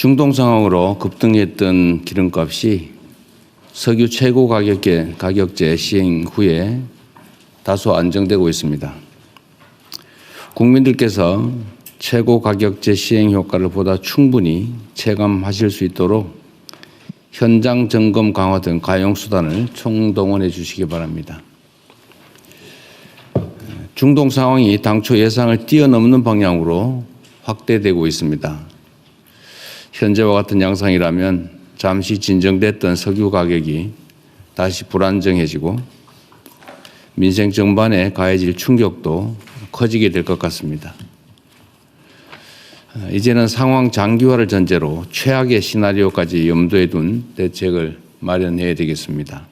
중동 상황으로 급등했던 기름값이 석유 최고 가격제 시행 후에 다소 안정되고 있습니다. 국민들께서 최고 가격제 시행 효과를 보다 충분히 체감하실 수 있도록 현장 점검 강화 등 가용 수단을 총동원해 주시기 바랍니다. 중동 상황이 당초 예상을 뛰어넘는 방향으로 확대되고 있습니다. 현재와 같은 양상이라면 잠시 진정됐던 석유 가격이 다시 불안정해지고 민생 전반에 가해질 충격도 커지게 될 것 같습니다. 이제는 상황 장기화를 전제로 최악의 시나리오까지 염두에 둔 대책을 마련해야 되겠습니다.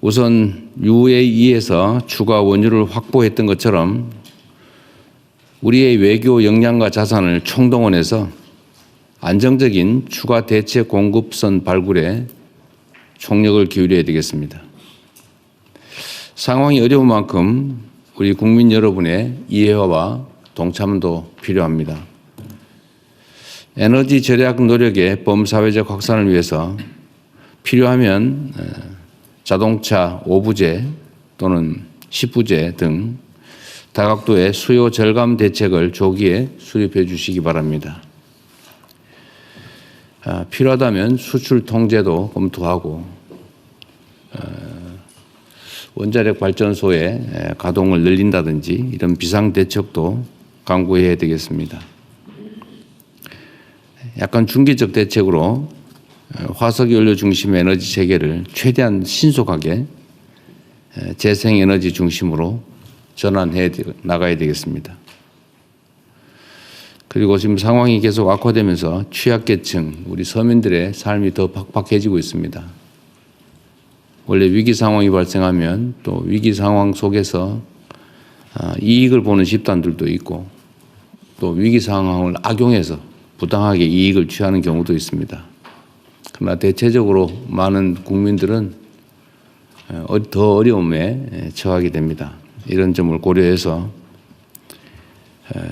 우선 UAE에서 추가 원유를 확보했던 것처럼 우리의 외교 역량과 자산을 총동원해서 안정적인 추가 대체 공급선 발굴에 총력을 기울여야 되겠습니다. 상황이 어려운 만큼 우리 국민 여러분의 이해와 동참도 필요합니다. 에너지 절약 노력의 범사회적 확산을 위해서 필요하면 자동차 5부제 또는 10부제 등 다각도의 수요 절감 대책을 조기에 수립해 주시기 바랍니다. 필요하다면 수출 통제도 검토하고 원자력 발전소의 가동을 늘린다든지 이런 비상 대책도 강구해야 되겠습니다. 약간 중기적 대책으로 화석연료 중심의 에너지 체계를 최대한 신속하게 재생에너지 중심으로 전환해 나가야 되겠습니다. 그리고 지금 상황이 계속 악화되면서 취약계층, 우리 서민들의 삶이 더 팍팍해지고 있습니다. 원래 위기 상황이 발생하면 또 위기 상황 속에서 이익을 보는 집단들도 있고 또 위기 상황을 악용해서 부당하게 이익을 취하는 경우도 있습니다. 그러나 대체적으로 많은 국민들은 더 어려움에 처하게 됩니다. 이런 점을 고려해서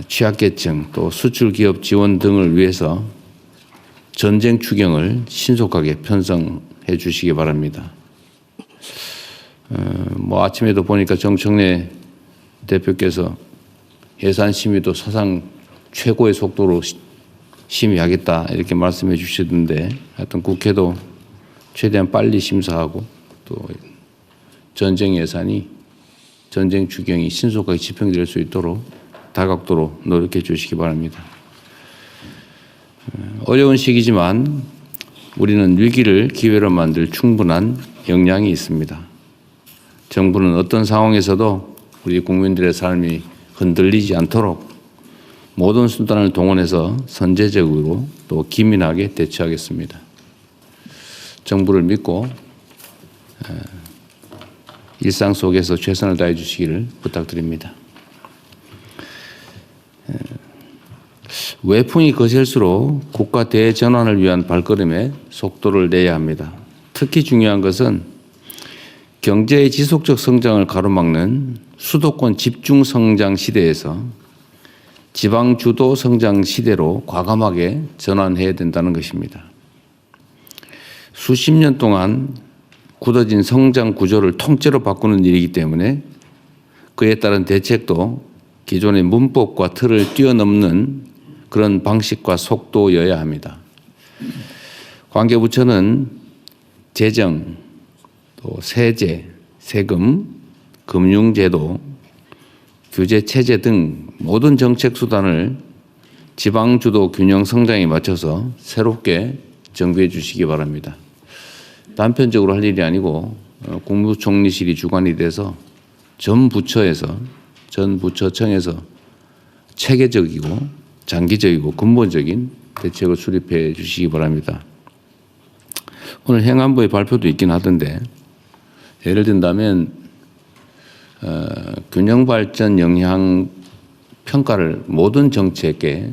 취약계층 또 수출기업 지원 등을 위해서 전쟁 추경을 신속하게 편성해 주시기 바랍니다. 아침에도 보니까 정청래 대표께서 예산 심의도 사상 최고의 속도로 심의하겠다 이렇게 말씀해 주시던데 하여튼 국회도 최대한 빨리 심사하고 또 전쟁 예산이 전쟁 추경이 신속하게 집행될 수 있도록 다각도로 노력해 주시기 바랍니다. 어려운 시기지만 우리는 위기를 기회로 만들 충분한 역량이 있습니다. 정부는 어떤 상황에서도 우리 국민들의 삶이 흔들리지 않도록 모든 수단을 동원해서 선제적으로 또 기민하게 대처하겠습니다. 정부를 믿고 일상 속에서 최선을 다해 주시기를 부탁드립니다. 외풍이 거셀수록 국가 대전환을 위한 발걸음에 속도를 내야 합니다. 특히 중요한 것은 경제의 지속적 성장을 가로막는 수도권 집중 성장 시대에서 지방 주도 성장 시대로 과감하게 전환해야 된다는 것입니다. 수십 년 동안 굳어진 성장 구조를 통째로 바꾸는 일이기 때문에 그에 따른 대책도 기존의 문법과 틀을 뛰어넘는 그런 방식과 속도여야 합니다. 관계부처는 재정, 또 세제, 세금, 금융제도, 규제체제 등 모든 정책 수단을 지방주도 균형 성장에 맞춰서 새롭게 정비해 주시기 바랍니다. 단편적으로 할 일이 아니고 국무총리실이 주관이 돼서 전 부처청에서 체계적이고 장기적이고 근본적인 대책을 수립해 주시기 바랍니다. 오늘 행안부의 발표도 있긴 하던데 예를 든다면 균형발전 영향 평가를 모든 정책에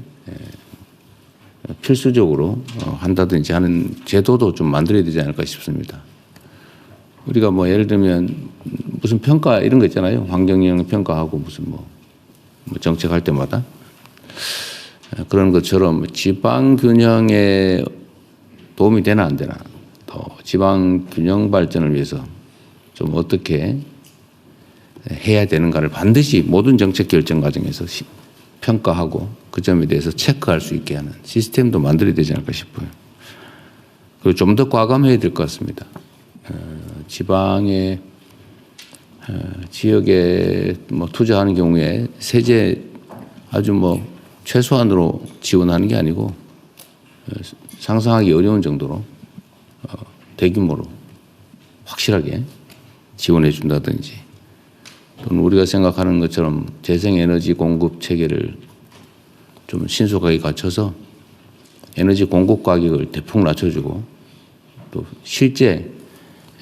필수적으로 한다든지 하는 제도도 좀 만들어야 되지 않을까 싶습니다. 우리가 예를 들면 무슨 평가 이런 거 있잖아요. 환경영향 평가하고 무슨 정책할 때마다 그런 것처럼 지방 균형에 도움이 되나 안 되나, 또 지방 균형 발전을 위해서 좀 어떻게 해야 되는가를 반드시 모든 정책 결정 과정에서 평가하고 그 점에 대해서 체크할 수 있게 하는 시스템도 만들어야 되지 않을까 싶어요. 그리고 좀 더 과감해야 될 것 같습니다. 지방의 지역에 뭐 투자하는 경우에 세제 아주 뭐 최소한으로 지원하는 게 아니고 상상하기 어려운 정도로 대규모로 확실하게 지원해 준다든지, 또는 우리가 생각하는 것처럼 재생에너지 공급 체계를 좀 신속하게 갖춰서 에너지 공급 가격을 대폭 낮춰주고, 또 실제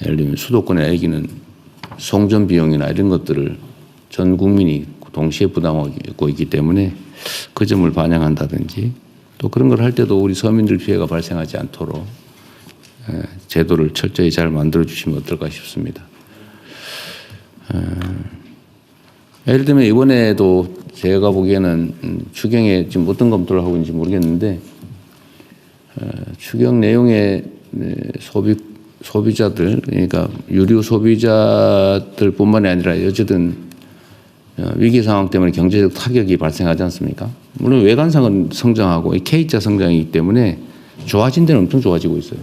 예를 들면 수도권에 애기는 송전 비용이나 이런 것들을 전 국민이 동시에 부담하고 있기 때문에 그 점을 반영한다든지, 또 그런 걸 할 때도 우리 서민들 피해가 발생하지 않도록 제도를 철저히 잘 만들어 주시면 어떨까 싶습니다. 예를 들면 이번에도 제가 보기에는 추경에 지금 어떤 검토를 하고 있는지 모르겠는데, 추경 내용에 소비자들, 그러니까 유류 소비자들뿐만이 아니라 어쨌든 위기 상황 때문에 경제적 타격이 발생하지 않습니까? 물론 외관상은 성장하고 K자 성장이기 때문에 좋아진 데는 엄청 좋아지고 있어요.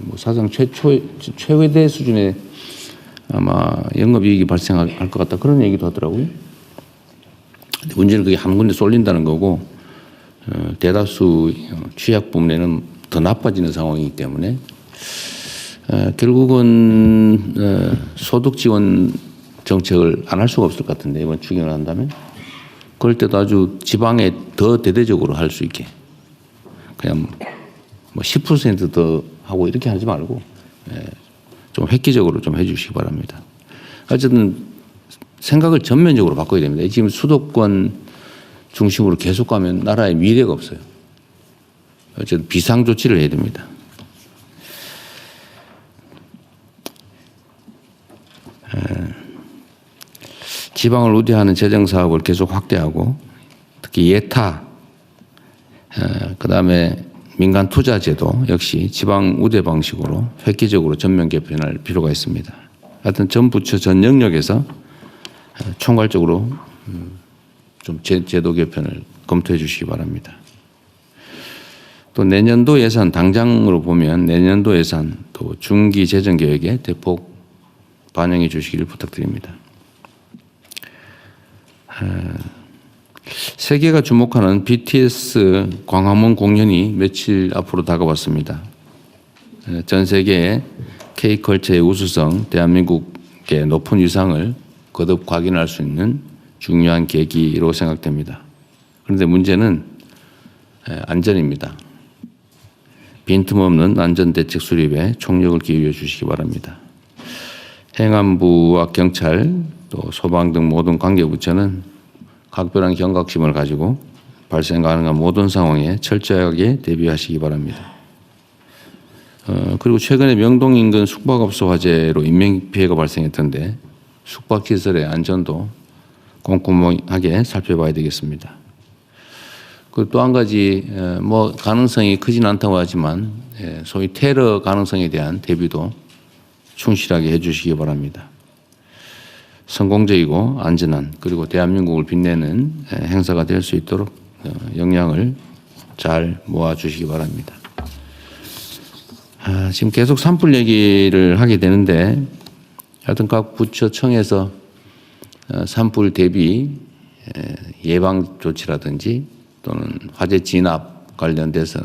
뭐 사상 최대 수준의 아마 영업이익이 발생할 것 같다, 그런 얘기도 하더라고요. 문제는 그게 한 군데 쏠린다는 거고, 대다수 취약 부문에는 더 나빠지는 상황이기 때문에 결국은 소득 지원 정책을 안 할 수가 없을 것 같은데, 이번 추경을 한다면 그럴 때도 아주 지방에 더 대대적으로 할 수 있게, 그냥 뭐 10% 더 하고 이렇게 하지 말고 좀 획기적으로 좀 해주시기 바랍니다. 어쨌든 생각을 전면적으로 바꿔야 됩니다. 지금 수도권 중심으로 계속 가면 나라의 미래가 없어요. 어쨌든 비상 조치를 해야 됩니다. 지방을 우대하는 재정 사업을 계속 확대하고, 특히 예타, 그다음에 민간 투자 제도 역시 지방 우대 방식으로 획기적으로 전면 개편할 필요가 있습니다. 하여튼 전 부처 전 영역에서 총괄적으로 좀 제도 개편을 검토해 주시기 바랍니다. 또 내년도 예산, 당장으로 보면 내년도 예산 또 중기 재정 계획에 대폭 반영해 주시기를 부탁드립니다. 세계가 주목하는 BTS 광화문 공연이 며칠 앞으로 다가왔습니다. 전 세계의 K컬처의 우수성, 대한민국의 높은 위상을 거듭 확인할 수 있는 중요한 계기로 생각됩니다. 그런데 문제는 안전입니다. 빈틈없는 안전대책 수립에 총력을 기울여 주시기 바랍니다. 행안부와 경찰, 또 소방 등 모든 관계부처는 각별한 경각심을 가지고 발생 가능한 모든 상황에 철저하게 대비하시기 바랍니다. 그리고 최근에 명동 인근 숙박업소 화재로 인명피해가 발생했던데 숙박시설의 안전도 꼼꼼하게 살펴봐야 되겠습니다. 그리고 또 한 가지 뭐 가능성이 크진 않다고 하지만 소위 테러 가능성에 대한 대비도 충실하게 해주시기 바랍니다. 성공적이고 안전한, 그리고 대한민국을 빛내는 행사가 될 수 있도록 역량을 잘 모아주시기 바랍니다. 지금 계속 산불 얘기를 하게 되는데, 하여튼 각 부처청에서 산불 대비 예방 조치라든지 또는 화재 진압 관련돼서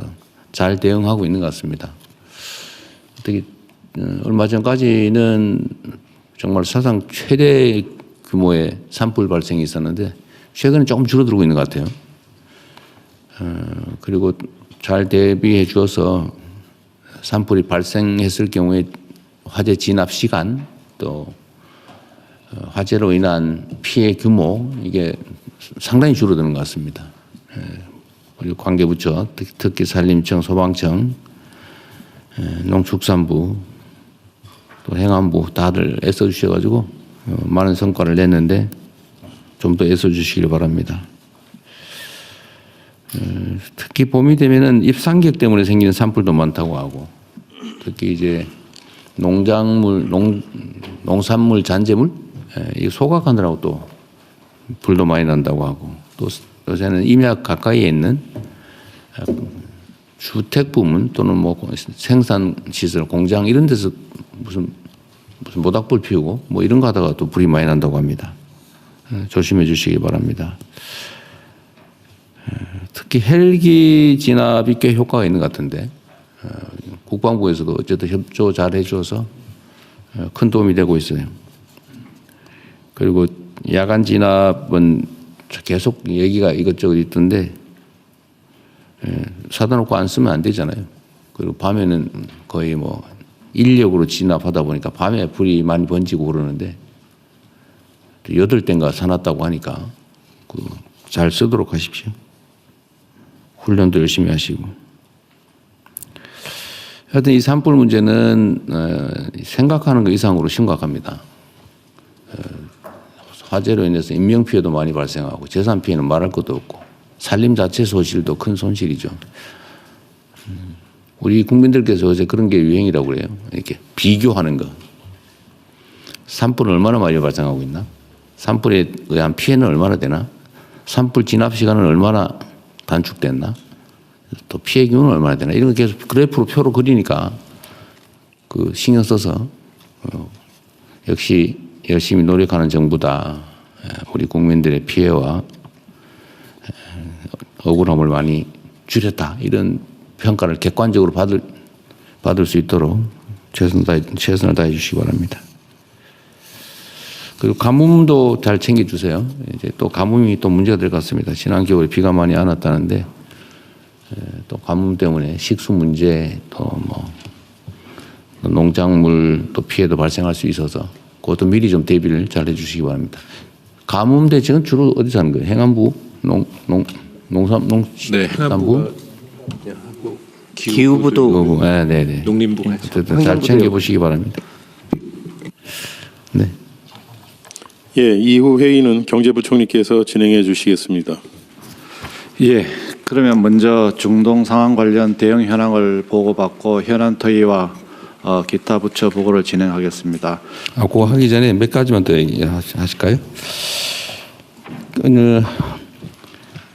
잘 대응하고 있는 것 같습니다. 특히 얼마 전까지는 정말 사상 최대 규모의 산불 발생이 있었는데 최근에 조금 줄어들고 있는 것 같아요. 그리고 잘 대비해 주어서 산불이 발생했을 경우에 화재 진압 시간, 또 화재로 인한 피해 규모, 이게 상당히 줄어드는 것 같습니다. 그리고 관계부처, 특히 산림청, 소방청, 농축산부, 또 행안부 다들 애써주셔가지고 많은 성과를 냈는데 좀 더 애써주시길 바랍니다. 특히 봄이 되면은 입상객 때문에 생기는 산불도 많다고 하고, 특히 이제 농작물, 농산물 잔재물 이 소각하느라고 또 불도 많이 난다고 하고, 또 요새는 임약 가까이에 있는 주택 부문 또는 뭐 생산 시설, 공장 이런 데서 무슨 모닥불 피우고 뭐 이런 거 하다가 또 불이 많이 난다고 합니다. 조심해 주시기 바랍니다. 특히 헬기 진압이 꽤 효과가 있는 것 같은데 국방부에서도 어쨌든 협조 잘 해줘서 큰 도움이 되고 있어요. 그리고 야간 진압은 계속 얘기가 이것저것 있던데 사다 놓고 안 쓰면 안 되잖아요. 그리고 밤에는 거의 뭐 인력으로 진압하다 보니까 밤에 불이 많이 번지고 그러는데 8대인가 사놨다고 하니까 잘 쓰도록 하십시오. 훈련도 열심히 하시고. 하여튼 이 산불 문제는 생각하는 것 이상으로 심각합니다. 화재로 인해서 인명피해도 많이 발생하고 재산 피해는 말할 것도 없고 산림 자체 소실도 큰 손실이죠. 우리 국민들께서 어제 그런 게 유행이라고 그래요. 이렇게 비교하는 거. 산불은 얼마나 많이 발생하고 있나? 산불에 의한 피해는 얼마나 되나? 산불 진압 시간은 얼마나 단축됐나? 또 피해 규모는 얼마나 되나? 이런 거 계속 그래프로 표로 그리니까 그 신경 써서 역시 열심히 노력하는 정부다. 우리 국민들의 피해와 억울함을 많이 줄였다. 이런 평가를 객관적으로 받을 수 있도록 최선을 다해 주시기 바랍니다. 그리고 가뭄도 잘 챙겨주세요. 이제 또 가뭄이 또 문제가 될 것 같습니다. 지난 겨울에 비가 많이 안 왔다는데 또 가뭄 때문에 식수 문제 또 뭐 농작물 또 피해도 발생할 수 있어서 그것도 미리 좀 대비를 잘 해주시기 바랍니다. 가뭄 대책은 주로 어디 사는 거예요? 행안부, 네, 농산부, 기후부도, 네네. 농림부가 잘 챙겨보시기 바랍니다. 네. 예, 이후 회의는 경제부총리께서 진행해 주시겠습니다. 예, 그러면 먼저 중동 상황 관련 대응 현황을 보고받고 현안 토의와 기타 부처 보고를 진행하겠습니다. 그거 하기 전에 몇 가지만 더 얘기하실까요?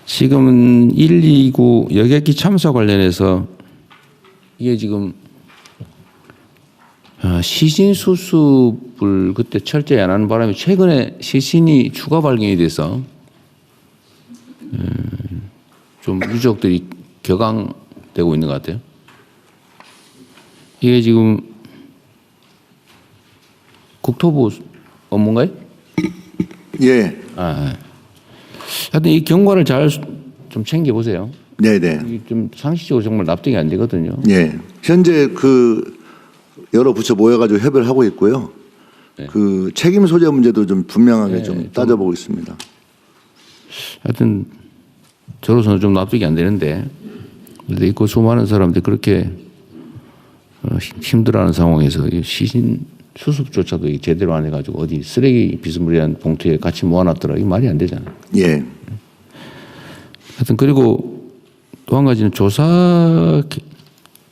지금은 129 여객기 참사 관련해서 이게 지금 시신 수습을 그때 철저히 안 하는 바람에 최근에 시신이 추가 발견이 돼서 좀 유족들이 격앙되고 있는 것 같아요. 이게 지금 국토부 업무인가요? 예. 하여튼 이 경과를 잘 좀 챙겨보세요. 네네. 좀 상식적으로 정말 납득이 안 되거든요. 예. 현재 그 여러 부처 모여가지고 협의를 하고 있고요. 네. 그 책임 소재 문제도 좀 분명하게 네, 좀 따져보고 있습니다. 하여튼 저로서는 좀 납득이 안 되는데 그런데 그 수많은 사람들이 그렇게 힘들어하는 상황에서 시신 수습조차도 제대로 안 해가지고 어디 쓰레기 비스무리한 봉투에 같이 모아놨더라. 이게 말이 안 되잖아요. 예. 하여튼 그리고 또 한 가지는 조사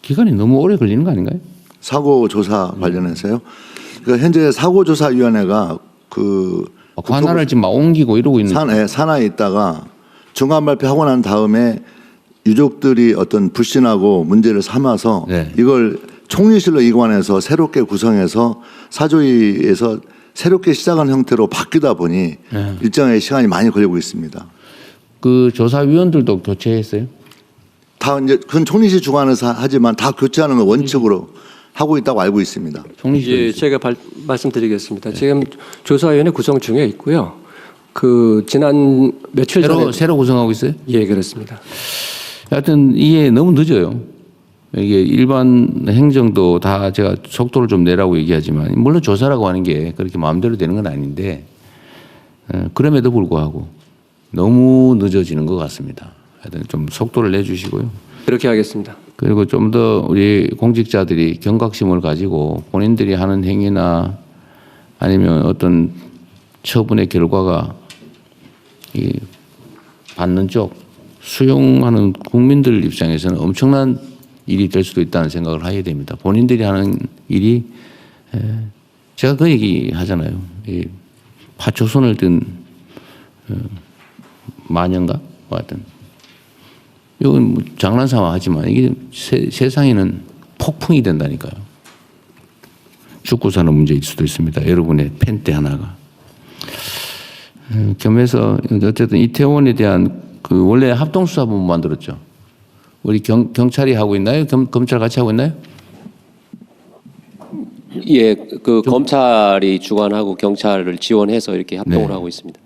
기간이 너무 오래 걸리는 거 아닌가요? 사고 조사 관련해서요. 그러니까 현재 사고 조사위원회가 그 관할을 지금 막 옮기고 이러고 있는. 산하에 있다가 중간 발표하고 난 다음에 유족들이 어떤 불신하고 문제를 삼아서 네. 이걸 총리실로 이관해서 새롭게 구성해서 사조위에서 새롭게 시작한 형태로 바뀌다 보니 네. 일정의 시간이 많이 걸리고 있습니다. 그 조사위원들도 교체했어요? 다 이제 그건 총리실 주관에서 하지만 다 교체하는 걸 원칙으로 하고 있다고 알고 있습니다. 총리실. 예, 제가 말씀드리겠습니다. 지금 조사위원회 구성 중에 있고요. 그 지난 며칠 전에 새로 구성하고 있어요? 예, 그렇습니다. 하여튼 이게 너무 늦어요. 이게 일반 행정도 다 제가 속도를 좀 내라고 얘기하지만 물론 조사라고 하는 게 그렇게 마음대로 되는 건 아닌데 그럼에도 불구하고 너무 늦어지는 것 같습니다. 하여튼 좀 속도를 내주시고요. 그렇게 하겠습니다. 그리고 좀 더 우리 공직자들이 경각심을 가지고 본인들이 하는 행위나 아니면 어떤 처분의 결과가 이 받는 쪽 수용하는 국민들 입장에서는 엄청난 일이 될 수도 있다는 생각을 하게 됩니다. 본인들이 하는 일이 제가 그 얘기 하잖아요. 이 파초손을 든 마녀인가? 뭐 하여튼 이건 뭐 장난삼아 하지만 이게 세상에는 폭풍이 된다니까요. 죽고 사는 문제일 수도 있습니다. 여러분의 펜대 하나가. 겸해서 어쨌든 이태원에 대한 그 원래 합동수사본부 만들었죠. 우리 경찰이 하고 있나요? 검찰 같이 하고 있나요? 예, 그 검찰이 주관하고 경찰을 지원해서 이렇게 합동을 네. 하고 있습니다.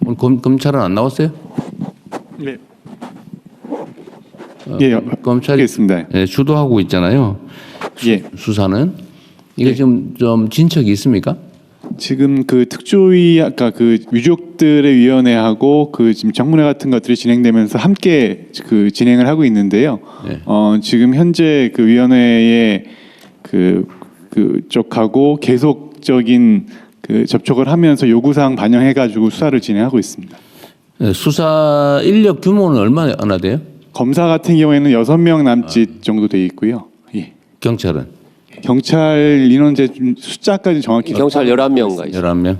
오늘 검찰은 안 나왔어요? 네. 예, 검찰이 하겠습니다. 네, 주도하고 있잖아요. 예. 수사는 이게 좀 진척이 있습니까? 지금 그 특조위 아까 그 유족들의 위원회하고 그 지금 정문회 같은 것들이 진행되면서 함께 그 진행을 하고 있는데요. 네. 지금 현재 그 위원회의 그 쪽하고 계속적인 그 접촉을 하면서 요구사항 반영해가지고 수사를 진행하고 있습니다. 네, 수사 인력 규모는 얼마나 돼요? 검사 같은 경우에는 6명 남짓 정도 돼 있고요. 예. 경찰은 경찰 인원제 좀 숫자까지 정확히 경찰 11명가 있습니다. 11명.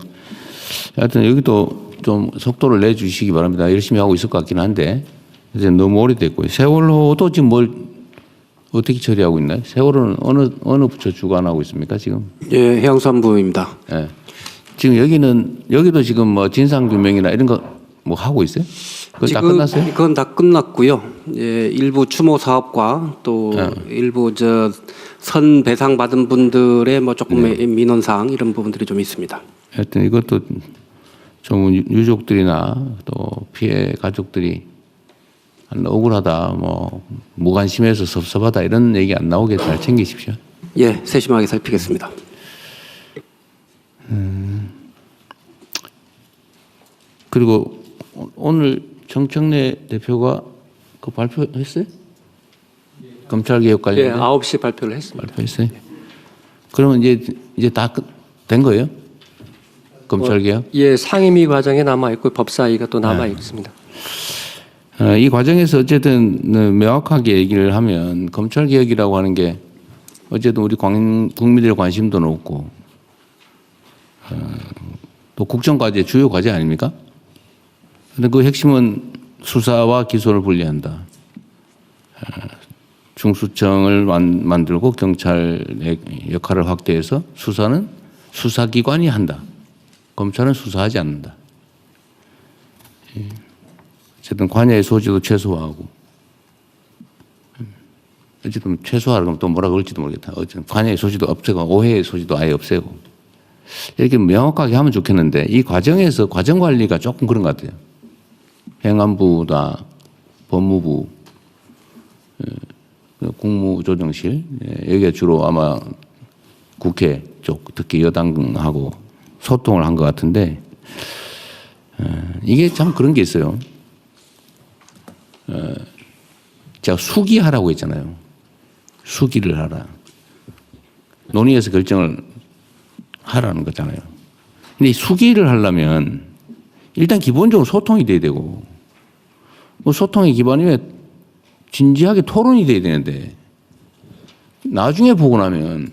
하여튼 여기도 좀 속도를 내주시기 바랍니다. 열심히 하고 있을 것 같긴 한데 이제 너무 오래됐고요. 세월호도 지금 뭘 어떻게 처리하고 있나요? 세월호는 어느 부처 주관하고 있습니까 지금? 예, 해양수산부입니다. 예. 지금 여기도 지금 뭐 진상 규명이나 이런 거 뭐 하고 있어요? 그거 다 끝났어요? 그건 다 끝났고요. 예, 일부 추모 사업과 또 일부 선 배상 받은 분들의 뭐 조금의 민원 사항 이런 부분들이 좀 있습니다. 하여튼 이것도 좀 유족들이나 또 피해 가족들이 억울하다, 뭐 무관심해서 섭섭하다 이런 얘기 안 나오게 잘 챙기십시오. 예, 세심하게 살피겠습니다. 그리고 오늘 정청래 대표가 그 발표했어요? 검찰 개혁 예, 관련 9시 발표를 했습니다. 발표했어요. 그러면 이제 다 된 거예요? 검찰 개혁? 예, 상임위 과정에 남아 있고 법사위가 또 남아 있습니다. 이 과정에서 어쨌든 명확하게 얘기를 하면 검찰 개혁이라고 하는 게 어쨌든 우리 국민들의 관심도 높고 또 국정과제 주요 과제 아닙니까? 근데 그 핵심은 수사와 기소를 분리한다. 중수청을 만들고 경찰의 역할을 확대해서 수사는 수사기관이 한다. 검찰은 수사하지 않는다. 어쨌든 관여의 소지도 최소화하고 어쨌든 최소화하면 또 뭐라 그럴지도 모르겠다. 어쨌든 관여의 소지도 없애고 오해의 소지도 아예 없애고 이렇게 명확하게 하면 좋겠는데 이 과정에서 과정 관리가 조금 그런 것 같아요. 행안부나 법무부, 국무조정실 여기가 주로 아마 국회 쪽 특히 여당하고 소통을 한 것 같은데 이게 참 그런 게 있어요. 제가 수기하라고 했잖아요. 수기를 하라. 논의해서 결정을 하라는 거잖아요. 근데 이 수기를 하려면 일단 기본적으로 소통이 돼야 되고 뭐 소통의 기반이면 진지하게 토론이 돼야 되는데 나중에 보고 나면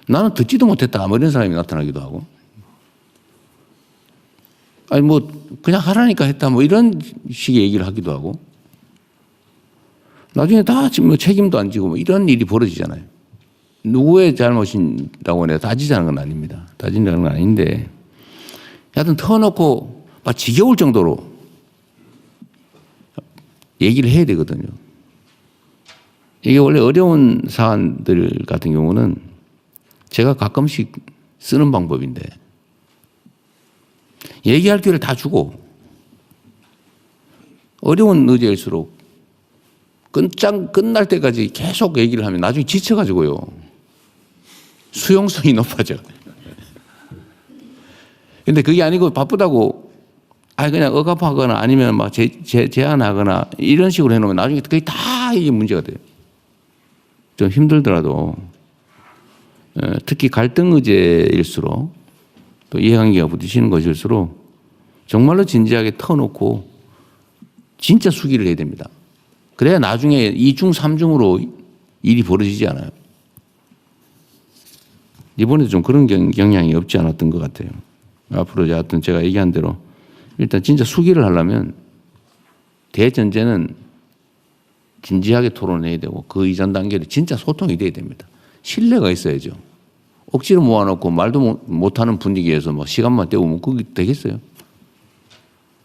나는 듣지도 못했다 뭐 이런 사람이 나타나기도 하고 아니 뭐 그냥 하라니까 했다 뭐 이런 식의 얘기를 하기도 하고 나중에 다 지금 뭐 책임도 안 지고 뭐 이런 일이 벌어지잖아요. 누구의 잘못이라고 내가 따지자는 건 아닙니다. 따진다는 건 아닌데 하여튼 터놓고 막 지겨울 정도로 얘기를 해야 되거든요. 이게 원래 어려운 사안들 같은 경우는 제가 가끔씩 쓰는 방법인데 얘기할 기회를 다 주고 어려운 의제일수록 끝날 때까지 계속 얘기를 하면 나중에 지쳐가지고요. 수용성이 높아져. 근데 그게 아니고 바쁘다고 그냥 억압하거나 아니면 막 제한하거나 이런 식으로 해놓으면 나중에 그게 다 이게 문제가 돼요. 좀 힘들더라도 특히 갈등 의제일수록 또 이해관계가 부딪히는 것일수록 정말로 진지하게 터놓고 진짜 수기를 해야 됩니다. 그래야 나중에 2중, 3중으로 일이 벌어지지 않아요. 이번에도 좀 그런 경향이 없지 않았던 것 같아요. 앞으로 하여튼 제가 얘기한 대로 일단 진짜 수기를 하려면 대전제는 진지하게 토론해야 되고 그 이전 단계로 진짜 소통이 돼야 됩니다. 신뢰가 있어야죠. 억지로 모아놓고 말도 못하는 분위기에서 뭐 시간만 때우면 그게 되겠어요?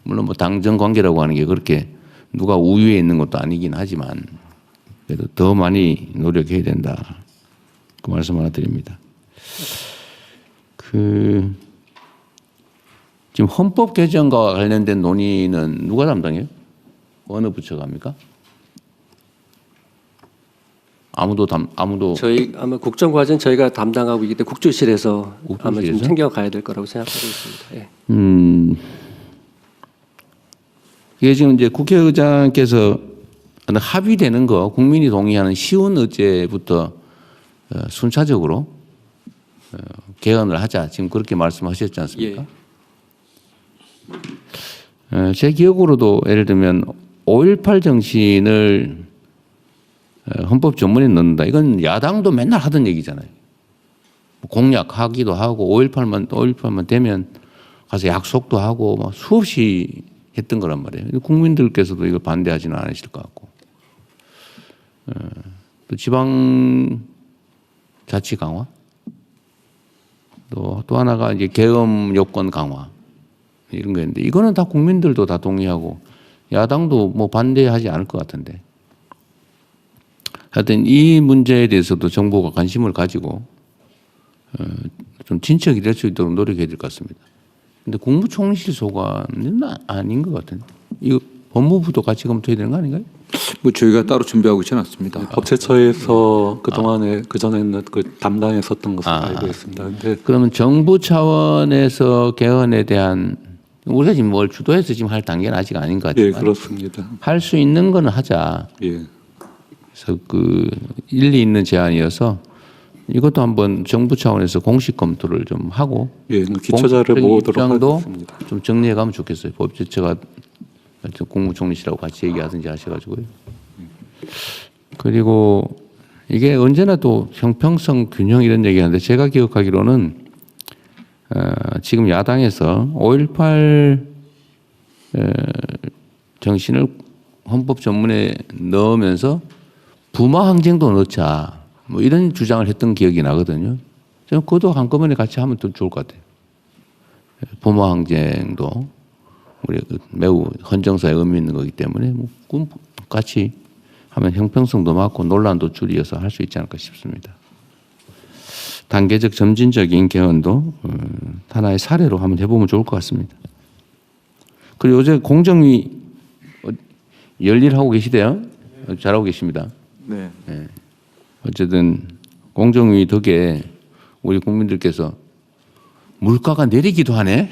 물론 뭐 당정 관계라고 하는 게 그렇게 누가 우위에 있는 것도 아니긴 하지만 그래도 더 많이 노력해야 된다. 그 말씀 하나 드립니다. 지금 헌법 개정과 관련된 논의는 누가 담당해요? 어느 부처가 합니까? 아무도 저희 아마 국정과제는 저희가 담당하고 있기 때문에 국조실에서 아마 좀 국조실에서? 챙겨가야 될 거라고 생각하고 있습니다. 예. 이게 지금 이제 국회의장께서 합의되는 거 국민이 동의하는 쉬운 의제부터 순차적으로 개헌을 하자 지금 그렇게 말씀하셨지 않습니까? 제 기억으로도 예를 들면 5.18 정신을 헌법 전문에 넣는다. 이건 야당도 맨날 하던 얘기잖아요. 공약하기도 하고 5.18만 되면 가서 약속도 하고 막 수없이 했던 거란 말이에요. 국민들께서도 이거 반대하지는 않으실 것 같고. 또 지방 자치 강화. 또 하나가 이제 계엄 요건 강화. 이런 거였는데 이거는 다 국민들도 다 동의하고 야당도 뭐 반대하지 않을 것 같은데. 하여튼 이 문제에 대해서도 정부가 관심을 가지고 좀 진척이 될 수 있도록 노력해야 될 것 같습니다. 근데 국무총리실 소관은 아닌 것 같은데. 이거 법무부도 같이 검토해야 되는 거 아닌가요? 뭐 저희가 따로 준비하고 있지는 않습니다. 법제처에서 그 동안에 그 전에는 그 담당했었던 것으로 알고 있습니다. 근데 그러면 정부 차원에서 개헌에 대한 우리가 지금 뭘 주도해서 지금 할 단계는 아직 아닌 것 예, 같지만 그렇습니다. 할 수 있는 거는 하자. 예. 그래서 그 일리 있는 제안이어서 이것도 한번 정부 차원에서 공식 검토를 좀 하고 예, 기초자를 모으도록 입장도 하겠습니다. 좀 정리해 가면 좋겠어요. 법제처가 국무총리실하고 같이 얘기하든지 하셔가지고요. 그리고 이게 언제나 또 형평성 균형 이런 얘기하는데 제가 기억하기로는 지금 야당에서 5.18 정신을 헌법 전문에 넣으면서 부마 항쟁도 넣자 뭐 이런 주장을 했던 기억이 나거든요. 저는 그것도 한꺼번에 같이 하면 더 좋을 것 같아요. 부마 항쟁도 우리 매우 헌정사에 의미 있는 거기 때문에 뭐 같이 하면 형평성도 맞고 논란도 줄이어서 할 수 있지 않을까 싶습니다. 단계적 점진적인 개헌도 하나의 사례로 한번 해보면 좋을 것 같습니다. 그리고 요새 공정위 열일하고 계시대요. 잘하고 계십니다. 네. 어쨌든 공정위 덕에 우리 국민들께서 물가가 내리기도 하네.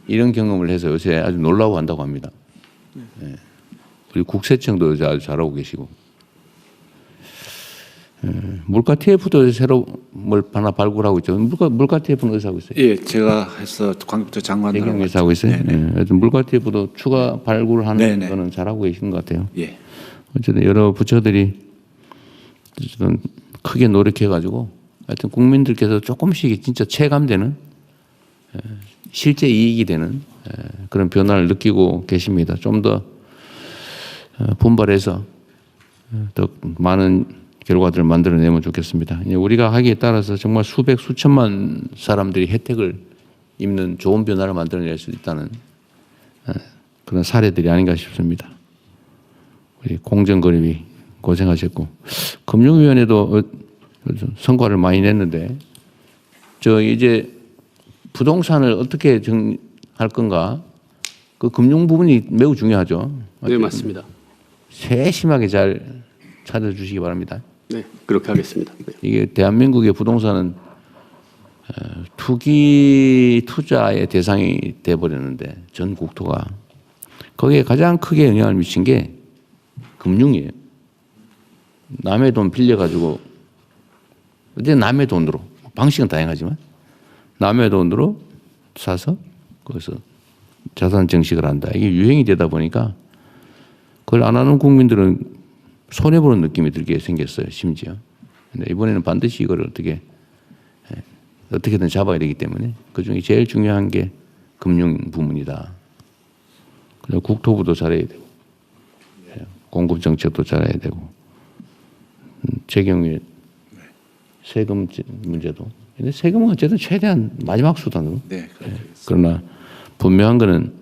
이런 경험을 해서 요새 아주 놀라워한다고 합니다. 네. 그리고 국세청도 요새 아주 잘하고 계시고. 물가 TF도 새로 뭘 하나 발굴하고 있죠. 물가 TF는 어디서 하고 있어요? 예, 제가 해서 관계부 장관들 대경에서 하고 있어요. 네. 하여튼 물가 TF도 추가 발굴하는 네네. 거는 잘하고 계신 것 같아요. 예. 어쨌든 여러 부처들이 좀 크게 노력해가지고 하여튼 국민들께서 조금씩 진짜 체감되는 실제 이익이 되는 그런 변화를 느끼고 계십니다. 좀 더 분발해서 더 많은 결과들을 만들어내면 좋겠습니다. 우리가 하기에 따라서 정말 수백 수천만 사람들이 혜택을 입는 좋은 변화를 만들어낼 수 있다는 그런 사례들이 아닌가 싶습니다. 우리 공정거래위 고생하셨고 금융위원회도 성과를 많이 냈는데 저 이제 부동산을 어떻게 정할 건가 그 금융 부분이 매우 중요하죠. 네, 맞습니다. 세심하게 잘 찾아주시기 바랍니다. 네, 그렇게 하겠습니다. 네. 이게 대한민국의 부동산은 투기 투자의 대상이 돼버렸는데 전 국토가 거기에 가장 크게 영향을 미친 게 금융이에요. 남의 돈 빌려가지고 어제 남의 돈으로 방식은 다양하지만 남의 돈으로 사서 거기서 자산 증식을 한다. 이게 유행이 되다 보니까 그걸 안 하는 국민들은 손해보는 느낌이 들게 생겼어요, 심지어. 근데 이번에는 반드시 이걸 어떻게든 잡아야 되기 때문에 그중에 제일 중요한 게 금융 부문이다. 그래서 국토부도 잘해야 되고, 공급 정책도 잘해야 되고, 제 경우에 세금 문제도. 근데 세금은 어쨌든 최대한 마지막 수단으로. 네, 그러나 분명한 거는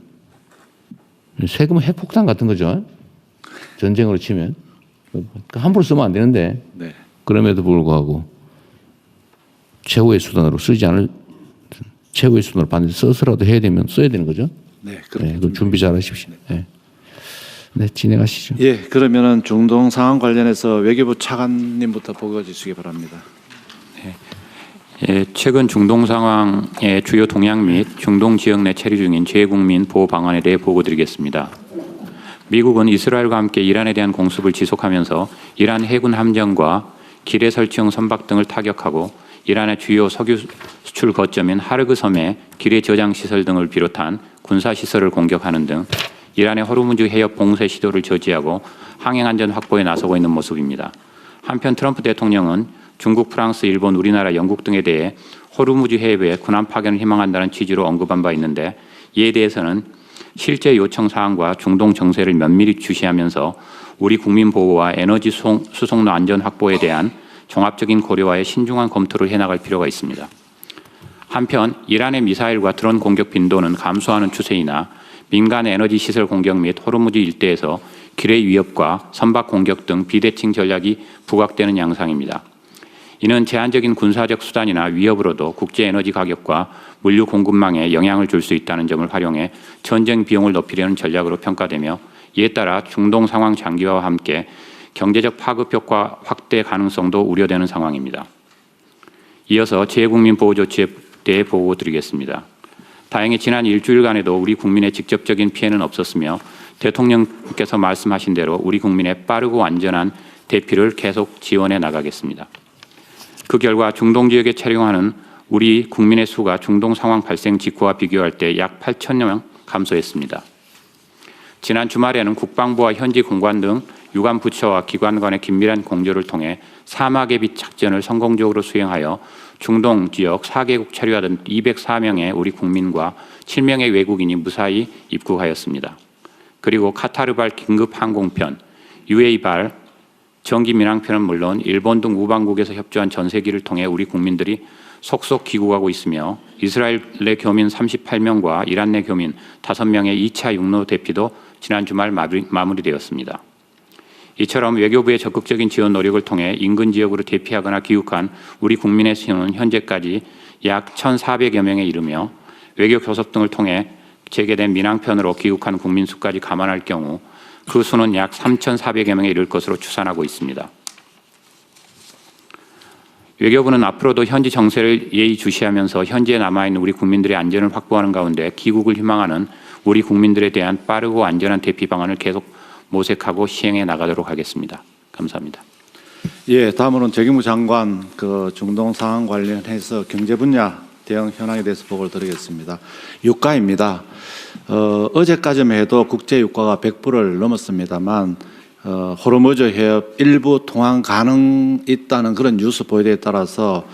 세금은 핵폭탄 같은 거죠. 전쟁으로 치면 함부로 쓰면 안 되는데 네. 그럼에도 불구하고 최후의 수단으로 쓰지 않을 최후의 수단으로 반드시 써서라도 해야 되면 써야 되는 거죠. 네, 네, 그럼 준비 잘 하십시오. 네. 네, 진행하시죠. 예, 그러면은 중동 상황 관련해서 외교부 차관님부터 보고해 주시기 바랍니다. 예, 최근 중동 상황의 주요 동향 및 중동 지역 내 체류 중인 재국민 보호 방안에 대해 보고드리겠습니다. 미국은 이스라엘과 함께 이란에 대한 공습을 지속하면서 이란 해군 함정과 기뢰 설치용 선박 등을 타격하고 이란의 주요 석유 수출 거점인 하르그 섬의 기뢰 저장 시설 등을 비롯한 군사 시설을 공격하는 등 이란의 호르무즈 해협 봉쇄 시도를 저지하고 항행 안전 확보에 나서고 있는 모습입니다. 한편 트럼프 대통령은 중국, 프랑스, 일본, 우리나라, 영국 등에 대해 호르무즈 해협에 군함 파견을 희망한다는 취지로 언급한 바 있는데 이에 대해서는 실제 요청 사항과 중동 정세를 면밀히 주시하면서 우리 국민 보호와 에너지 수송로 안전 확보에 대한 종합적인 고려와의 신중한 검토를 해나갈 필요가 있습니다. 한편 이란의 미사일과 드론 공격 빈도는 감소하는 추세이나 민간 에너지 시설 공격 및 호르무즈 일대에서 기뢰 위협과 선박 공격 등 비대칭 전략이 부각되는 양상입니다. 이는 제한적인 군사적 수단이나 위협으로도 국제 에너지 가격과 물류 공급망에 영향을 줄 수 있다는 점을 활용해 전쟁 비용을 높이려는 전략으로 평가되며 이에 따라 중동 상황 장기화와 함께 경제적 파급 효과 확대 가능성도 우려되는 상황입니다. 이어서 재국민 보호 조치에 대해 보고 드리겠습니다. 다행히 지난 일주일간에도 우리 국민의 직접적인 피해는 없었으며 대통령께서 말씀하신 대로 우리 국민의 빠르고 안전한 대피를 계속 지원해 나가겠습니다. 그 결과 중동 지역에 체류하는 우리 국민의 수가 중동 상황 발생 직후와 비교할 때 약 8,000여 명 감소했습니다. 지난 주말에는 국방부와 현지 공관 등 유관 부처와 기관 간의 긴밀한 공조를 통해 사막의 빛 작전을 성공적으로 수행하여 중동 지역 4개국 체류하던 204명의 우리 국민과 7명의 외국인이 무사히 입국하였습니다. 그리고 카타르발 긴급 항공편, UA발 전기 민항편은 물론 일본 등 우방국에서 협조한 전세기를 통해 우리 국민들이 속속 귀국하고 있으며 이스라엘 내 교민 38명과 이란 내 교민 5명의 2차 육로 대피도 지난 주말 마무리되었습니다. 이처럼 외교부의 적극적인 지원 노력을 통해 인근 지역으로 대피하거나 귀국한 우리 국민의 수는 현재까지 약 1,400여 명에 이르며 외교 교섭 등을 통해 재개된 민항편으로 귀국한 국민 수까지 감안할 경우 그 수는 약 3,400여 명에 이를 것으로 추산하고 있습니다. 외교부는 앞으로도 현지 정세를 예의주시하면서 현지에 남아있는 우리 국민들의 안전을 확보하는 가운데 귀국을 희망하는 우리 국민들에 대한 빠르고 안전한 대피 방안을 계속 모색하고 시행해 나가도록 하겠습니다. 감사합니다. 예, 다음으로는 재경부 장관 그 중동 상황 관련해서 경제 분야 대응 현황에 대해서 보고를 드리겠습니다. 유가입니다. 어제까지만 해도 국제 유가가 100불을 넘었습니다만 호르무즈 해협 일부 통항 가능 있다는 그런 뉴스 보도에 따라서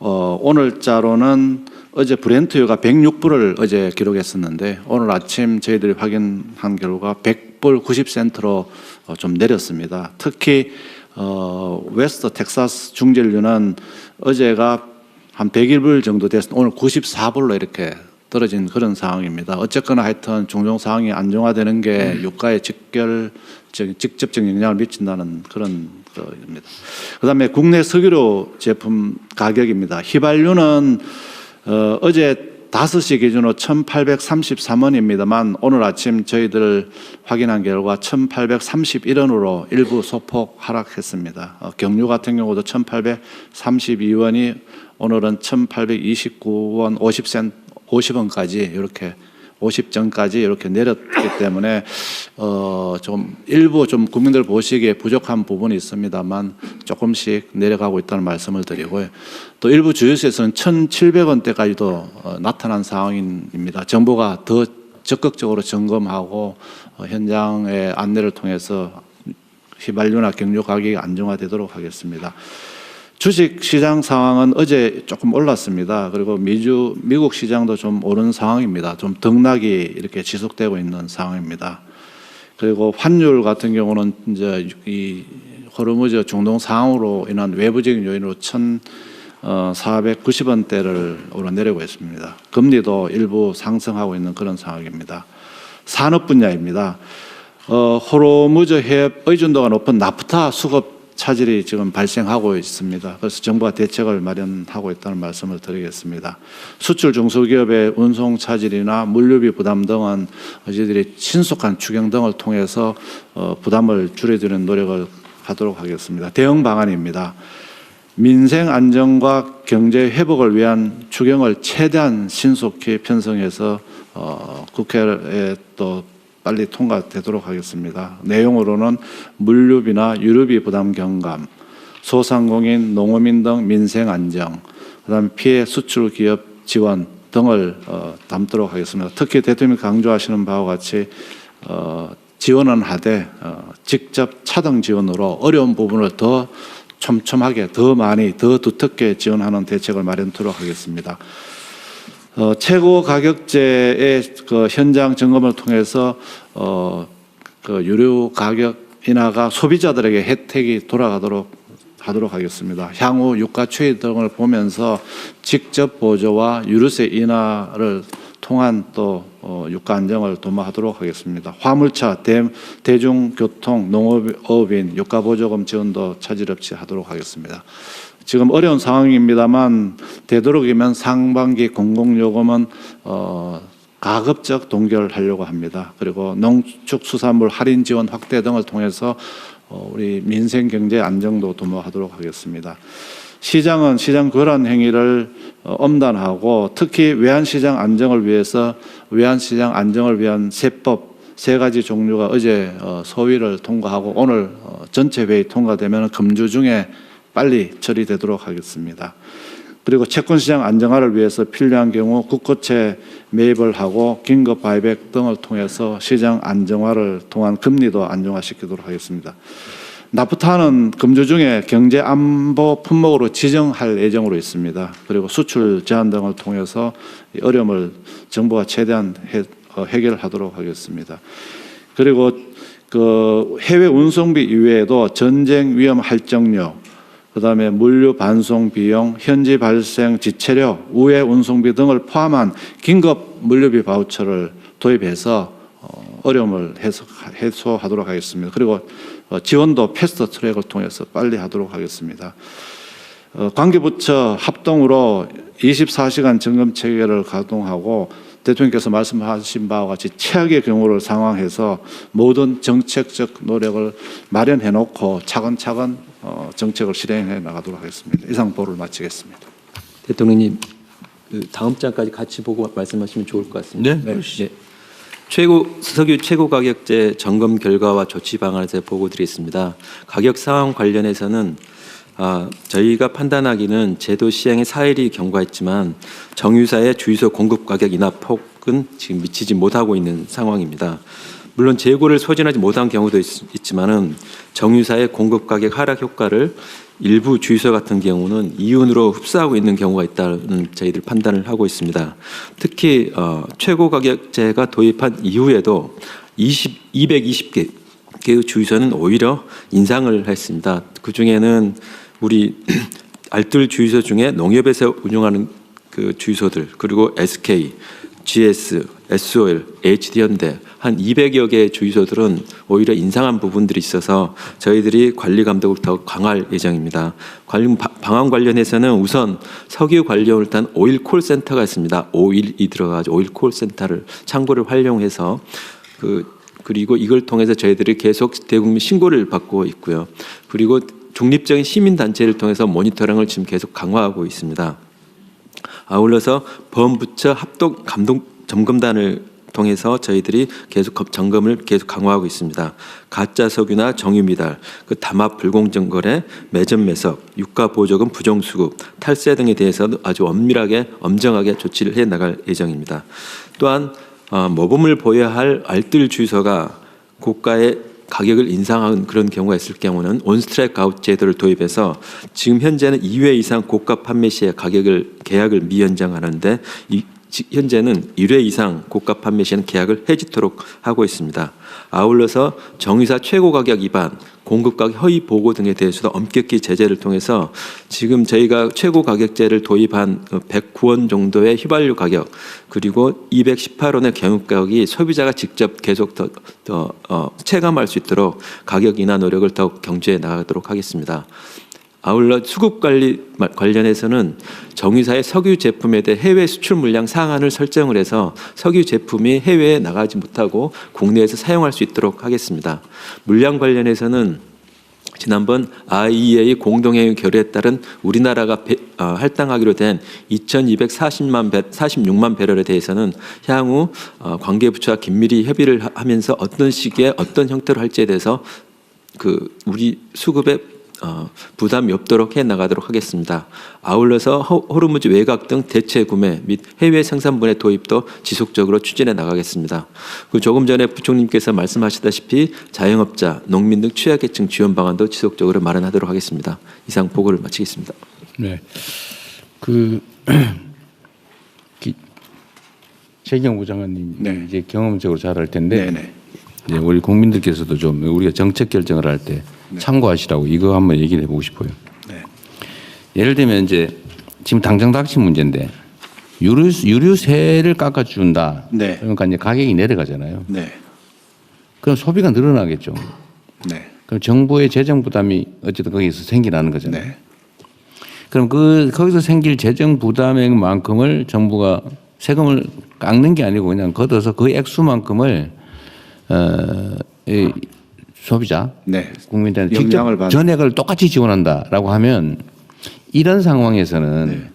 오늘자로는 어제 브렌트유가 106불을 어제 기록했었는데 오늘 아침 저희들이 확인한 결과 100불 90센트로 좀 내렸습니다. 특히 웨스트 텍사스 중진유는 어제가 한 101불 정도 됐습니다. 오늘 94불로 이렇게 떨어진 그런 상황입니다. 어쨌거나 하여튼 중동 상황이 안정화되는 게 유가에 직접적인 영향을 미친다는 그런 거입니다. 그다음에 국내 석유로 제품 가격입니다. 휘발유는 어제 5시 기준으로 1,833원입니다만 오늘 아침 저희들 확인한 결과 1,831원으로 일부 소폭 하락했습니다. 경유 같은 경우도 1,832원이 오늘은 1,829원 50원까지 이렇게 50전까지 이렇게 내렸기 때문에 좀 일부 좀 국민들 보시기에 부족한 부분이 있습니다만 조금씩 내려가고 있다는 말씀을 드리고요. 또 일부 주유소에서는 1,700원대까지도 나타난 상황입니다. 정부가 더 적극적으로 점검하고 현장의 안내를 통해서 휘발유나 경유 가격이 안정화되도록 하겠습니다. 주식 시장 상황은 어제 조금 올랐습니다. 그리고 미국 시장도 좀 오른 상황입니다. 좀 등락이 이렇게 지속되고 있는 상황입니다. 그리고 환율 같은 경우는 이제 이 호르무즈 중동 상황으로 인한 외부적인 요인으로 1,490원대를 오르내리고 있습니다. 금리도 일부 상승하고 있는 그런 상황입니다. 산업 분야입니다. 호르무즈 해협 의존도가 높은 나프타 수급 차질이 지금 발생하고 있습니다. 그래서 정부가 대책을 마련하고 있다는 말씀을 드리겠습니다. 수출 중소기업의 운송 차질이나 물류비 부담 등은 저희들이 신속한 추경 등을 통해서 부담을 줄여드리는 노력을 하도록 하겠습니다. 대응 방안입니다. 민생 안정과 경제 회복을 위한 추경을 최대한 신속히 편성해서 국회에 또 빨리 통과되도록 하겠습니다. 내용으로는 물류비나 유류비 부담 경감, 소상공인, 농어민 등 민생 안정, 그다음에 피해 수출 기업 지원 등을 담도록 하겠습니다. 특히 대통령이 강조하시는 바와 같이 지원은 하되 직접 차등 지원으로 어려운 부분을 더 촘촘하게, 더 많이, 더 두텁게 지원하는 대책을 마련토록 하겠습니다. 최고 가격제의 그 현장 점검을 통해서 그 유류 가격 인하가 소비자들에게 혜택이 돌아가도록 하도록 하겠습니다. 향후 유가 추이 등을 보면서 직접 보조와 유류세 인하를 통한 또 유가 안정을 도모하도록 하겠습니다. 화물차, 대중교통, 농업인 유가 보조금 지원도 차질 없이 하도록 하겠습니다. 지금 어려운 상황입니다만 되도록이면 상반기 공공요금은 가급적 동결하려고 합니다. 그리고 농축수산물 할인 지원 확대 등을 통해서 우리 민생 경제 안정도 도모하도록 하겠습니다. 시장은 시장 거란 행위를 엄단하고 특히 외환시장 안정을 위해서 외환시장 안정을 위한 세법 3가지 종류가 어제 소위를 통과하고 오늘 전체 회의 통과되면 금주 중에 빨리 처리되도록 하겠습니다. 그리고 채권시장 안정화를 위해서 필요한 경우 국고채 매입을 하고 긴급 바이백 등을 통해서 시장 안정화를 통한 금리도 안정화시키도록 하겠습니다. 나프타는 금주 중에 경제 안보 품목으로 지정할 예정으로 있습니다. 그리고 수출 제한 등을 통해서 어려움을 정부가 최대한 해결하도록 하겠습니다. 그리고 그 해외 운송비 이외에도 전쟁 위험 할정료, 그다음에 물류 반송 비용, 현지 발생 지체료, 우회 운송비 등을 포함한 긴급 물류비 바우처를 도입해서 어려움을 해소하도록 하겠습니다. 그리고 지원도 패스트 트랙을 통해서 빨리 하도록 하겠습니다. 관계부처 합동으로 24시간 점검 체계를 가동하고 대통령께서 말씀하신 바와 같이 최악의 경우를 상황해서 모든 정책적 노력을 마련해 놓고 차근차근 정책을 실행해 나가도록 하겠습니다. 이상 보를 마치겠습니다. 대통령님, 다음 장까지 같이 보고 말씀하시면 좋을 것 같습니다. 네. 석유 최고 가격제 점검 결과와 조치 방안에 대해 보고 드리겠습니다. 가격 상황 관련해서는 저희가 판단하기는 제도 시행에 사일이 경과했지만 정유사의 주유소 공급 가격 인하 폭은 지금 미치지 못하고 있는 상황입니다. 물론 재고를 소진하지 못한 경우도 있지만은 정유사의 공급 가격 하락 효과를 일부 주유소 같은 경우는 이윤으로 흡수하고 있는 경우가 있다는 저희들 판단을 하고 있습니다. 특히 최고 가격제가 도입한 이후에도 220개 주유소는 오히려 인상을 했습니다. 그 중에는 우리 알뜰 주유소 중에 농협에서 운영하는 그 주유소들, 그리고 SK, GS, SOL, HD현대 한 200여 개의 주유소들은 오히려 인상한 부분들이 있어서 저희들이 관리 감독을 더 강화할 예정입니다. 방안 관련해서는 우선 석유 관련을 한 오일 콜센터가 있습니다. 오일이 들어가지고 오일 콜센터를 창구를 활용해서 그리고 이걸 통해서 저희들이 계속 대국민 신고를 받고 있고요. 그리고 중립적인 시민단체를 통해서 모니터링을 지금 계속 강화하고 있습니다. 아울러서 범부처 합동 점검단을 통해서 저희들이 계속 점검을 계속 강화하고 있습니다. 가짜 석유나 정유 미달, 담합 불공정 거래, 매점 매석, 유가 보조금 부정 수급, 탈세 등에 대해서도 아주 엄정하게 조치를 해 나갈 예정입니다. 또한 모범을 보여야 할 알뜰 주유소가 고가의 가격을 인상한 그런 경우가 있을 경우는 온스트라이크 아웃 제도를 도입해서 지금 현재는 2회 이상 고가 판매 시에 계약을 미연장하는데 현재는 1회 이상 고가 판매 시에는 계약을 해지토록 하고 있습니다. 아울러서 정유사 최고 가격 위반, 공급 가격 허위 보고 등에 대해서도 엄격히 제재를 통해서 지금 저희가 최고 가격제를 도입한 109원 정도의 휘발유 가격 그리고 218원의 경유 가격이 소비자가 직접 계속 더 체감할 수 있도록 가격 인하 노력을 더욱 경주해 나가도록 하겠습니다. 아울러 수급 관리 관련해서는 정유사의 석유 제품에 대해 해외 수출 물량 상한을 설정을 해서 석유 제품이 해외에 나가지 못하고 국내에서 사용할 수 있도록 하겠습니다. 물량 관련해서는 지난번 IEA 공동회의 결의에 따른 우리나라가 할당하기로 된 2,246만 배럴에 대해서는 향후 관계부처와 긴밀히 협의를 하면서 어떤 시기에 어떤 형태로 할지에 대해서 우리 수급에 부담이 없도록 해 나가도록 하겠습니다. 아울러서 호르무즈 외곽 등 대체 구매 및 해외 생산분해 도입도 지속적으로 추진해 나가겠습니다. 조금 전에 부총님께서 말씀하셨다시피 자영업자, 농민 등 취약계층 지원 방안도 지속적으로 마련하도록 하겠습니다. 이상 보고를 마치겠습니다. 네. 최경부 장관님 네. 이제 경험적으로 잘 알 텐데 네네. 이제 우리 국민들께서도 좀 우리가 정책 결정을 할 때 참고하시라고 이거 한번 얘기를 해보고 싶어요. 네. 예를 들면 이제 지금 당장 닥친 문제인데 유류세를 깎아준다. 네. 그러니까 이제 가격이 내려가잖아요. 네. 그럼 소비가 늘어나겠죠. 네. 그럼 정부의 재정 부담이 어쨌든 거기서 생기나는 거잖아요. 네. 그럼 거기서 생길 재정 부담액만큼을 정부가 세금을 깎는 게 아니고 그냥 걷어서 그 액수만큼을 이 소비자, 네. 국민들한테 영향을 직접 받는. 전액을 똑같이 지원한다라고 하면 이런 상황에서는 네.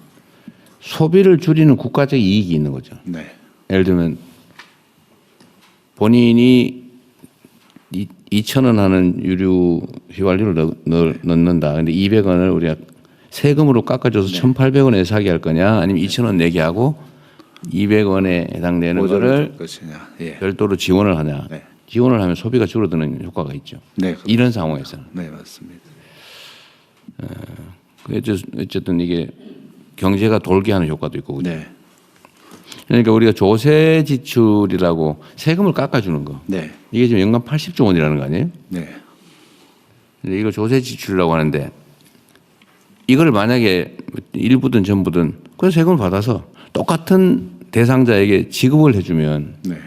소비를 줄이는 국가적 이익이 있는 거죠. 네. 예를 들면 본인이 2,000원 하는 유류 휘발유를 넣는다. 근데 200원을 우리가 세금으로 깎아줘서 1,800원에 사게 할 거냐, 아니면 2,000원 내게 하고 200원에 해당되는 거를 것이냐. 예. 별도로 지원을 하냐. 네. 지원을 하면 소비가 줄어드는 효과가 있죠. 네. 이런 상황에서는. 네, 맞습니다. 어쨌든 이게 경제가 돌게 하는 효과도 있고. 그죠? 네. 그러니까 우리가 조세 지출이라고 세금을 깎아주는 거. 네. 이게 지금 연간 80조 원이라는 거 아니에요? 네. 근데 이걸 조세 지출이라고 하는데 이걸 만약에 일부든 전부든 그 세금을 받아서 똑같은 대상자에게 지급을 해주면 네.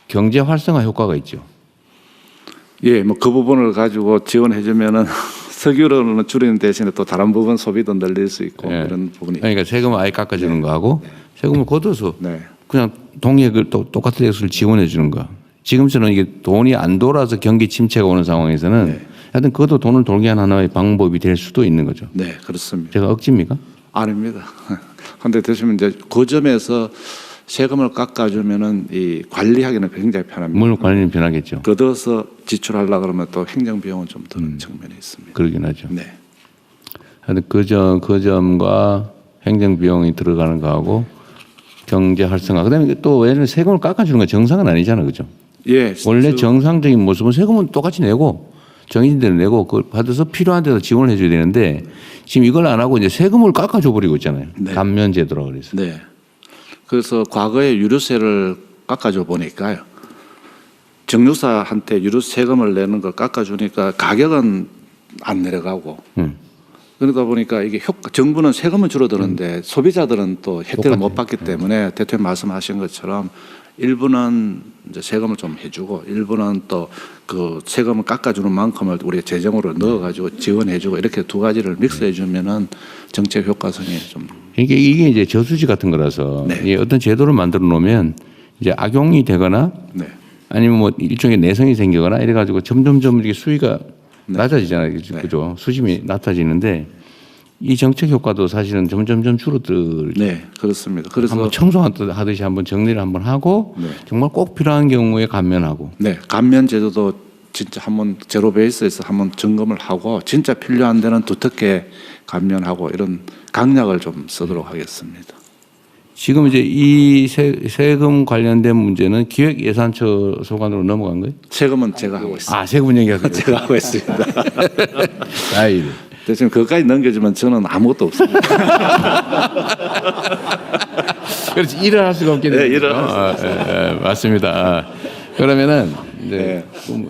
경제 활성화 효과가 있죠. 예, 뭐 그 부분을 가지고 지원해주면은 석유로는 줄이는 대신에 또 다른 부분 소비도 늘릴 수 있고 예. 그런 부분이. 그러니까 세금을 아예 깎아주는 거하고 세금을 걷어서 네. 그냥 동액을 또 똑같은 액수를 지원해 주는 거. 지금처럼 이게 돈이 안 돌아서 경기 침체가 오는 상황에서는 네. 하여튼 그것도 돈을 돌게 하는 하나의 방법이 될 수도 있는 거죠. 네, 그렇습니다. 제가 억지입니까? 아닙니다. 근데 대신 이제 그 점에서 세금을 깎아주면은 이 관리하기는 굉장히 편합니다. 물론 관리는 변하겠죠. 걷어서 지출하려 그러면 또 행정 비용은 좀 드는 측면이 있습니다. 그러긴 하죠. 네. 하여튼 그 점과 행정 비용이 들어가는 거하고 경제 활성화. 그다음에 또 왜냐면 세금을 깎아주는 건 정상은 아니잖아, 그죠? 예. 원래 정상적인 모습은 세금은 똑같이 내고 정해진대로 내고 그걸 받아서 필요한 데서 지원을 해줘야 되는데 지금 이걸 안 하고 이제 세금을 깎아줘 버리고 있잖아요. 네. 감면제도라고 그래서. 네. 그래서 과거에 유류세를 깎아줘 보니까요. 정유사한테 유류 세금을 내는 걸 깎아주니까 가격은 안 내려가고. 그러다 보니까 이게 정부는 세금은 줄어드는데 소비자들은 또 혜택을 못 받기 때문에 대통령 말씀하신 것처럼 일부는 이제 세금을 좀 해주고 일부는 또 그 세금을 깎아주는 만큼을 우리가 재정으로 넣어가지고 지원해주고 이렇게 두 가지를 믹스해주면은 정책 효과성이 좀. 이게 이제 저수지 같은 거라서 네. 이게 어떤 제도를 만들어 놓으면 이제 악용이 되거나 네. 아니면 뭐 일종의 내성이 생기거나 이래가지고 점점점 이렇게 수위가 네. 낮아지잖아요. 네. 그죠? 수심이 낮아지는데 이 정책 효과도 사실은 점점점 줄어들. 네, 그렇습니다. 그래서 한번 청소하듯이 한번 정리를 한번 하고 네. 정말 꼭 필요한 경우에 감면하고. 네, 감면 제도도 진짜 한번 제로 베이스에서 한번 점검을 하고 진짜 필요한 데는 두텁게 감면하고 이런 강약을 좀 쓰도록 하겠습니다. 지금 이제 이 세금 관련된 문제는 기획예산처 소관으로 넘어간 거예요? 세금은 제가 하고 있습니다. 아, 세금은 얘기하세요. 제가 하고 있습니다. 다행이네. 대신 그것까지 넘겨주면 저는 아무것도 없습니다. 그렇지, 일을 할 수가 없게 되죠. 네, 일을 할 수가 없어요. 맞습니다. 그러면은 이제 네.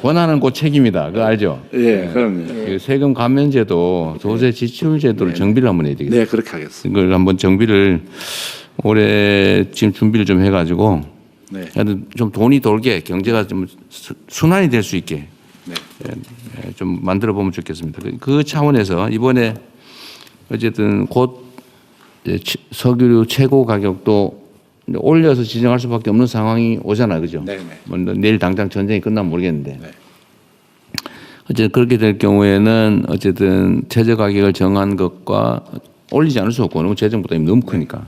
권한은 곧 책임이다. 그거 알죠? 예, 그럼요. 그 세금 감면제도, 조세 지출 제도를 정비를 한번 해야 되겠어요. 네, 그렇게 하겠습니다. 이걸 한번 정비를 올해 지금 준비를 좀 해가지고 네. 하여튼 좀 돈이 돌게 경제가 좀 순환이 될 수 있게 네. 좀 만들어 보면 좋겠습니다. 그 차원에서 이번에 어쨌든 곧 이제 석유류 최고 가격도 올려서 지정할 수밖에 없는 상황이 오잖아요, 그죠? 네, 네. 뭐 내일 당장 전쟁이 끝나면 모르겠는데. 네. 어쨌든 그렇게 될 경우에는 어쨌든 최저 가격을 정한 것과 올리지 않을 수 없고 너무 재정 부담이 너무 크니까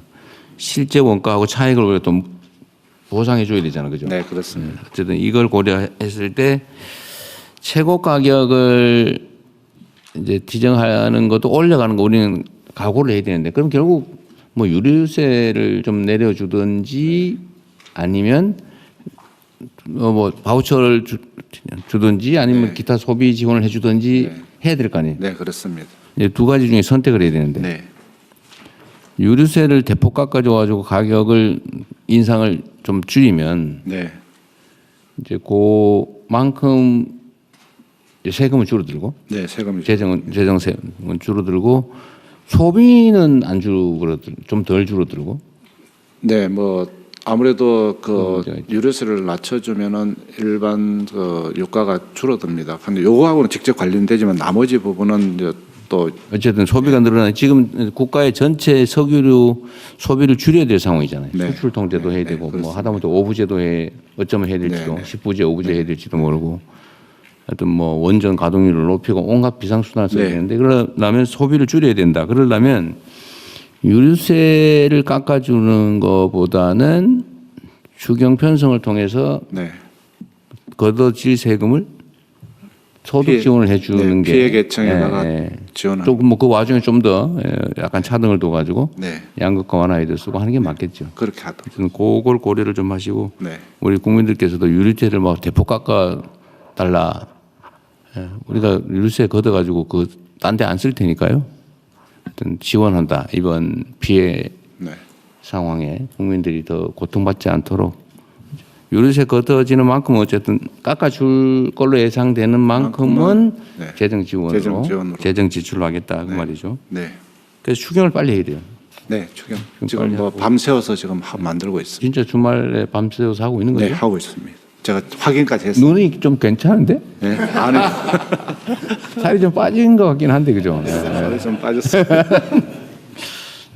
실제 원가하고 차익을 우리가 또 보상해 줘야 되잖아요, 그죠? 네, 그렇습니다. 어쨌든 이걸 고려했을 때 최고 가격을 이제 지정하는 것도 올려가는 거 우리는 각오를 해야 되는데 그럼 결국 뭐 유류세를 좀 내려주든지 아니면 뭐 바우처를 주든지 아니면 기타 소비 지원을 해주든지 해야 될 거 아니에요. 네, 그렇습니다. 이제 두 가지 중에 선택을 해야 되는데 네. 유류세를 대폭 깎아줘가지고 가격을 인상을 좀 줄이면 네. 이제 그만큼 이제 세금은 줄어들고 네, 세금이 재정세는 줄어들고 소비는 안 줄어들 좀 덜 줄어들고 네, 뭐 아무래도 그 유류세를 낮춰주면은 일반 그 유가가 줄어듭니다. 근데 요거하고는 직접 관련되지만 나머지 부분은 이제 또 어쨌든 소비가 늘어나는 지금 국가의 전체 석유류 소비를 줄여야 될 상황이잖아요. 네. 수출 통제도 해야 네, 되고 뭐 그렇습니다. 하다못해 오부제도 어쩌면 해야 될지도 네, 네. 10부제, 5부제 해야 될지도 모르고 하여튼 뭐 원전 가동률을 높이고 온갖 비상수단을 써야 네. 되는데 그러려면 소비를 줄여야 된다. 그러려면 유류세를 깎아주는 것보다는 추경 편성을 통해서 네. 걷어질 세금을 소득 지원을 해주는 게 피해 계층에다가 지원을 조금 뭐 그 와중에 좀 더 약간 차등을 둬가지고 네. 양극화 완화에도 쓰고 하는 게 맞겠죠. 그렇게 하도록. 저는 그걸 고려를 좀 하시고 네. 우리 국민들께서도 유류세를 막 대폭 깎아 달라. 우리가 유류세 걷어가지고 그 딴 데 안 쓸 테니까요. 하여튼 지원한다. 이번 피해 네. 상황에 국민들이 더 고통받지 않도록 유류세 걷어지는 만큼 어쨌든 깎아줄 걸로 예상되는 만큼은 네. 재정 지원으로 재정 지출로 하겠다 그 말이죠. 네. 그래서 추경을 빨리 해야 돼요. 네, 추경. 빨리 지금 뭐 하고. 밤새워서 지금 만들고 있습니다. 진짜 주말에 밤새워서 하고 있는 거죠? 네, 하고 있습니다. 제가 확인까지 했습니다. 눈이 좀 괜찮은데? 네, 안에 살이 좀 빠진 것 같긴 한데 그죠? 살이 좀 빠졌어요.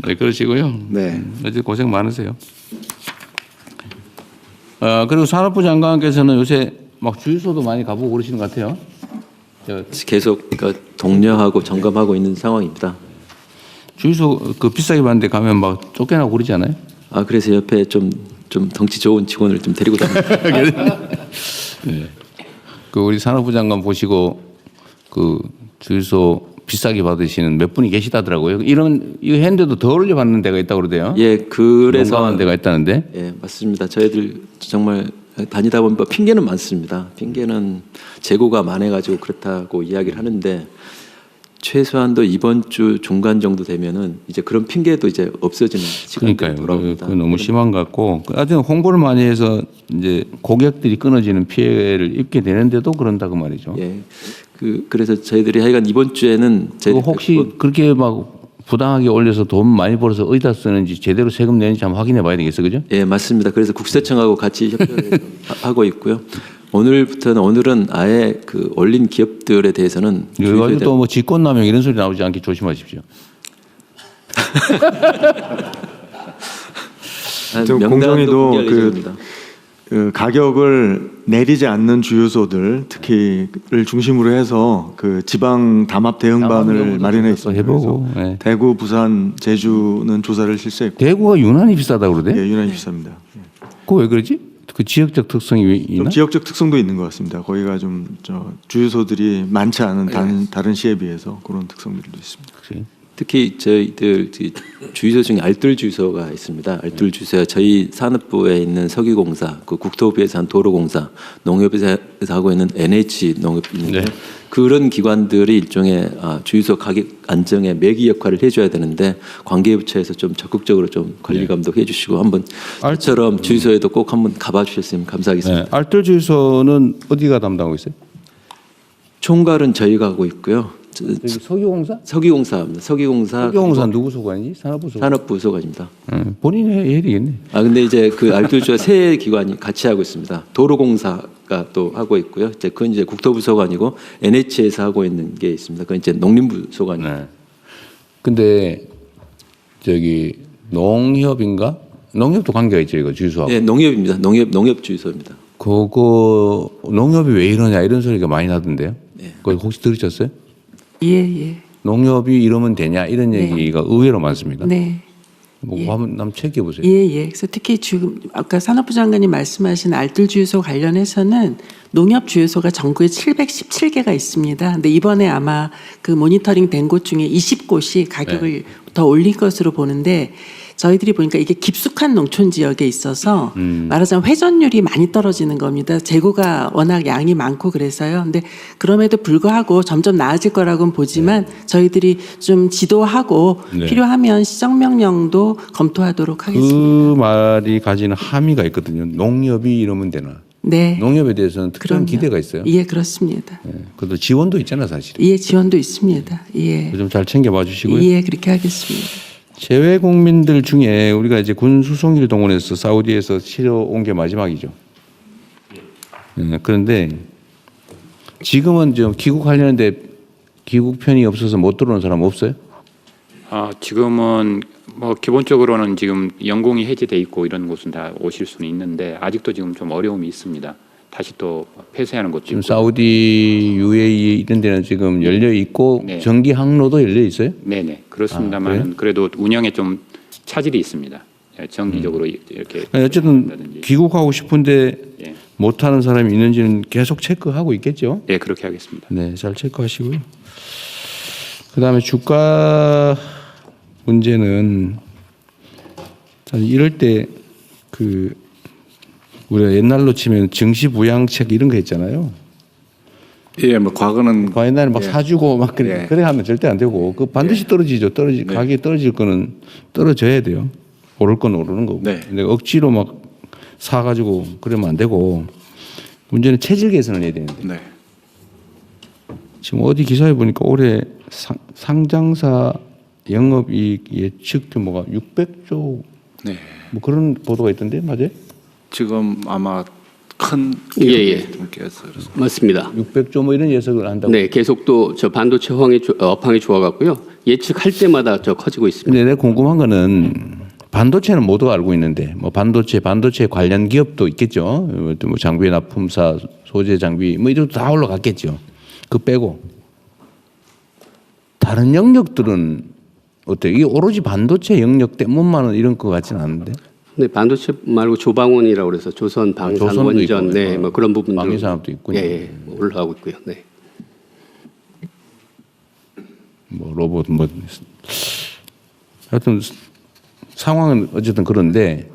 네, 그러시고요. 네. 어제 고생 많으세요. 그리고 산업부 장관께서는 요새 막 주유소도 많이 가보고 그러시는 것 같아요. 계속 그 독려하고 점검하고 있는 상황입니다. 주유소 그 비싸게 받는데 가면 막 쫓겨나고 그러지 않아요? 아 그래서 옆에 좀 덩치 좋은 직원을 좀 데리고 다닙니다. 네. 그 우리 산업부 장관 보시고 그 주유소 비싸게 받으시는 몇 분이 계시다더라고요. 이거 했는데도 더 올려 받는 데가 있다고 그러대요. 예, 그래서 용감한 데가 있다는데. 예, 맞습니다. 저희들 정말 다니다 보면 핑계는 많습니다. 핑계는 재고가 많아가지고 그렇다고 이야기를 하는데 최소한도 이번 주 중간 정도 되면은 이제 그런 핑계도 이제 없어지는 시간이 그러니까요. 돌아옵니다. 그 너무 심한 것 같고, 하여튼 홍보를 많이 해서 이제 고객들이 끊어지는 피해를 입게 되는데도 그런다 그 말이죠. 예, 그래서 저희들이 하여간 이번 주에는 그거 혹시 그렇게 막 부당하게 올려서 돈 많이 벌어서 어디다 쓰는지 제대로 세금 내는지 한번 확인해 봐야 되겠어, 그죠? 예, 맞습니다. 그래서 국세청하고 같이 협력을 하고 있고요. 오늘은 아예 그 올린 기업들에 대해서는 이거 또 뭐 직권남용 이런 소리 나오지 않게 조심하십시오. 공정위도 그 가격을 내리지 않는 주유소들 특히를 중심으로 해서 그 지방 담합 대응반을 마련해 있습니다. 해보고. 네. 대구, 부산, 제주는 조사를 실시했고 대구가 유난히 비싸다고 그러대? 예, 유난히 비쌉니다. 그거 왜 그러지? 그 지역적 특성이 있나? 좀 지역적 특성도 있는 것 같습니다. 거기가 좀 주유소들이 많지 않은 다른 시에 비해서 그런 특성들도 있습니다. 그치. 특히 저희들 주유소 중에 알뜰 주유소가 있습니다. 알뜰 주유소가 저희 산업부에 있는 석유공사, 그 국토부에서 한 도로공사, 농협에서 하고 있는 NH 농협 있는데 그런 기관들이 일종의 주유소 가격 안정에 매기 역할을 해줘야 되는데 관계부처에서 좀 적극적으로 좀 관리 감독해 주시고 한번 알처럼 주유소에도 꼭 한번 가봐 주셨으면 감사하겠습니다. 네. 알뜰 주유소는 어디가 담당하고 있어요? 총괄은 저희가 하고 있고요. 석유공사? 석유공사입니다. 석유공사 누구 소관이지? 산업부 소관. 산업부 소관입니다. 본인이 해야 되겠네. 근데 이제 그 알뜰주가 세 기관이 같이 하고 있습니다. 도로공사가 또 하고 있고요. 이제 그건 이제 국토부 소관이고 NH에서 하고 있는 게 있습니다. 그건 이제 농림부 소관이에요. 네. 근데 저기 농협인가? 농협도 관계가 있죠, 이거 주유소하고. 네, 농협입니다. 농협 주유소입니다. 그거 농협이 왜 이러냐 이런 소리가 많이 나던데요. 네. 그거 혹시 들으셨어요? 예. 농협이 이러면 되냐 이런 네. 얘기가 의외로 많습니다. 네. 뭐 예. 한번 체크해보세요. 예. 그래서 특히 지금 아까 산업부 장관님 말씀하신 알뜰 주유소 관련해서는 농협 주유소가 전국에 717개가 있습니다. 근데 이번에 아마 그 모니터링 된 곳 중에 20곳이 가격을 더 올릴 것으로 보는데 저희들이 보니까 이게 깊숙한 농촌 지역에 있어서 말하자면 회전율이 많이 떨어지는 겁니다. 재고가 워낙 양이 많고 그래서요. 근데 그럼에도 불구하고 점점 나아질 거라고는 보지만 저희들이 좀 지도하고 필요하면 시정명령도 검토하도록 하겠습니다. 그 말이 가지는 함의가 있거든요. 농협이 이러면 되나? 네. 농협에 대해서는 특별한 그럼요. 기대가 있어요. 예, 그렇습니다. 그래도 지원도 있잖아 사실. 예, 지원도 있습니다. 예. 좀 잘 챙겨봐 주시고요. 예, 그렇게 하겠습니다. 재외 국민들 중에 우리가 이제 군 수송기를 동원해서 사우디에서 실어 온 게 마지막이죠. 그런데 지금은 좀 귀국 하려는데 귀국편이 없어서 못 들어오는 사람 없어요? 지금은 뭐 기본적으로는 지금 연공이 해제돼 있고 이런 곳은 다 오실 수는 있는데 아직도 지금 좀 어려움이 있습니다. 다시 또 폐쇄하는 것도 지금 있고. 사우디, UAE 이런 데는 지금 열려 있고 네. 전기 항로도 열려 있어요? 네네 그렇습니다만 그래도 운영에 좀 차질이 있습니다. 정기적으로 이렇게 어쨌든 한다든지. 귀국하고 싶은데 예. 못하는 사람이 있는지는 계속 체크하고 있겠죠? 네 그렇게 하겠습니다. 네, 잘 체크하시고요. 그다음에 주가 문제는 사실 이럴 때 그 우리가 옛날로 치면 증시 부양책 이런 거 했잖아요. 예, 뭐 과거는 옛날에 막 사주고 막 그래, 예. 그래 하면 절대 안 되고 그 반드시 떨어지죠. 가격이 떨어질 거는 떨어져야 돼요. 오를 건 오르는 거고. 네. 근데 억지로 막 사가지고 그러면 안 되고 문제는 체질 개선을 해야 되는데 네. 지금 어디 기사에 보니까 올해 상장사 영업이익 예측 규모가 600조 네. 뭐 그런 보도가 있던데 맞아요? 지금 아마 큰 예. 분께서 맞습니다. 600조 뭐 이런 예측을 한다고. 네, 계속 또 저 반도체 업황이 좋아갖고요. 예측할 때마다 저 커지고 있습니다. 근데 내가 궁금한 거는 반도체는 모두가 알고 있는데 뭐 반도체 관련 기업도 있겠죠. 뭐 장비 납품사, 소재 장비 뭐 이런 다 올라갔겠죠. 그 빼고 다른 영역들은 어때요? 이게 오로지 반도체 영역 때문만 이런 것 같지는 않은데. 네, 반도체 말고 조방원이라고 그래서 조선, 방산, 조선도 원전, 있고, 네, 뭐 그런 부분들 방위산업도 있군요. 예, 올라가고 있고요. 네. 뭐 로봇 뭐 하여튼 상황은 어쨌든 그런데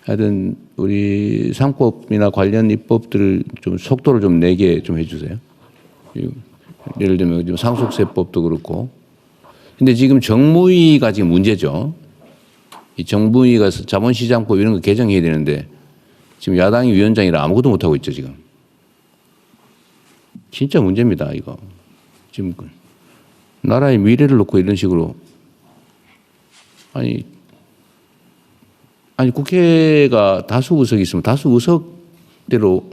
하여튼 우리 상법이나 관련 입법들을 좀 속도를 좀 내게 좀 해주세요. 예를 들면 지금 상속세법도 그렇고. 근데 지금 정무위가 지금 문제죠. 이 정무위가 자본시장법 이런 거 개정해야 되는데 지금 야당이 위원장이라 아무것도 못 하고 있죠 지금. 진짜 문제입니다 이거. 지금 나라의 미래를 놓고 이런 식으로 아니 국회가 다수 의석이 있으면 다수 의석대로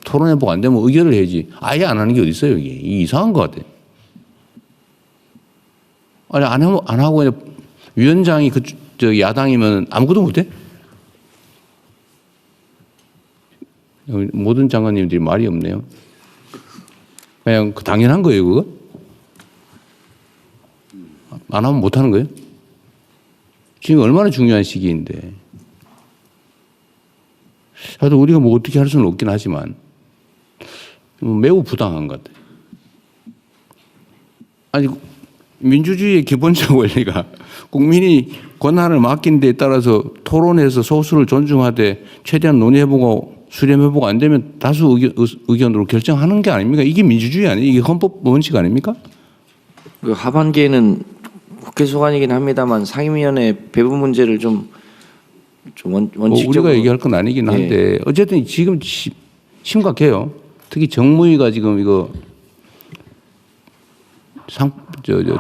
토론해보고 안 되면 의결을 해야지. 아예 안 하는 게 어디 있어요 이게. 이상한 것 같아. 아니 안 하고 그냥 위원장이 저 야당이면 아무것도 못해? 모든 장관님들이 말이 없네요. 그냥 당연한 거예요 그거? 안 하면 못 하는 거예요? 지금 얼마나 중요한 시기인데. 하여튼 우리가 뭐 어떻게 할 수는 없긴 하지만 매우 부당한 것 같아요. 아니 민주주의의 기본적 원리가 국민이 권한을 맡긴 데에 따라서 토론해서 소수를 존중하되 최대한 논의해보고 수렴해보고 안 되면 다수 의견으로 결정하는 게 아닙니까? 이게 민주주의 아니에요? 이게 헌법 원칙 아닙니까? 그 하반기에는 국회 소관이긴 합니다만 상임위원회 배분 문제를 좀 원칙적으로 우리가 얘기할 건 아니긴 한데 어쨌든 지금 심각해요. 특히 정무위가 지금 이거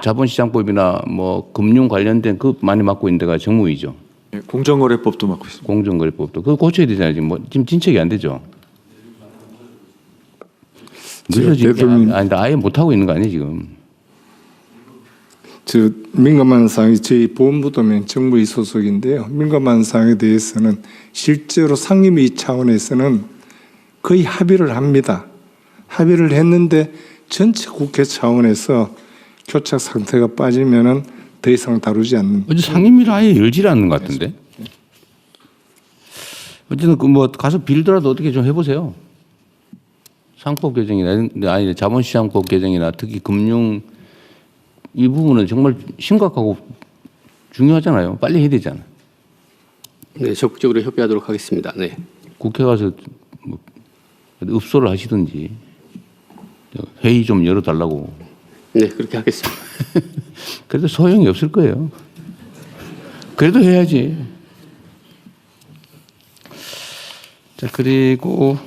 자본시장법이나 뭐 금융 관련된 그 많이 맡고 있는 데가 정무위죠. 공정거래법도 맡고 있습니다. 공정거래법도 그거 고쳐야 되잖아요. 지금 진척이 안 되죠. 늦어진 게 아니다. 아예 못 하고 있는 거 아니에요 지금. 민감한 사항이 저희 보훈부도면 정부위 소속인데요. 민감한 사항에 대해서는 실제로 상임위 차원에서는 거의 합의를 합니다. 합의를 했는데 전체 국회 차원에서 교착 상태가 빠지면은 더 이상 다루지 않는. 어제 상임위를 아예 열질 않는 것 같은데. 어쨌든 그 뭐 가서 빌더라도 어떻게 좀 해보세요. 상법 개정이나 아니 자본시장법 개정이나 특히 금융 이 부분은 정말 심각하고 중요하잖아요. 빨리 해야 되잖아요. 네, 적극적으로 협의하도록 하겠습니다. 네. 국회 가서 뭐 읍소를 하시든지 회의 좀 열어달라고. 네, 그렇게 하겠습니다. 그래도 소용이 없을 거예요. 그래도 해야지. 자, 그리고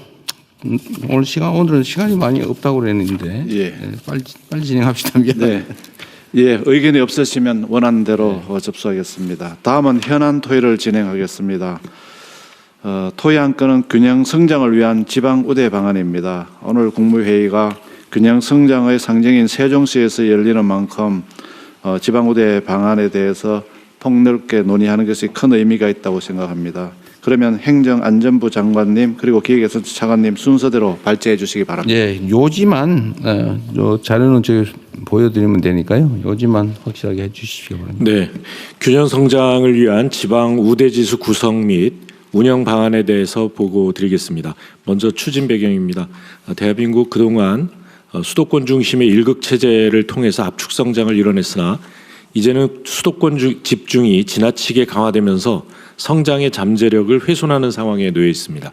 오늘은 시간이 많이 없다고 그랬는데 빨리 진행합시다. 네. 의견이 없으시면 원하는 대로 접수하겠습니다. 다음은 현안 토의를 진행하겠습니다. 토의 안건은 균형 성장을 위한 지방 우대 방안입니다. 오늘 국무회의가 균형 성장의 상징인 세종시에서 열리는 만큼 지방 우대 방안에 대해서 폭넓게 논의하는 것이 큰 의미가 있다고 생각합니다. 그러면 행정안전부 장관님 그리고 기획예산처 차관님 순서대로 발제해 주시기 바랍니다. 예, 요지만 자료는 저기 보여드리면 되니까요. 요지만 확실하게 해주십시오. 네, 균형 성장을 위한 지방 우대지수 구성 및 운영 방안에 대해서 보고 드리겠습니다. 먼저 추진 배경입니다. 대한민국 그동안 수도권 중심의 일극 체제를 통해서 압축 성장을 이뤄냈으나 이제는 수도권 집중이 지나치게 강화되면서 성장의 잠재력을 훼손하는 상황에 놓여 있습니다.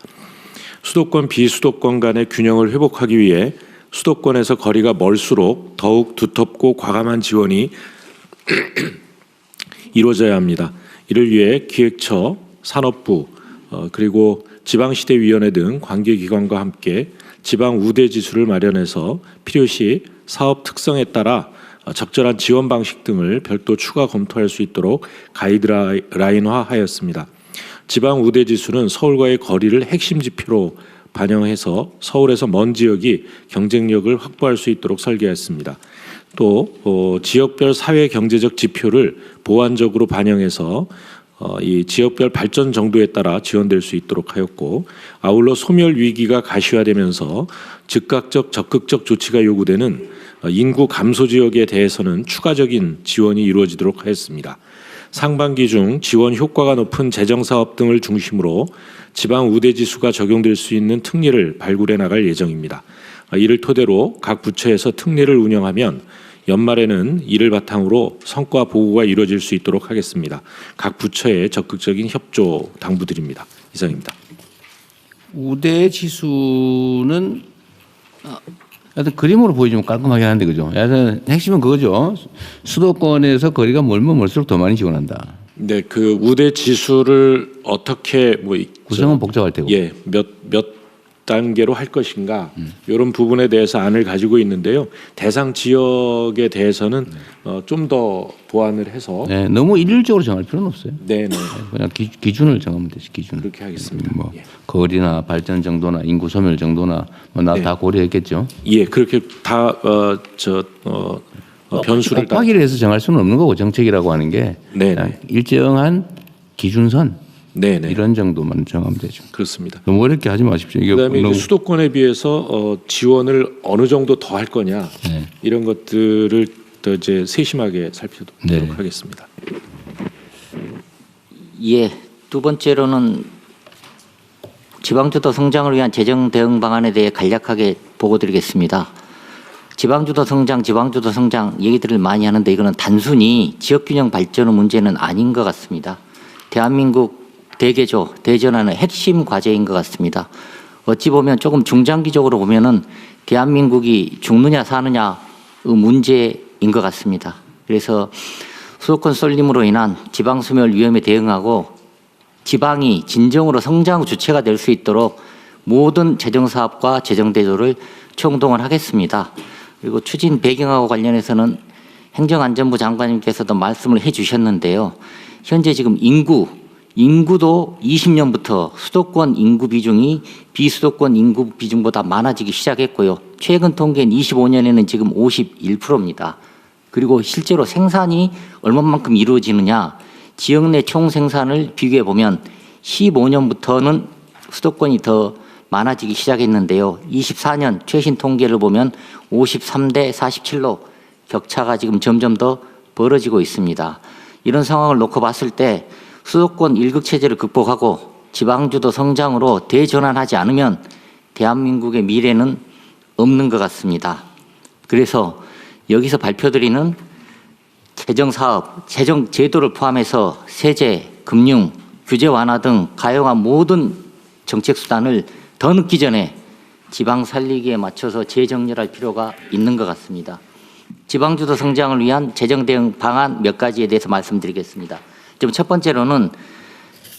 수도권 비수도권 간의 균형을 회복하기 위해 수도권에서 거리가 멀수록 더욱 두텁고 과감한 지원이 이루어져야 합니다. 이를 위해 기획처, 산업부, 그리고 지방시대위원회 등 관계기관과 함께 지방 우대지수를 마련해서 필요시 사업 특성에 따라 적절한 지원 방식 등을 별도 추가 검토할 수 있도록 가이드라인화하였습니다. 지방 우대지수는 서울과의 거리를 핵심 지표로 반영해서 서울에서 먼 지역이 경쟁력을 확보할 수 있도록 설계했습니다. 또 지역별 사회 경제적 지표를 보완적으로 반영해서 이 지역별 발전 정도에 따라 지원될 수 있도록 하였고, 아울러 소멸 위기가 가시화되면서 즉각적 적극적 조치가 요구되는 인구 감소 지역에 대해서는 추가적인 지원이 이루어지도록 하였습니다. 상반기 중 지원 효과가 높은 재정사업 등을 중심으로 지방 우대지수가 적용될 수 있는 특례를 발굴해 나갈 예정입니다. 이를 토대로 각 부처에서 특례를 운영하면 연말에는 이를 바탕으로 성과 보고가 이루어질 수 있도록 하겠습니다. 각 부처의 적극적인 협조 당부드립니다. 이상입니다. 우대지수는 하여튼 그림으로 보여주면 깔끔하게 하는데 그죠? 하여튼 핵심은 그거죠. 수도권에서 거리가 멀면 멀수록 더 많이 지원한다. 네, 그 우대 지수를 어떻게 구성은 복잡할 테고. 예, 몇 단계로 할 것인가 이런 부분에 대해서 안을 가지고 있는데요. 대상 지역에 대해서는 좀 더 보완을 해서 너무 일률적으로 정할 필요는 없어요. 네. 그냥 기준을 정하면 되지. 기준. 그렇게 하겠습니다. 뭐 거리나 발전 정도나 인구 소멸 정도나 다 고려했겠죠. 예, 그렇게 다 변수를 곱하기를 해서 정할 수는 없는 거고 정책이라고 하는 게 일정한 기준선. 이런 정도만 정하면 되죠. 그렇습니다. 너무 어렵게 하지 마십시오. 그다음에 이제 수도권에 비해서 지원을 어느 정도 더 할 거냐 이런 것들을 더 이제 세심하게 살펴보도록 하겠습니다. 예, 두 번째로는 지방주도 성장을 위한 재정 대응 방안에 대해 간략하게 보고드리겠습니다. 지방주도 성장 얘기들을 많이 하는데 이거는 단순히 지역균형 발전의 문제는 아닌 것 같습니다. 대한민국 대개조, 대전환의 핵심 과제인 것 같습니다. 어찌 보면 조금 중장기적으로 보면은 대한민국이 죽느냐 사느냐의 문제인 것 같습니다. 그래서 수도권 쏠림으로 인한 지방 소멸 위험에 대응하고 지방이 진정으로 성장 주체가 될 수 있도록 모든 재정사업과 재정대조를 총동원 하겠습니다. 그리고 추진 배경하고 관련해서는 행정안전부 장관님께서도 말씀을 해주셨는데요. 현재 지금 인구도 20년부터 수도권 인구 비중이 비수도권 인구 비중보다 많아지기 시작했고요. 최근 통계는 25년에는 지금 51%입니다. 그리고 실제로 생산이 얼마만큼 이루어지느냐, 지역 내 총생산을 비교해 보면 15년부터는 수도권이 더 많아지기 시작했는데요. 24년 최신 통계를 보면 53대 47로 격차가 지금 점점 더 벌어지고 있습니다. 이런 상황을 놓고 봤을 때 수도권 일극체제를 극복하고 지방주도 성장으로 대전환하지 않으면 대한민국의 미래는 없는 것 같습니다. 그래서 여기서 발표드리는 재정사업, 재정제도를 포함해서 세제, 금융, 규제 완화 등 가용한 모든 정책수단을 더 늦기 전에 지방 살리기에 맞춰서 재정렬할 필요가 있는 것 같습니다. 지방주도 성장을 위한 재정 대응 방안 몇 가지에 대해서 말씀드리겠습니다. 첫 번째로는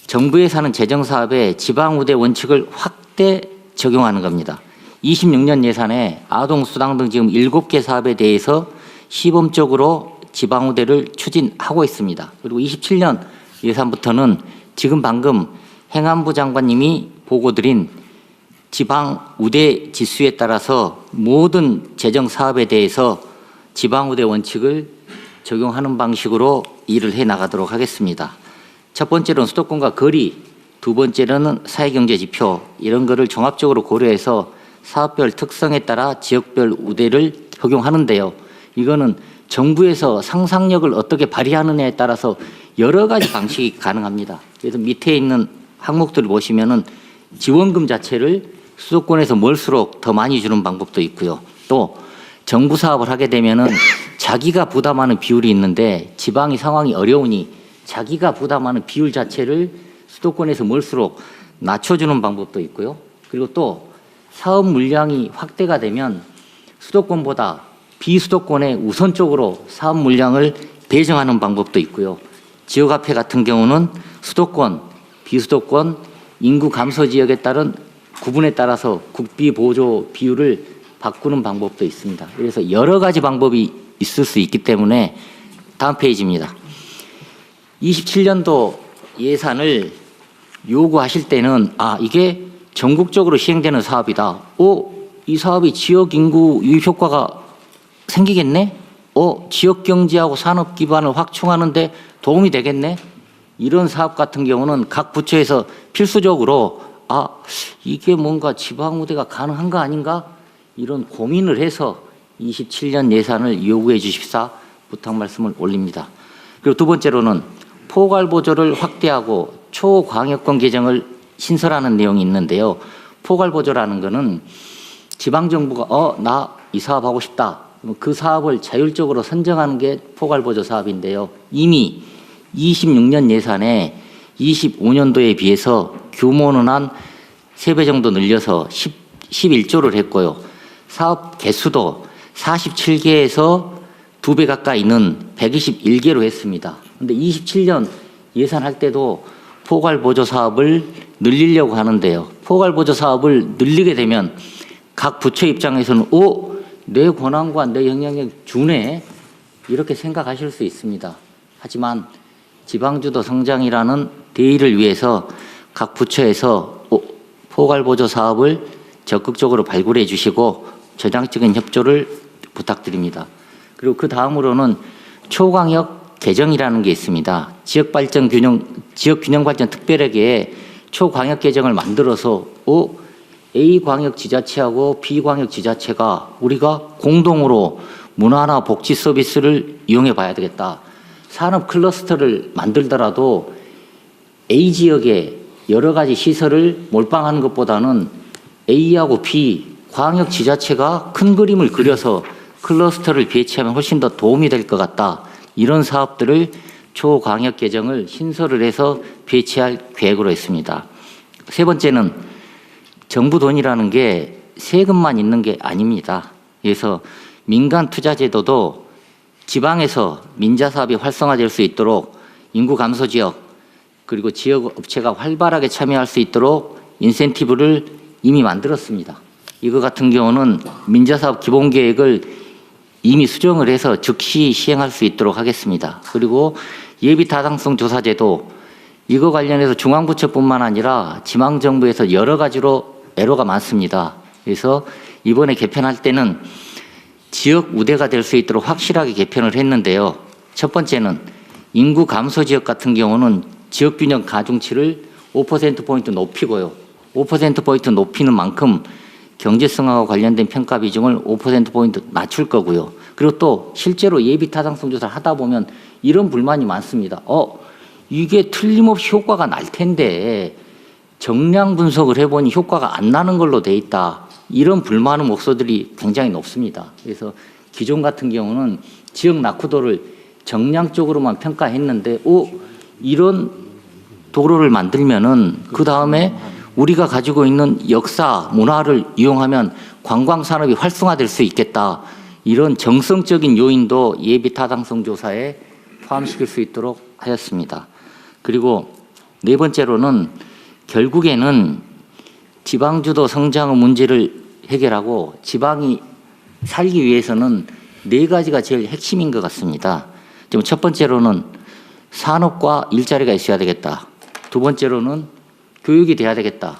정부 예산은 재정사업에 지방우대 원칙을 확대 적용하는 겁니다. 26년 예산에 아동수당 등 지금 7개 사업에 대해서 시범적으로 지방우대를 추진하고 있습니다. 그리고 27년 예산부터는 지금 방금 행안부 장관님이 보고드린 지방우대 지수에 따라서 모든 재정사업에 대해서 지방우대 원칙을 적용하는 방식으로 일을 해나가도록 하겠습니다. 첫 번째로는 수도권과 거리, 두 번째로는 사회경제지표 이런 거를 종합적으로 고려해서 사업별 특성에 따라 지역별 우대를 적용하는데요. 이거는 정부에서 상상력을 어떻게 발휘하느냐에 따라서 여러 가지 방식이 가능합니다. 그래서 밑에 있는 항목들을 보시면은 지원금 자체를 수도권에서 멀수록 더 많이 주는 방법도 있고요. 또 정부 사업을 하게 되면은 자기가 부담하는 비율이 있는데 지방이 상황이 어려우니 자기가 부담하는 비율 자체를 수도권에서 멀수록 낮춰주는 방법도 있고요. 그리고 또 사업 물량이 확대가 되면 수도권보다 비수도권에 우선적으로 사업 물량을 배정하는 방법도 있고요. 지역화폐 같은 경우는 수도권, 비수도권, 인구 감소 지역에 따른 구분에 따라서 국비 보조 비율을 바꾸는 방법도 있습니다. 그래서 여러 가지 방법이 있을 수 있기 때문에 다음 페이지입니다. 27년도 예산을 요구하실 때는 이게 전국적으로 시행되는 사업이다. 이 사업이 지역 인구 유입 효과가 생기겠네? 지역 경제하고 산업 기반을 확충하는데 도움이 되겠네? 이런 사업 같은 경우는 각 부처에서 필수적으로 이게 뭔가 지방우대가 가능한 거 아닌가? 이런 고민을 해서 27년 예산을 요구해 주십사 부탁 말씀을 올립니다. 그리고 두 번째로는 포괄보조를 확대하고 초광역권 개정을 신설하는 내용이 있는데요. 포괄보조라는 거는 지방정부가 나 이 사업 하고 싶다. 그 사업을 자율적으로 선정하는 게 포괄보조 사업인데요. 이미 26년 예산에 25년도에 비해서 규모는 한 3배 정도 늘려서 11조를 했고요. 사업 개수도 47개에서 2배 가까이는 121개로 했습니다. 그런데 27년 예산할 때도 포괄보조 사업을 늘리려고 하는데요. 포괄보조 사업을 늘리게 되면 각 부처 입장에서는 내 권한과 내 영향력 주네 이렇게 생각하실 수 있습니다. 하지만 지방주도 성장이라는 대의를 위해서 각 부처에서 포괄보조 사업을 적극적으로 발굴해 주시고 전향적인 협조를 부탁드립니다. 그리고 그 다음으로는 초광역 개정이라는 게 있습니다. 지역 균형 발전 특별회계에 초광역 개정을 만들어서 A 광역 지자체하고 B 광역 지자체가 우리가 공동으로 문화나 복지 서비스를 이용해 봐야 되겠다. 산업 클러스터를 만들더라도 A 지역에 여러 가지 시설을 몰빵하는 것보다는 A하고 B 광역 지자체가 큰 그림을 그려서 클러스터를 배치하면 훨씬 더 도움이 될 것 같다. 이런 사업들을 초광역 계정을 신설을 해서 배치할 계획으로 했습니다. 세 번째는 정부 돈이라는 게 세금만 있는 게 아닙니다. 그래서 민간 투자 제도도 지방에서 민자 사업이 활성화될 수 있도록 인구 감소 지역 그리고 지역 업체가 활발하게 참여할 수 있도록 인센티브를 이미 만들었습니다. 이거 같은 경우는 민자 사업 기본 계획을 이미 수정을 해서 즉시 시행할 수 있도록 하겠습니다. 그리고 예비 타당성 조사 제도 이거 관련해서 중앙부처뿐만 아니라 지방정부에서 여러 가지로 애로가 많습니다. 그래서 이번에 개편할 때는 지역 우대가 될 수 있도록 확실하게 개편을 했는데요. 첫 번째는 인구 감소 지역 같은 경우는 지역균형 가중치를 5%포인트 높이고요. 5%포인트 높이는 만큼 경제성하고 관련된 평가 비중을 5%포인트 낮출 거고요. 그리고 또 실제로 예비 타당성 조사를 하다 보면 이런 불만이 많습니다. 이게 틀림없이 효과가 날 텐데 정량 분석을 해보니 효과가 안 나는 걸로 돼 있다. 이런 불만의 목소들이 굉장히 높습니다. 그래서 기존 같은 경우는 지역 낙후도를 정량적으로만 평가했는데 이런 도로를 만들면은 그 다음에 우리가 가지고 있는 역사, 문화를 이용하면 관광산업이 활성화될 수 있겠다. 이런 정성적인 요인도 예비 타당성 조사에 포함시킬 수 있도록 하였습니다. 그리고 네 번째로는 결국에는 지방주도 성장의 문제를 해결하고 지방이 살기 위해서는 네 가지가 제일 핵심인 것 같습니다. 지금 첫 번째로는 산업과 일자리가 있어야 되겠다. 두 번째로는 교육이 돼야 되겠다.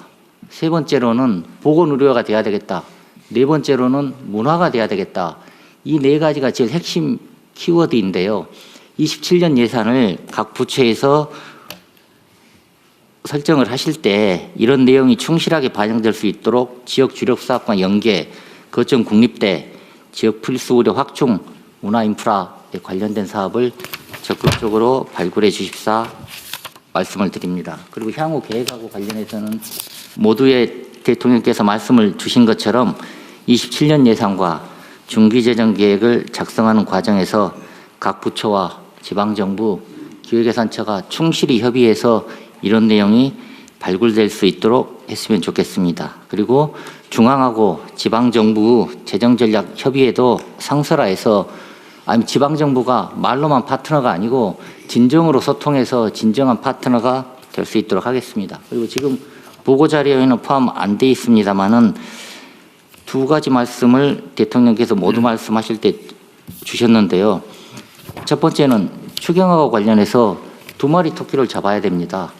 세 번째로는 보건의료가 돼야 되겠다. 네 번째로는 문화가 돼야 되겠다. 이 네 가지가 제일 핵심 키워드인데요. 27년 예산을 각 부처에서 설정을 하실 때 이런 내용이 충실하게 반영될 수 있도록 지역 주력 사업과 연계, 거점 국립대, 지역 필수 의료 확충, 문화 인프라에 관련된 사업을 적극적으로 발굴해 주십사 말씀을 드립니다. 그리고 향후 계획하고 관련해서는 모두의 대통령께서 말씀을 주신 것처럼 27년 예산과 중기재정 계획을 작성하는 과정에서 각 부처와 지방정부, 기획예산처가 충실히 협의해서 이런 내용이 발굴될 수 있도록 했으면 좋겠습니다. 그리고 중앙하고 지방정부 재정전략 협의회도 상설화해서 지방정부가 말로만 파트너가 아니고 진정으로 소통해서 진정한 파트너가 될 수 있도록 하겠습니다. 그리고 지금 보고자료에는 포함 안 돼 있습니다만은 두 가지 말씀을 대통령께서 모두 말씀하실 때 주셨는데요. 첫 번째는 추경하고 관련해서 두 마리 토끼를 잡아야 됩니다.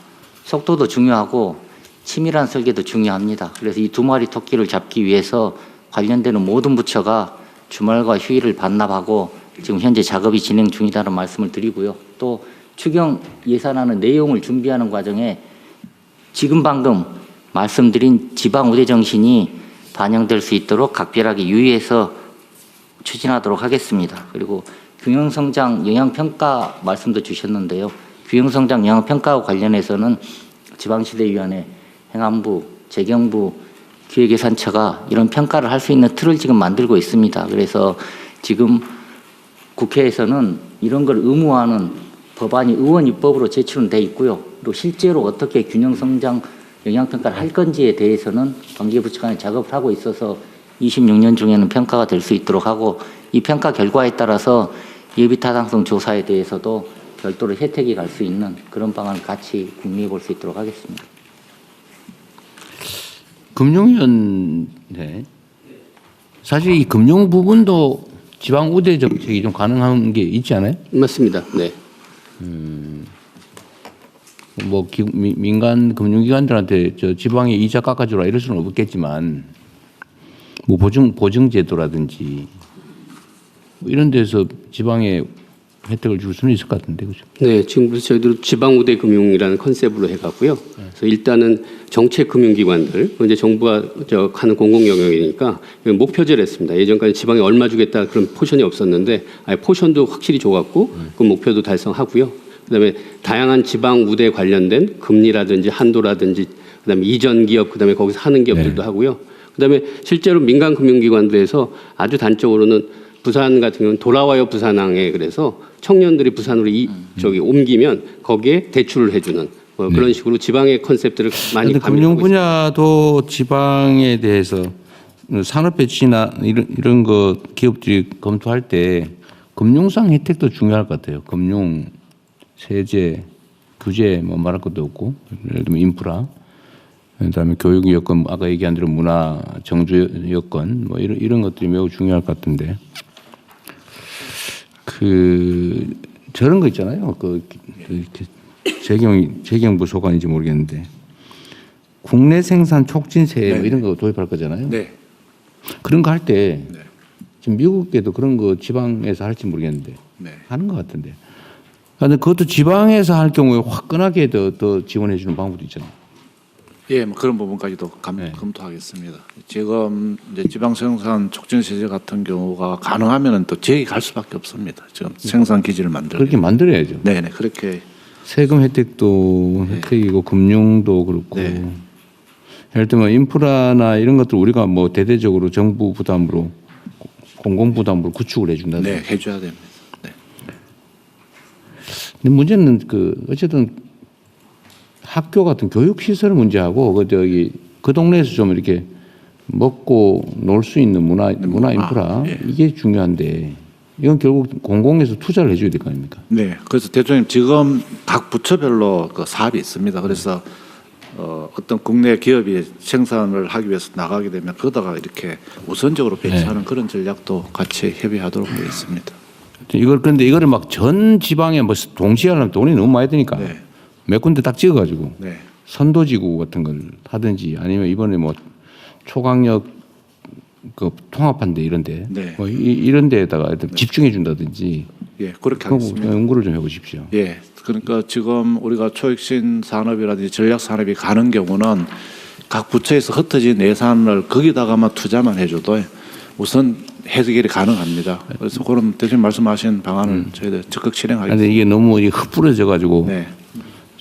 속도도 중요하고 치밀한 설계도 중요합니다. 그래서 이 두 마리 토끼를 잡기 위해서 관련되는 모든 부처가 주말과 휴일을 반납하고 지금 현재 작업이 진행 중이다는 말씀을 드리고요. 또 추경 예산안의 내용을 준비하는 과정에 지금 방금 말씀드린 지방 우대 정신이 반영될 수 있도록 각별하게 유의해서 추진하도록 하겠습니다. 그리고 균형성장 영향평가 말씀도 주셨는데요. 균형성장 영향평가와 관련해서는 지방시대위원회, 행안부, 재경부, 기획예산처가 이런 평가를 할 수 있는 틀을 지금 만들고 있습니다. 그래서 지금 국회에서는 이런 걸 의무화하는 법안이 의원 입법으로 제출은 돼 있고요. 그리고 실제로 어떻게 균형성장 영향평가를 할 건지에 대해서는 관계부처 간에 작업을 하고 있어서 26년 중에는 평가가 될 수 있도록 하고 이 평가 결과에 따라서 예비타당성 조사에 대해서도 별도로 혜택이 갈 수 있는 그런 방안을 같이 궁리해 볼 수 있도록 하겠습니다. 금융위원회 사실 이 금융 부분도 지방 우대 정책이 좀 가능한 게 있지 않아요? 맞습니다. 네. 뭐 민간 금융기관들한테 저 지방에 이자 깎아주라 이럴 수는 없겠지만 뭐 보증제도라든지 뭐 이런 데서 지방에 혜택을 줄 수는 있을 것 같은데 그죠? 네, 지금부터 저희도 지방 우대 금융이라는 컨셉으로 해가고요. 그래서 일단은 정책 금융기관들 이제 정부가 하는 공공 영역이니까 목표제를 했습니다. 예전까지 지방에 얼마 주겠다 그런 포션이 없었는데 포션도 확실히 줘갖고 그 목표도 달성하고요. 그다음에 다양한 지방 우대 관련된 금리라든지 한도라든지 그다음에 이전 기업 그다음에 거기서 하는 기업들도 하고요. 그다음에 실제로 민간 금융기관들에서 아주 단적으로는 부산 같은 경우는 돌아와요 부산항에 그래서 청년들이 부산으로 옮기면 거기에 대출을 해주는 그런 식으로 지방의 컨셉들을 많이 금융 분야도 지방에 대해서 산업 배치나 이런 거 기업들이 검토할 때 금융상 혜택도 중요할 것 같아요. 금융, 세제, 규제 뭐 말할 것도 없고 예를 들면 인프라, 그다음에 교육 여건 아까 얘기한 대로 문화, 정주 여건 뭐 이런 것들이 매우 중요할 것 같은데 저런 거 있잖아요. 재경부 소관인지 모르겠는데 국내 생산 촉진세 뭐 이런 거 도입할 거잖아요. 네. 그런 거 할 때 지금 미국에도 그런 거 지방에서 할지 모르겠는데 네. 하는 것 같은데. 그런데 그것도 지방에서 할 경우에 화끈하게 더 지원해 주는 방법도 있잖아요. 예, 뭐 그런 부분까지도 검토하겠습니다. 지금 이제 지방 생산 촉진세제 같은 경우가 가능하면은 또 지역이 갈 수밖에 없습니다. 지금 생산 기지를 만들고 그렇게 만들어야죠. 네, 그렇게 세금 혜택도 혜택이고 금융도 그렇고 예를 들면 인프라나 이런 것들 우리가 뭐 대대적으로 정부 부담으로 공공 부담으로 구축을 해준다든지. 네, 해줘야 됩니다. 네. 근데 문제는 어쨌든 학교 같은 교육 시설 문제하고 그 동네에서 좀 이렇게 먹고 놀 수 있는 문화 인프라 이게 중요한데 이건 결국 공공에서 투자를 해줘야 될 거 아닙니까? 네, 그래서 대통령 지금 각 부처별로 그 사업이 있습니다. 그래서 어떤 국내 기업이 생산을 하기 위해서 나가게 되면 거기다가 이렇게 우선적으로 배치하는 그런 전략도 같이 협의하도록 되어 있습니다. 그런데 이거를 막 전 지방에 뭐 동시에 하려면 돈이 너무 많이 드니까 몇 군데 딱 찍어가지고 선도지구 같은 걸 하든지 아니면 이번에 뭐 초강력 통합한데 이런데 뭐 이런 데에다가 집중해 준다든지 예, 그렇게 하겠습니다. 연구를 좀 해보십시오. 예, 그러니까 지금 우리가 초혁신 산업이라든지 전략 산업이 가는 경우는 각 부처에서 흩어진 예산을 거기다가만 투자만 해줘도 우선 해결이 가능합니다. 그래서 그런 대신 말씀하신 방안을 저희들 적극 실행하겠습니다. 그런데 이게 너무 흩뿌려져 가지고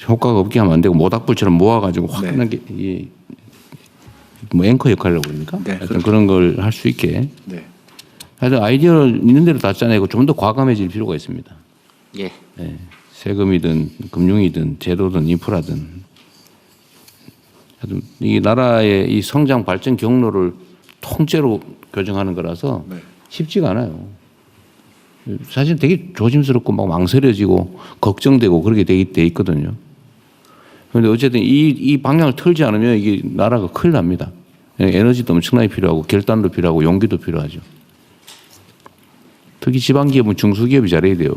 효과가 없게 하면 안 되고 모닥불처럼 모아가지고 화끈하게 뭐 앵커 역할이라고 그럽니까? 하여튼 그런 걸 할 수 있게. 하여튼 아이디어를 있는 대로 다 짜내고 좀 더 과감해질 필요가 있습니다. 예. 세금이든 금융이든 제도든 인프라든 하여튼 이 나라의 이 성장 발전 경로를 통째로 교정하는 거라서 쉽지가 않아요. 사실 되게 조심스럽고 막 망설여지고 걱정되고 그렇게 돼 있거든요. 그런데 어쨌든 이 방향을 틀지 않으면 이게 나라가 큰일 납니다. 에너지도 엄청나게 필요하고 결단도 필요하고 용기도 필요하죠. 특히 지방기업은 중소기업이 잘해야 돼요.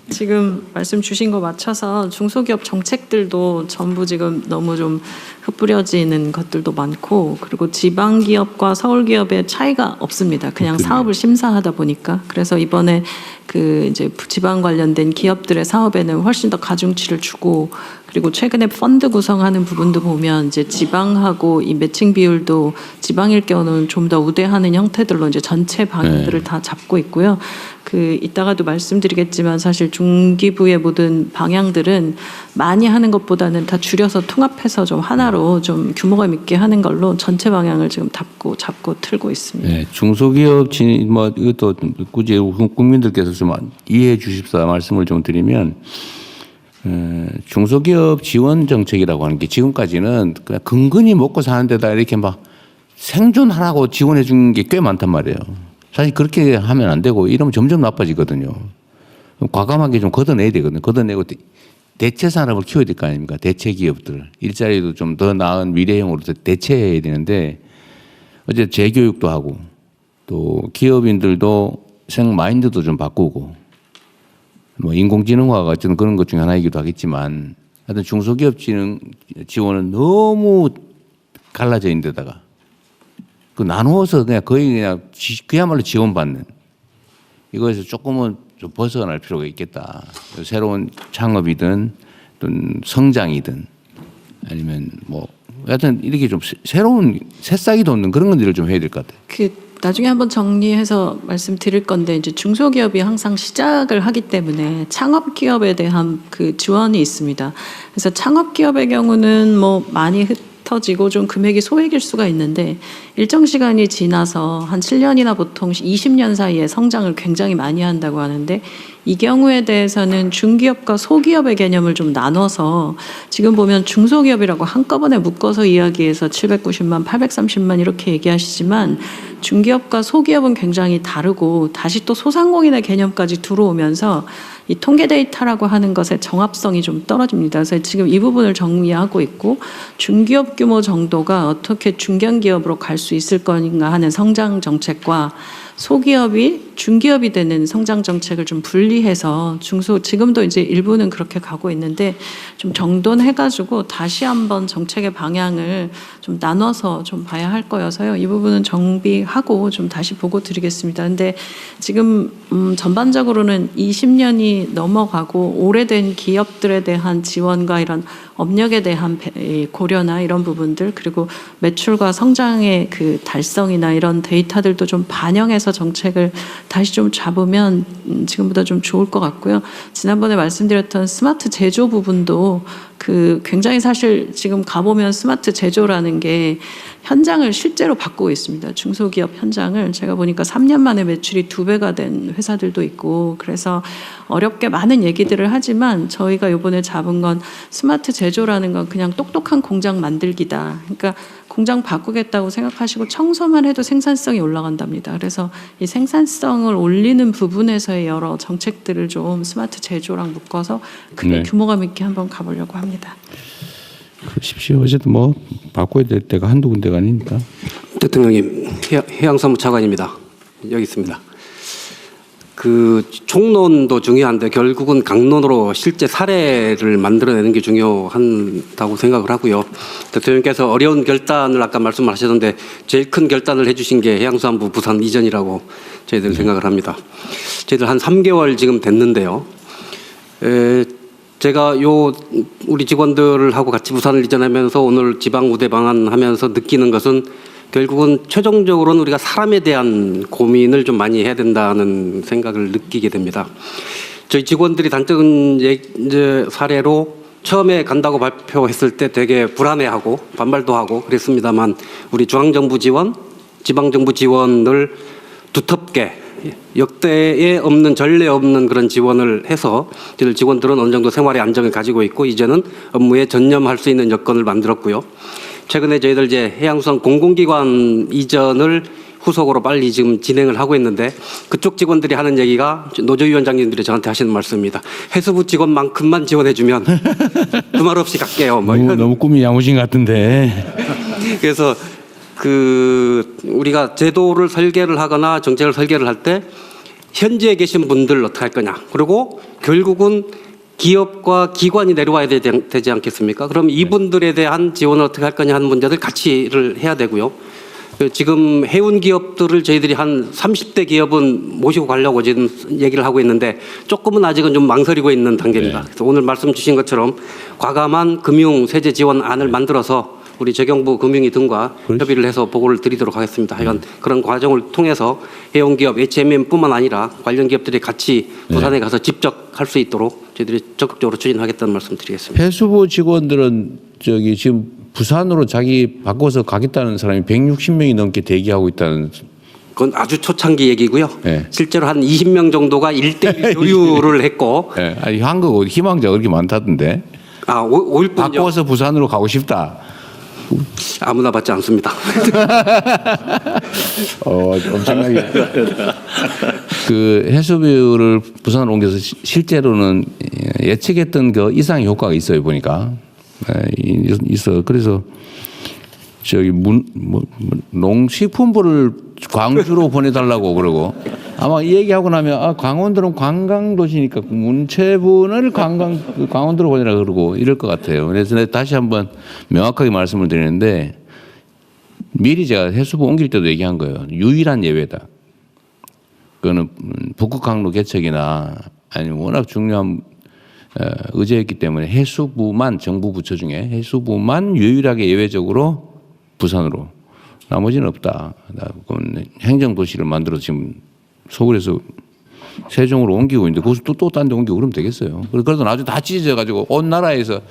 지금 말씀 주신 거 맞춰서 중소기업 정책들도 전부 지금 너무 좀 흩뿌려지는 것들도 많고 그리고 지방기업과 서울기업의 차이가 없습니다. 그냥 사업을 심사하다 보니까 그래서 이번에 이제 지방 관련된 기업들의 사업에는 훨씬 더 가중치를 주고 그리고 최근에 펀드 구성하는 부분도 보면 이제 지방하고 이 매칭 비율도 지방일 경우는 좀 더 우대하는 형태들로 이제 전체 방향들을 다 잡고 있고요. 이따가도 말씀드리겠지만 사실 중기부의 모든 방향들은 많이 하는 것보다는 다 줄여서 통합해서 좀 하나로 좀 규모감 있게 하는 걸로 전체 방향을 지금 잡고 틀고 있습니다. 네, 중소기업 뭐 이것도 굳이 국민들께서 좀 이해해 주십사 말씀을 좀 드리면 중소기업 지원 정책이라고 하는 게 지금까지는 그냥 근근히 먹고 사는 데다 이렇게 막 생존하라고 지원해 준 게 꽤 많단 말이에요. 사실 그렇게 하면 안 되고 이러면 점점 나빠지거든요. 과감하게 좀 걷어내야 되거든요. 걷어내고 대체 산업을 키워야 될 거 아닙니까? 대체 기업들. 일자리도 좀 더 나은 미래형으로 대체해야 되는데 어제 재교육도 하고 또 기업인들도 마인드도 좀 바꾸고 뭐 인공지능화가 어쨌든 그런 것 중에 하나이기도 하겠지만 하여튼 중소기업 지원은 너무 갈라져 있는 데다가 나누어서 그야말로 지원받는 이거에서 조금은 좀 벗어날 필요가 있겠다. 새로운 창업이든 또는 성장이든 아니면 뭐 하여튼 이렇게 좀 새로운 새싹이 돋는 그런 것들을 좀 해야 될 것 같아요. 나중에 한번 정리해서 말씀드릴 건데 이제 중소기업이 항상 시작을 하기 때문에 창업기업에 대한 지원이 있습니다. 그래서 창업기업의 경우는 뭐 많이 흩어지고 좀 금액이 소액일 수가 있는데 일정 시간이 지나서 한 7년이나 보통 20년 사이에 성장을 굉장히 많이 한다고 하는데 이 경우에 대해서는 중기업과 소기업의 개념을 좀 나눠서 지금 보면 중소기업이라고 한꺼번에 묶어서 이야기해서 790만, 830만 이렇게 얘기하시지만 중기업과 소기업은 굉장히 다르고 다시 또 소상공인의 개념까지 들어오면서 이 통계 데이터라고 하는 것의 정합성이 좀 떨어집니다. 그래서 지금 이 부분을 정리하고 있고 중기업 규모 정도가 어떻게 중견기업으로 갈 수 있을 건가 하는 성장 정책과 소기업이 중기업이 되는 성장 정책을 좀 분리해서 지금도 이제 일부는 그렇게 가고 있는데 좀 정돈해가지고 다시 한번 정책의 방향을 좀 나눠서 좀 봐야 할 거여서요. 이 부분은 정비하고 좀 다시 보고 드리겠습니다. 근데 지금 전반적으로는 20년이 넘어가고 오래된 기업들에 대한 지원과 이런 업력에 대한 고려나 이런 부분들 그리고 매출과 성장의 그 달성이나 이런 데이터들도 좀 반영해서 정책을 다시 좀 잡으면 지금보다 좀 좋을 것 같고요. 지난번에 말씀드렸던 스마트 제조 부분도 그 굉장히 사실 지금 가보면 스마트 제조라는 게 현장을 실제로 바꾸고 있습니다. 중소기업 현장을 제가 보니까 3년 만에 매출이 2배가 된 회사들도 있고 그래서 어렵게 많은 얘기들을 하지만 저희가 이번에 잡은 건 스마트 제조라는 건 그냥 똑똑한 공장 만들기다. 그러니까 공장 바꾸겠다고 생각하시고 청소만 해도 생산성이 올라간답니다. 그래서 이 생산성을 올리는 부분에서의 여러 정책들을 좀 스마트 제조랑 묶어서 크게 규모감 있게 한번 가보려고 합니다. 그러십시오. 어쨌든 뭐 바꿔야 될 때가 한두 군데가 아니니까. 대통령님, 해양사무 차관입니다. 여기 있습니다. 그 총론도 중요한데 결국은 강론으로 실제 사례를 만들어내는 게 중요하다고 생각을 하고요. 대통령께서 어려운 결단을 아까 말씀하셨는데 제일 큰 결단을 해주신 게 해양수산부 부산 이전이라고 저희들은 생각을 합니다. 저희들 한 3개월 지금 됐는데요. 제가 우리 직원들하고 같이 부산을 이전하면서 오늘 지방 우대 방안하면서 느끼는 것은 결국은 최종적으로는 우리가 사람에 대한 고민을 좀 많이 해야 된다는 생각을 느끼게 됩니다. 저희 직원들이 단적인 사례로 처음에 간다고 발표했을 때 되게 불안해하고 반발도 하고 그랬습니다만 우리 중앙정부 지원, 지방정부 지원을 두텁게 역대에 없는 전례 없는 그런 지원을 해서 저희 직원들은 어느 정도 생활의 안정을 가지고 있고 이제는 업무에 전념할 수 있는 여건을 만들었고요. 최근에 저희들 이제 해양수산 공공기관 이전을 후속으로 빨리 지금 진행을 하고 있는데 그쪽 직원들이 하는 얘기가 노조위원장님들이 저한테 하시는 말씀입니다. 해수부 직원만큼만 지원해주면 그 말 없이 갈게요. 뭐 너무 꿈이 야무진 것 같은데. 그래서 우리가 제도를 설계를 하거나 정책을 설계를 할 때 현지에 계신 분들 어떻게 할 거냐. 그리고 결국은 기업과 기관이 내려와야 되지 않겠습니까? 그럼 이분들에 대한 지원을 어떻게 할 거냐 하는 문제들 같이를 해야 되고요. 지금 해운 기업들을 저희들이 한 30대 기업은 모시고 가려고 지금 얘기를 하고 있는데 조금은 아직은 좀 망설이고 있는 단계입니다. 그래서 오늘 말씀 주신 것처럼 과감한 금융 세제 지원안을 만들어서 우리 재경부 금융위 등과 협의를 해서 보고를 드리도록 하겠습니다. 하여간 그런 과정을 통해서 해운기업, HMM뿐만 아니라 관련 기업들이 같이 부산에 가서 직접 할 수 있도록 저희들이 적극적으로 추진하겠다는 말씀 드리겠습니다. 해수부 직원들은 지금 부산으로 자기 바꿔서 가겠다는 사람이 160명이 넘게 대기하고 있다는. 그건 아주 초창기 얘기고요. 실제로 한 20명 정도가 1대1 교류를 했고. 아니 한국 희망자가 그렇게 많다던데. 5일뿐요. 바꿔서 부산으로 가고 싶다. 아무나 받지 않습니다. 엄청나게. 그 해수부를 부산으로 옮겨서 실제로는 예측했던 그 이상의 효과가 있어요 보니까. 있어. 그래서 농식품부를 광주로 보내달라고 그러고 아마 이 얘기하고 나면 강원도는 관광도시니까 문체부를 강원도로 보내라 그러고 이럴 것 같아요. 그래서 다시 한번 명확하게 말씀을 드리는데 미리 제가 해수부 옮길 때도 얘기한 거예요. 유일한 예외다. 그거는 북극 항로 개척이나 아니면 워낙 중요한 의제였기 때문에 해수부만 정부 부처 중에 해수부만 유일하게 예외적으로 부산으로 나머지는 없다. 행정도시를 만들어 지금 서울에서 세종으로 옮기고 있는데 거기서 또 딴 데 옮기고 그러면 되겠어요. 그래도 나중에 다 찢어져가지고 온 나라에서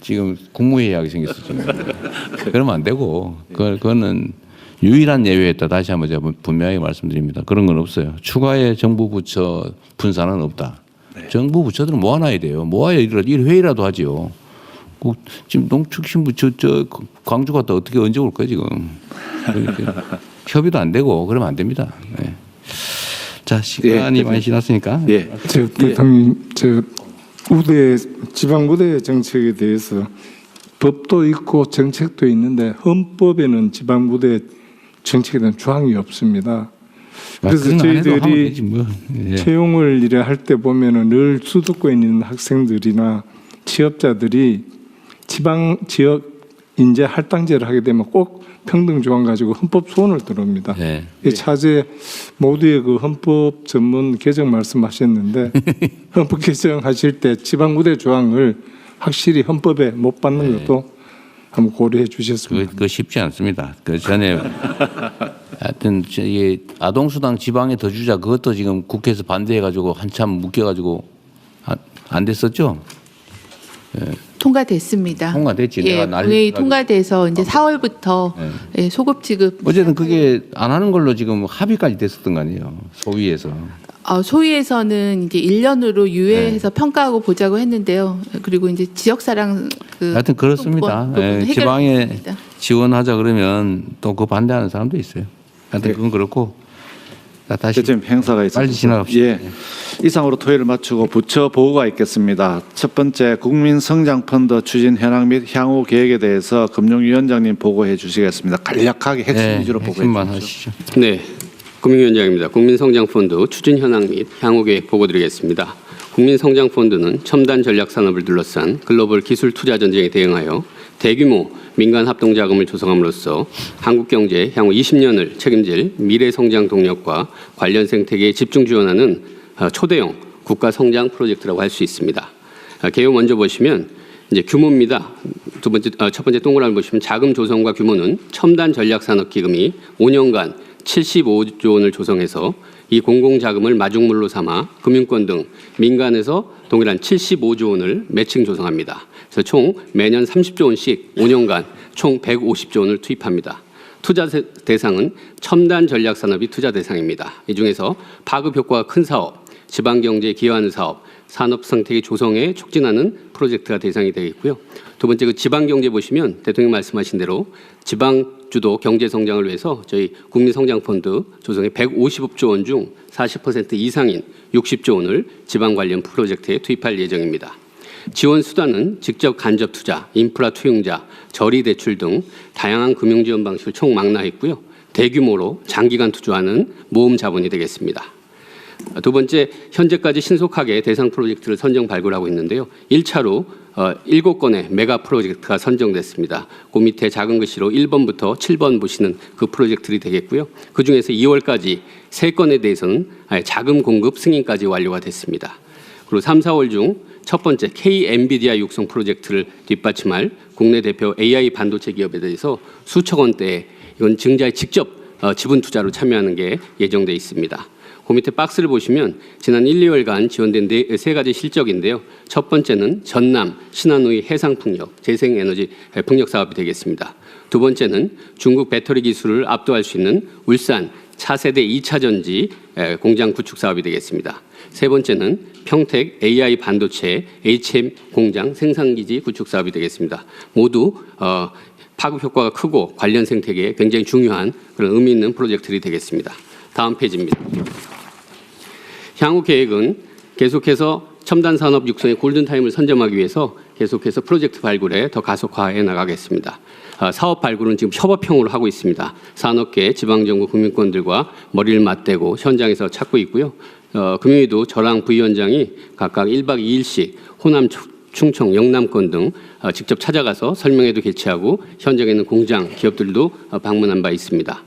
지금 국무회의하게 생겼어 지금. 그러면 안 되고 그거는 유일한 예외였다. 다시 한번 제가 분명하게 말씀드립니다. 그런 건 없어요. 추가의 정부 부처 분산은 없다. 정부 부처들은 모아놔야 돼요. 모아야 일 회의라도 하지요. 지금 농축신부 저 광주 갔다 어떻게 언제 올 거야 지금. 협의도 안 되고 그러면 안 됩니다. 네. 자, 시간이 많이 지났으니까. 저 대통령, 저 우대 지방 우대 정책에 대해서 법도 있고 정책도 있는데 헌법에는 지방 우대 정책에 대한 조항이 없습니다. 그래서 저희들이 채용을 이래 할 때 보면은 늘 수도권에 있는 학생들이나 취업자들이 지방 지역 인재 할당제를 하게 되면 꼭 평등 조항 가지고 헌법 소원을 들어옵니다. 이 차제 모두의 그 헌법 전문 개정 말씀하셨는데 헌법 개정하실 때 지방 우대 조항을 확실히 헌법에 못 받는 것도 한번 고려해 주셨습니다. 그거 쉽지 않습니다. 그 전에 하여튼 이 아동수당 지방에 더 주자 그것도 지금 국회에서 반대해가지고 한참 묶여가지고 안 됐었죠? 통과됐습니다. 통과됐지. 예, 본회의 통과돼서 이제 4월부터 예, 소급 지급. 어쨌든 그게 안 하는 걸로 지금 합의까지 됐었던 거 아니에요? 소위에서. 소위에서는 이제 1년으로 유예해서 평가하고 보자고 했는데요. 그리고 이제 지역사랑 하여튼 그렇습니다. 지방에 지원하자 그러면 또 그 반대하는 사람도 있어요. 하여튼 그건 그렇고. 자, 다시 지금 행사가 있습니다. 빨리 지나갑시다. 예. 이상으로 토의를 마치고 부처 보고가 있겠습니다. 첫 번째 국민성장펀드 추진 현황 및 향후 계획에 대해서 금융위원장님 보고해 주시겠습니다. 간략하게 핵심 위주로 보고해 주시죠. 네, 금융위원장입니다. 국민성장펀드 추진 현황 및 향후 계획 보고 드리겠습니다. 국민성장펀드는 첨단 전략산업을 둘러싼 글로벌 기술 투자 전쟁에 대응하여 대규모 민간 합동 자금을 조성함으로써 한국 경제의 향후 20년을 책임질 미래 성장 동력과 관련 생태계에 집중 지원하는 초대형 국가 성장 프로젝트라고 할 수 있습니다. 개요 먼저 보시면 이제 규모입니다. 첫 번째 동그라미 보시면 자금 조성과 규모는 첨단 전략 산업 기금이 5년간 75조 원을 조성해서 이 공공 자금을 마중물로 삼아 금융권 등 민간에서 동일한 75조 원을 매칭 조성합니다. 그래서 총 매년 30조 원씩 5년간 총 150조 원을 투입합니다. 투자 대상은 첨단 전략 산업이 투자 대상입니다. 이 중에서 파급 효과가 큰 사업, 지방 경제에 기여하는 사업, 산업 생태계 조성에 촉진하는 프로젝트가 대상이 되겠고요. 두 번째 그 지방 경제 보시면 대통령 말씀하신 대로 지방 주도 경제 성장을 위해서 저희 국민성장펀드 조성에 150조 원 중 40% 이상인 60조 원을 지방 관련 프로젝트에 투입할 예정입니다. 지원 수단은 직접 간접 투자, 인프라 투용자, 저리 대출 등 다양한 금융 지원 방식을 총 망라했고요. 대규모로 장기간 투자하는 모험 자본이 되겠습니다. 두 번째, 현재까지 신속하게 대상 프로젝트를 선정 발굴하고 있는데요. 1차로 7건의 메가 프로젝트가 선정됐습니다. 그 밑에 작은 글씨로 1번부터 7번 보시는 그 프로젝트들이 되겠고요. 그중에서 2월까지 3건에 대해서는 자금 공급 승인까지 완료가 됐습니다. 그리고 3, 4월 중 첫 번째 K-엔비디아 육성 프로젝트를 뒷받침할 국내 대표 AI 반도체 기업에 대해서 수천 원대의 이건 증자에 직접 지분 투자로 참여하는 게 예정돼 있습니다. 그 밑에 박스를 보시면 지난 1, 2월간 지원된 3가지 실적인데요. 첫 번째는 전남 신안우이 해상풍력, 재생에너지 풍력 사업이 되겠습니다. 두 번째는 중국 배터리 기술을 압도할 수 있는 울산 차세대 2차 전지 공장 구축 사업이 되겠습니다. 세 번째는 평택 AI 반도체 HM 공장 생산기지 구축 사업이 되겠습니다. 모두 파급 효과가 크고 관련 생태계에 굉장히 중요한 그런 의미 있는 프로젝트들이 되겠습니다. 다음 페이지입니다. 향후 계획은 계속해서 첨단 산업 육성의 골든타임을 선점하기 위해서 계속해서 프로젝트 발굴에 더 가속화해 나가겠습니다. 사업 발굴은 지금 협업형으로 하고 있습니다. 산업계, 지방정부, 국민권들과 머리를 맞대고 현장에서 찾고 있고요. 금요일도 저랑 부위원장이 각각 1박 2일씩 호남, 충청, 영남권 등 직접 찾아가서 설명회도 개최하고 현장에 있는 공장, 기업들도 방문한 바 있습니다.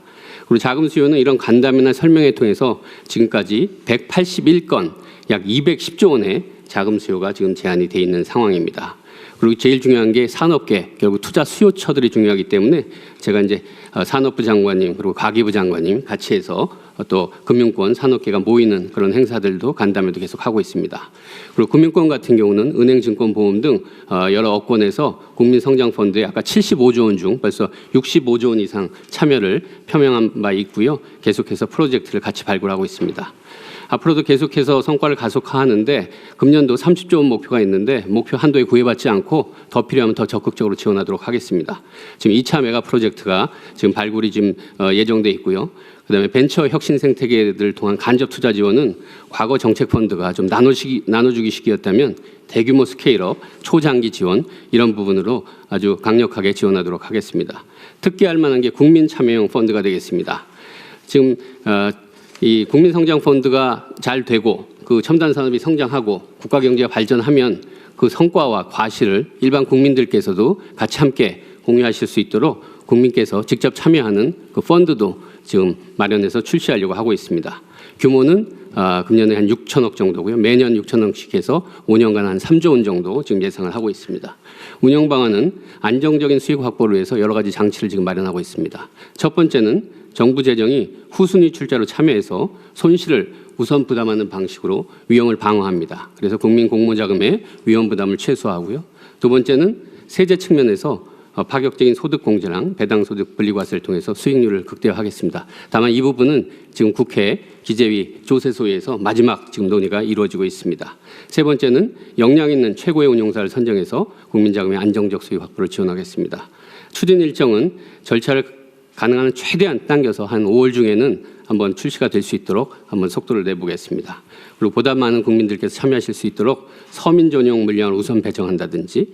그리고 자금 수요는 이런 간담회나 설명회 통해서 지금까지 181건, 약 210조 원의 자금 수요가 지금 제한이 돼 있는 상황입니다. 그리고 제일 중요한 게 산업계, 결국 투자 수요처들이 중요하기 때문에 제가 이제 산업부 장관님 그리고 가계부 장관님 같이 해서 또 금융권, 산업계가 모이는 그런 행사들도 간담회도 계속 하고 있습니다. 그리고 금융권 같은 경우는 은행, 증권, 보험 등 여러 업권에서 국민성장펀드에 아까 75조 원 중 벌써 65조 원 이상 참여를 표명한 바 있고요. 계속해서 프로젝트를 같이 발굴하고 있습니다. 앞으로도 계속해서 성과를 가속화하는데 금년도 30조 원 목표가 있는데 목표 한도에 구애받지 않고 더 필요하면 더 적극적으로 지원하도록 하겠습니다. 지금 2차 메가 프로젝트가 지금 발굴이 지금 예정돼 있고요. 그다음에 벤처 혁신 생태계를 통한 간접 투자 지원은 과거 정책 펀드가 좀 나눠주기 식이었다면 대규모 스케일업, 초장기 지원 이런 부분으로 아주 강력하게 지원하도록 하겠습니다. 특기할 만한 게 국민 참여형 펀드가 되겠습니다. 지금 이 국민성장펀드가 잘 되고 그 첨단 산업이 성장하고 국가 경제가 발전하면 그 성과와 과실을 일반 국민들께서도 같이 함께 공유하실 수 있도록 국민께서 직접 참여하는 그 펀드도 지금 마련해서 출시하려고 하고 있습니다. 규모는 금년에 한 6천억 정도고요. 매년 6천억씩 해서 5년간 한 3조 원 정도 지금 예상을 하고 있습니다. 운영 방안은 안정적인 수익 확보를 위해서 여러 가지 장치를 지금 마련하고 있습니다. 첫 번째는 정부 재정이 후순위 출자로 참여해서 손실을 우선 부담하는 방식으로 위험을 방어합니다. 그래서 국민 공모자금의 위험 부담을 최소화하고요. 두 번째는 세제 측면에서 파격적인 소득 공제랑 배당 소득 분리과세를 통해서 수익률을 극대화하겠습니다. 다만 이 부분은 지금 국회 기재위 조세소위에서 마지막 지금 논의가 이루어지고 있습니다. 세 번째는 역량 있는 최고의 운용사를 선정해서 국민자금의 안정적 수익 확보를 지원하겠습니다. 추진 일정은 절차를 가능한 최대한 당겨서 한 5월 중에는 한번 출시가 될 수 있도록 한번 속도를 내보겠습니다. 그리고 보다 많은 국민들께서 참여하실 수 있도록 서민 전용 물량을 우선 배정한다든지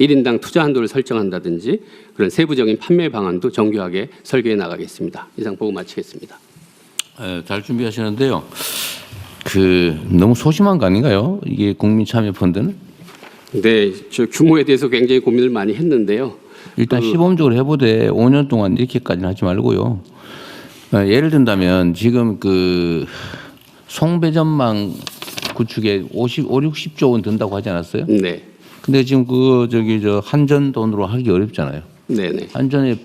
1인당 투자 한도를 설정한다든지 그런 세부적인 판매 방안도 정교하게 설계해 나가겠습니다. 이상 보고 마치겠습니다. 잘 준비하시는데요. 너무 소심한 거 아닌가요? 이게 국민참여펀드는? 네, 저 규모에 대해서 굉장히 고민을 많이 했는데요. 일단 시범적으로 해보되 5년 동안 이렇게까지는 하지 말고요. 예를 든다면 지금 송배전망 구축에 60조 원 든다고 하지 않았어요? 네. 근데 지금 한전 돈으로 하기 어렵잖아요. 네네. 한전에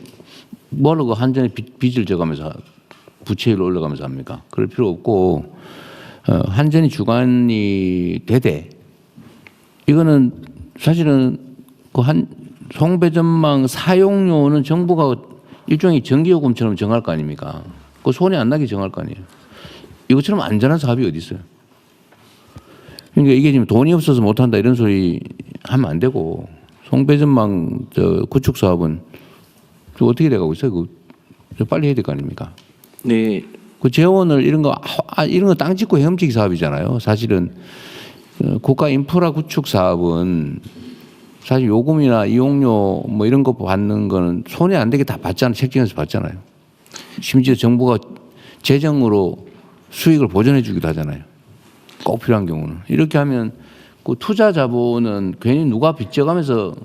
뭐라고 한전에 빚을 져가면서 부채율 올라가면서 합니까? 그럴 필요 없고 한전이 주관이 되되 이거는 사실은 송배전망 사용료는 정부가 일종의 전기요금처럼 정할 거 아닙니까? 그 손해 안 나게 정할 거 아니에요. 이것처럼 안전한 사업이 어디 있어요? 그러니까 이게 지금 돈이 없어서 못한다 이런 소리 하면 안 되고 송배전망 구축 사업은 어떻게 돼가고 있어요? 빨리 해야 될 거 아닙니까? 네. 그 재원을 이런 거 땅 짓고 헤엄치기 사업이잖아요. 사실은 국가 인프라 구축 사업은 사실 요금이나 이용료 뭐 이런 거 받는 거는 손해 안 되게 다 받잖아요. 책정해서 받잖아요. 심지어 정부가 재정으로 수익을 보전해 주기도 하잖아요. 꼭 필요한 경우는. 이렇게 하면 그 투자 자본은 괜히 누가 빚져가면서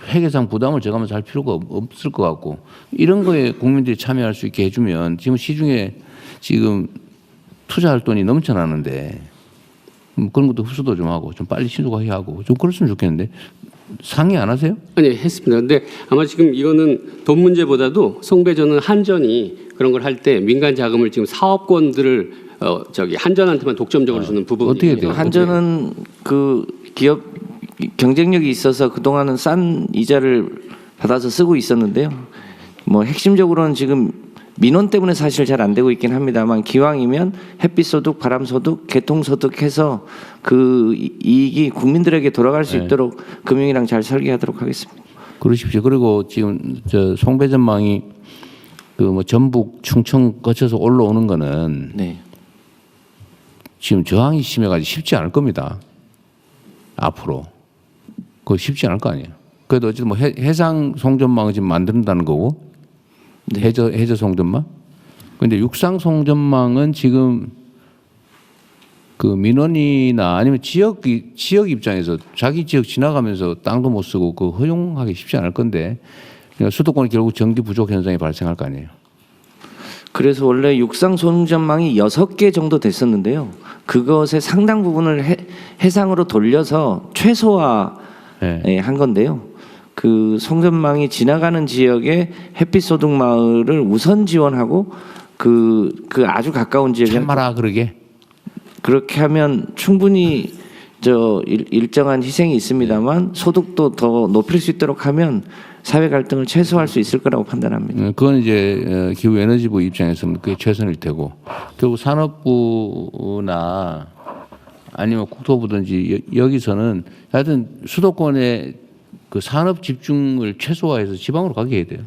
회계상 부담을 져가면서 할 필요가 없을 것 같고 이런 거에 국민들이 참여할 수 있게 해주면 지금 시중에 지금 투자할 돈이 넘쳐나는데 그런 것도 흡수도 좀 하고 좀 빨리 신속하게 하고 좀 그랬으면 좋겠는데 상의 안 하세요? 아니 했습니다. 근데 아마 지금 이거는 돈 문제보다도 송배전은 한전이 그런 걸 할 때 민간 자금을 지금 사업권들을 한전한테만 독점적으로 주는 부분이 어떻게 돼요? 한전은 그 기업 경쟁력이 있어서 그동안은 싼 이자를 받아서 쓰고 있었는데요. 뭐 핵심적으로는 지금 민원 때문에 사실 잘 안 되고 있긴 합니다만 기왕이면 햇빛 소득, 바람 소득, 개통 소득 해서 그 이익이 국민들에게 돌아갈 수 있도록 금융이랑 잘 설계하도록 하겠습니다. 그러십시오. 그리고 지금 송배전망이 전북, 충청 거쳐서 올라오는 거는 지금 저항이 심해가지고 쉽지 않을 겁니다. 앞으로. 그거 쉽지 않을 거 아니에요. 그래도 어쨌든 해상 송전망을 지금 만든다는 거고 해저 송전망. 그런데 육상 송전망은 지금 그 민원이나 아니면 지역 입장에서 자기 지역 지나가면서 땅도 못 쓰고 그 허용하기 쉽지 않을 건데 그러니까 수도권이 결국 전기 부족 현상이 발생할 거 아니에요. 그래서 원래 육상 송전망이 6개 정도 됐었는데요. 그것의 상당 부분을 해상으로 돌려서 최소화 한 건데요. 그 송전망이 지나가는 지역에 햇빛 소득 마을을 우선 지원하고 그 아주 가까운 지역에 참마라 그러게. 그렇게 하면 충분히 일정한 희생이 있습니다만 소득도 더 높일 수 있도록 하면 사회 갈등을 최소화할 수 있을 거라고 판단합니다. 그건 이제 기후에너지부 입장에서는 그게 최선일 테고, 결국 산업부나 아니면 국토부든지 여기서는 하여튼 수도권의 그 산업 집중을 최소화해서 지방으로 가게 해야 돼요.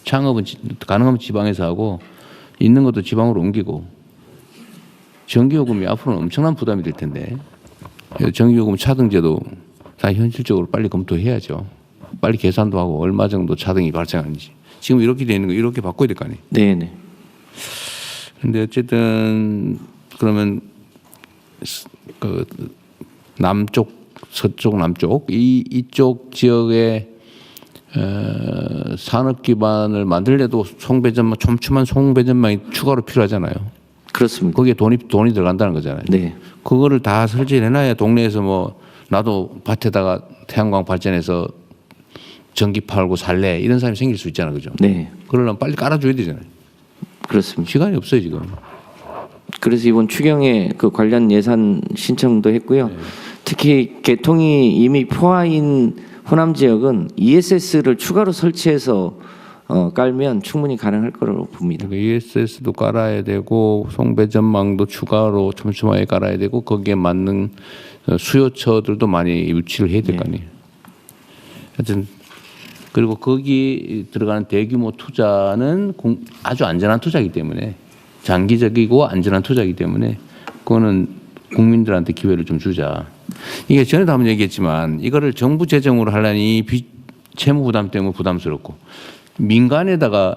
창업은 가능하면 지방에서 하고 있는 것도 지방으로 옮기고, 전기요금이 앞으로는 엄청난 부담이 될 텐데 전기요금 차등제도 다 현실적으로 빨리 검토해야죠. 빨리 계산도 하고 얼마 정도 차등이 발생하는지. 지금 이렇게 돼 있는 거 이렇게 바꿔야 될 거 아니에요. 네네. 근데 어쨌든 그러면 그 남쪽, 서쪽, 남쪽 이쪽 지역에 산업 기반을 만들려도 송배전망, 촘촘한 송배전망이 추가로 필요하잖아요. 그렇습니다. 거기에 돈이 들어간다는 거잖아요. 네. 그거를 다 설치를 해놔야 동네에서 뭐 나도 밭에다가 태양광 발전해서 전기 팔고 살래 이런 사람이 생길 수 있잖아요, 그죠? 네. 그러려면 빨리 깔아줘야 되잖아요. 그렇습니다. 시간이 없어요 지금. 그래서 이번 추경에 그 관련 예산 신청도 했고요. 네. 특히 개통이 이미 포화인 호남 지역은 ESS를 추가로 설치해서 깔면 충분히 가능할 거라고 봅니다. ESS도 깔아야 되고 송배전망도 추가로 촘촘하게 깔아야 되고 거기에 맞는 수요처들도 많이 유치를 해야 될 거 아니에요. 하여튼 그리고 거기 들어가는 대규모 투자는 아주 안전한 투자이기 때문에 장기적이고 안전한 투자이기 때문에 그거는 국민들한테 기회를 좀 주자. 이게 전에도 한번 얘기했지만 이거를 정부 재정으로 하려니 채무 부담 때문에 부담스럽고 민간에다가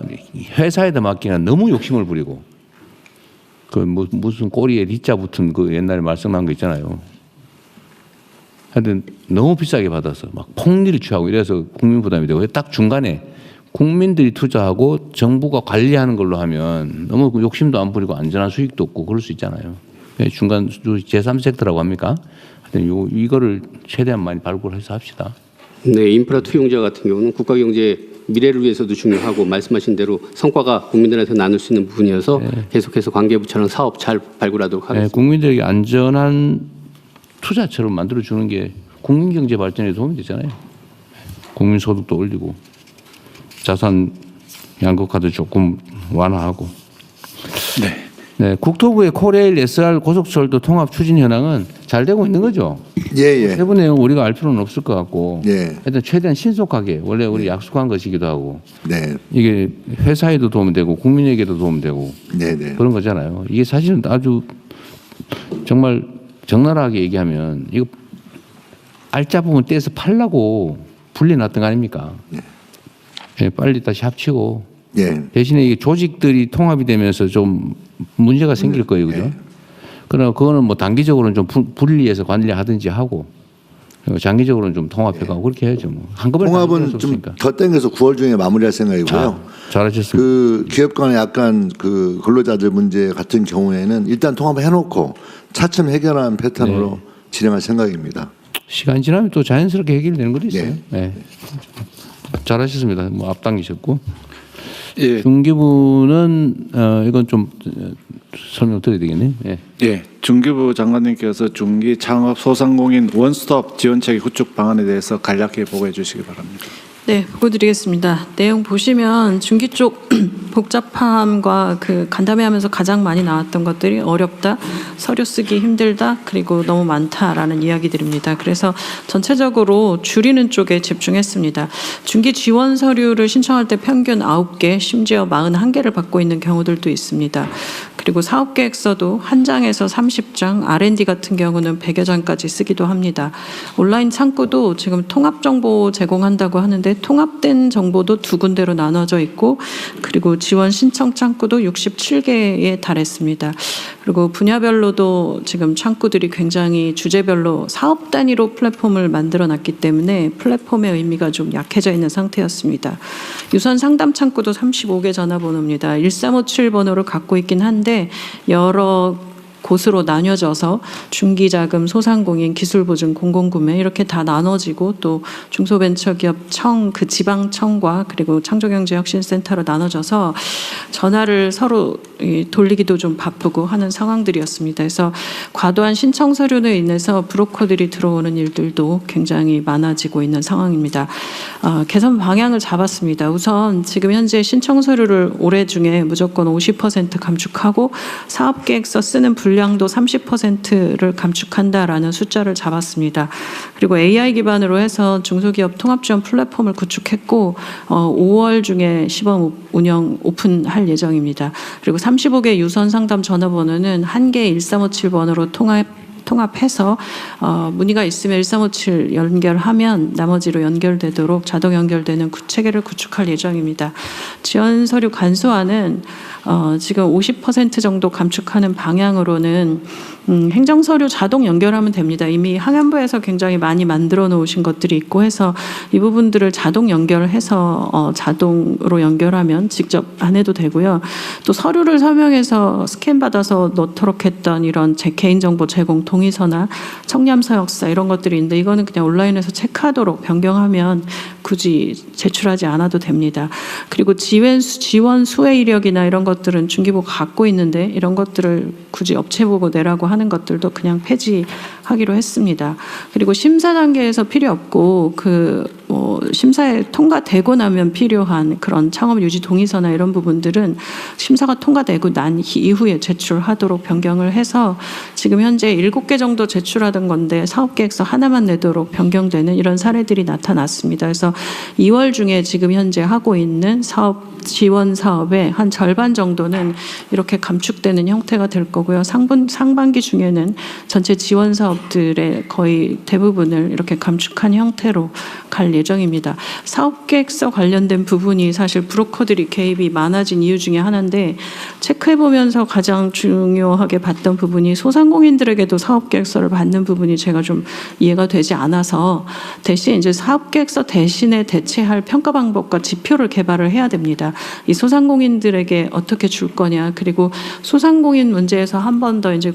회사에다 맡기는 너무 욕심을 부리고 그 무슨 꼬리에 리자 붙은 그 옛날에 말씀한 거 있잖아요. 하여튼 너무 비싸게 받아서 막 폭리를 취하고 이래서 국민 부담이 되고 딱 중간에 국민들이 투자하고 정부가 관리하는 걸로 하면 너무 욕심도 안 부리고 안전한 수익도 없고 그럴 수 있잖아요. 중간 제3섹터라고 합니까? 하여튼 이거를 최대한 많이 발굴해서 합시다. 네, 인프라 투용자 같은 경우는 국가 경제 미래를 위해서도 중요하고 말씀하신 대로 성과가 국민들한테 나눌 수 있는 부분이어서 계속해서 관계부처랑 사업 잘 발굴하도록 하겠습니다. 네, 국민들에게 안전한 투자처럼 만들어주는 게 국민경제 발전에 도움이 되잖아요. 국민소득도 올리고 자산 양극화도 조금 완화하고. 네, 국토부의 코레일 SR 고속철도 통합 추진 현황은 잘 되고 있는 거죠. 예. 세부 내용 우리가 알 필요는 없을 것 같고. 예. 일단 최대한 신속하게 원래 우리 약속한 것이기도 하고. 네. 이게 회사에도 도움이 되고 국민에게도 도움이 되고. 네네. 그런 거잖아요. 이게 사실은 아주 정말 적나라하게 얘기하면 이거 알짜 부분 떼서 팔라고 분리해놨던 거 아닙니까? 네, 빨리 다시 합치고. 예. 대신에 이게 조직들이 통합이 되면서 좀 문제가 생길 거예요, 그죠? 그러나 그거는 뭐 단기적으로는 좀 분리해서 관리하든지 하고 장기적으로는 좀 통합해가고 그렇게 해야죠. 뭐. 한꺼번에 통합은 좀 더 땡겨서 9월 중에 마무리할 생각이고요. 잘하셨습니다. 그 기업 간의 약간 그 근로자들 문제 같은 경우에는 일단 통합을 해놓고 차츰 해결하는 패턴으로 진행할 생각입니다. 시간 지나면 또 자연스럽게 해결되는 것도 있어요. 네. 잘하셨습니다. 뭐 앞당기셨고. 중기부는 이건 좀 설명 드려야 되겠네요. 예, 중기부 장관님께서 중기 창업 소상공인 원스톱 지원체계 구축 방안에 대해서 간략히 보고해 주시기 바랍니다. 네, 보고 드리겠습니다. 내용 보시면 중기 쪽 복잡함과 그 간담회하면서 가장 많이 나왔던 것들이 어렵다, 서류 쓰기 힘들다, 그리고 너무 많다라는 이야기들입니다. 그래서 전체적으로 줄이는 쪽에 집중했습니다. 중기 지원 서류를 신청할 때 평균 9개, 심지어 41개를 받고 있는 경우들도 있습니다. 그리고 사업계획서도 한 장에서 30장, R&D 같은 경우는 100여 장까지 쓰기도 합니다. 온라인 창구도 지금 통합정보 제공한다고 하는데 통합된 정보도 2군데로 나눠져 있고 그리고 지원 신청 창구도 67개에 달했습니다. 그리고 분야별로도 지금 창구들이 굉장히 주제별로 사업 단위로 플랫폼을 만들어 놨기 때문에 플랫폼의 의미가 좀 약해져 있는 상태였습니다. 유선 상담 창구도 35개 전화번호입니다. 1357 번호를 갖고 있긴 한데 여러 곳으로 나뉘어져서 중기자금, 소상공인, 기술보증, 공공구매 이렇게 다 나눠지고 또 중소벤처기업청, 그 지방청과 그리고 창조경제혁신센터로 나눠져서 전화를 서로 돌리기도 좀 바쁘고 하는 상황들이었습니다. 그래서 과도한 신청 서류로 인해서 브로커들이 들어오는 일들도 굉장히 많아지고 있는 상황입니다. 개선 방향을 잡았습니다. 우선 지금 현재 신청 서류를 올해 중에 무조건 50% 감축하고 사업계획서 쓰는 분량도 30%를 감축한다라는 숫자를 잡았습니다. 그리고 AI 기반으로 해서 중소기업 통합지원 플랫폼을 구축했고 5월 중에 시범 운영 오픈할 예정입니다. 그리고 35개 유선 상담 전화번호는 1개 1357번으로 통합해서 문의가 있으면 1357 연결하면 나머지로 연결되도록 자동 연결되는 체계를 구축할 예정입니다. 지원 서류 간소화는 지금 50% 정도 감축하는 방향으로는 행정서류 자동 연결하면 됩니다. 이미 항안부에서 굉장히 많이 만들어 놓으신 것들이 있고 해서 이 부분들을 자동 연결해서 자동으로 연결하면 직접 안 해도 되고요. 또 서류를 서명해서 스캔 받아서 넣도록 했던 이런 제 개인정보 제공 동의서나 청렴서 역사 이런 것들이 있는데 이거는 그냥 온라인에서 체크하도록 변경하면 굳이 제출하지 않아도 됩니다. 그리고 지원 수혜 이력이나 이런 것들은 중기부가 갖고 있는데 이런 것들을 굳이 업체 보고 내라고 하는 것들도 그냥 폐지하기로 했습니다. 그리고 심사 단계에서 필요 없고 심사에 통과되고 나면 필요한 그런 창업 유지 동의서나 이런 부분들은 심사가 통과되고 난 이후에 제출하도록 변경을 해서 지금 현재 7개 정도 제출하던 건데 사업계획서 하나만 내도록 변경되는 이런 사례들이 나타났습니다. 그래서 2월 중에 지금 현재 하고 있는 지원 사업의 한 절반 정도는 이렇게 감축되는 형태가 될 거고요. 상반기 중에는 전체 지원 사업들의 거의 대부분을 이렇게 감축한 형태로 갈 예정입니다. 사업계획서 관련된 부분이 사실 브로커들이 개입이 많아진 이유 중에 하나인데 체크해보면서 가장 중요하게 봤던 부분이 소상공인들에게도 사업계획서를 받는 부분이 제가 좀 이해가 되지 않아서 대신 이제 사업계획서 대신에 대체할 평가 방법과 지표를 개발을 해야 됩니다. 이 소상공인들에게 어떻게 줄 거냐 그리고 소상공인 문제에서 한 번 더 이제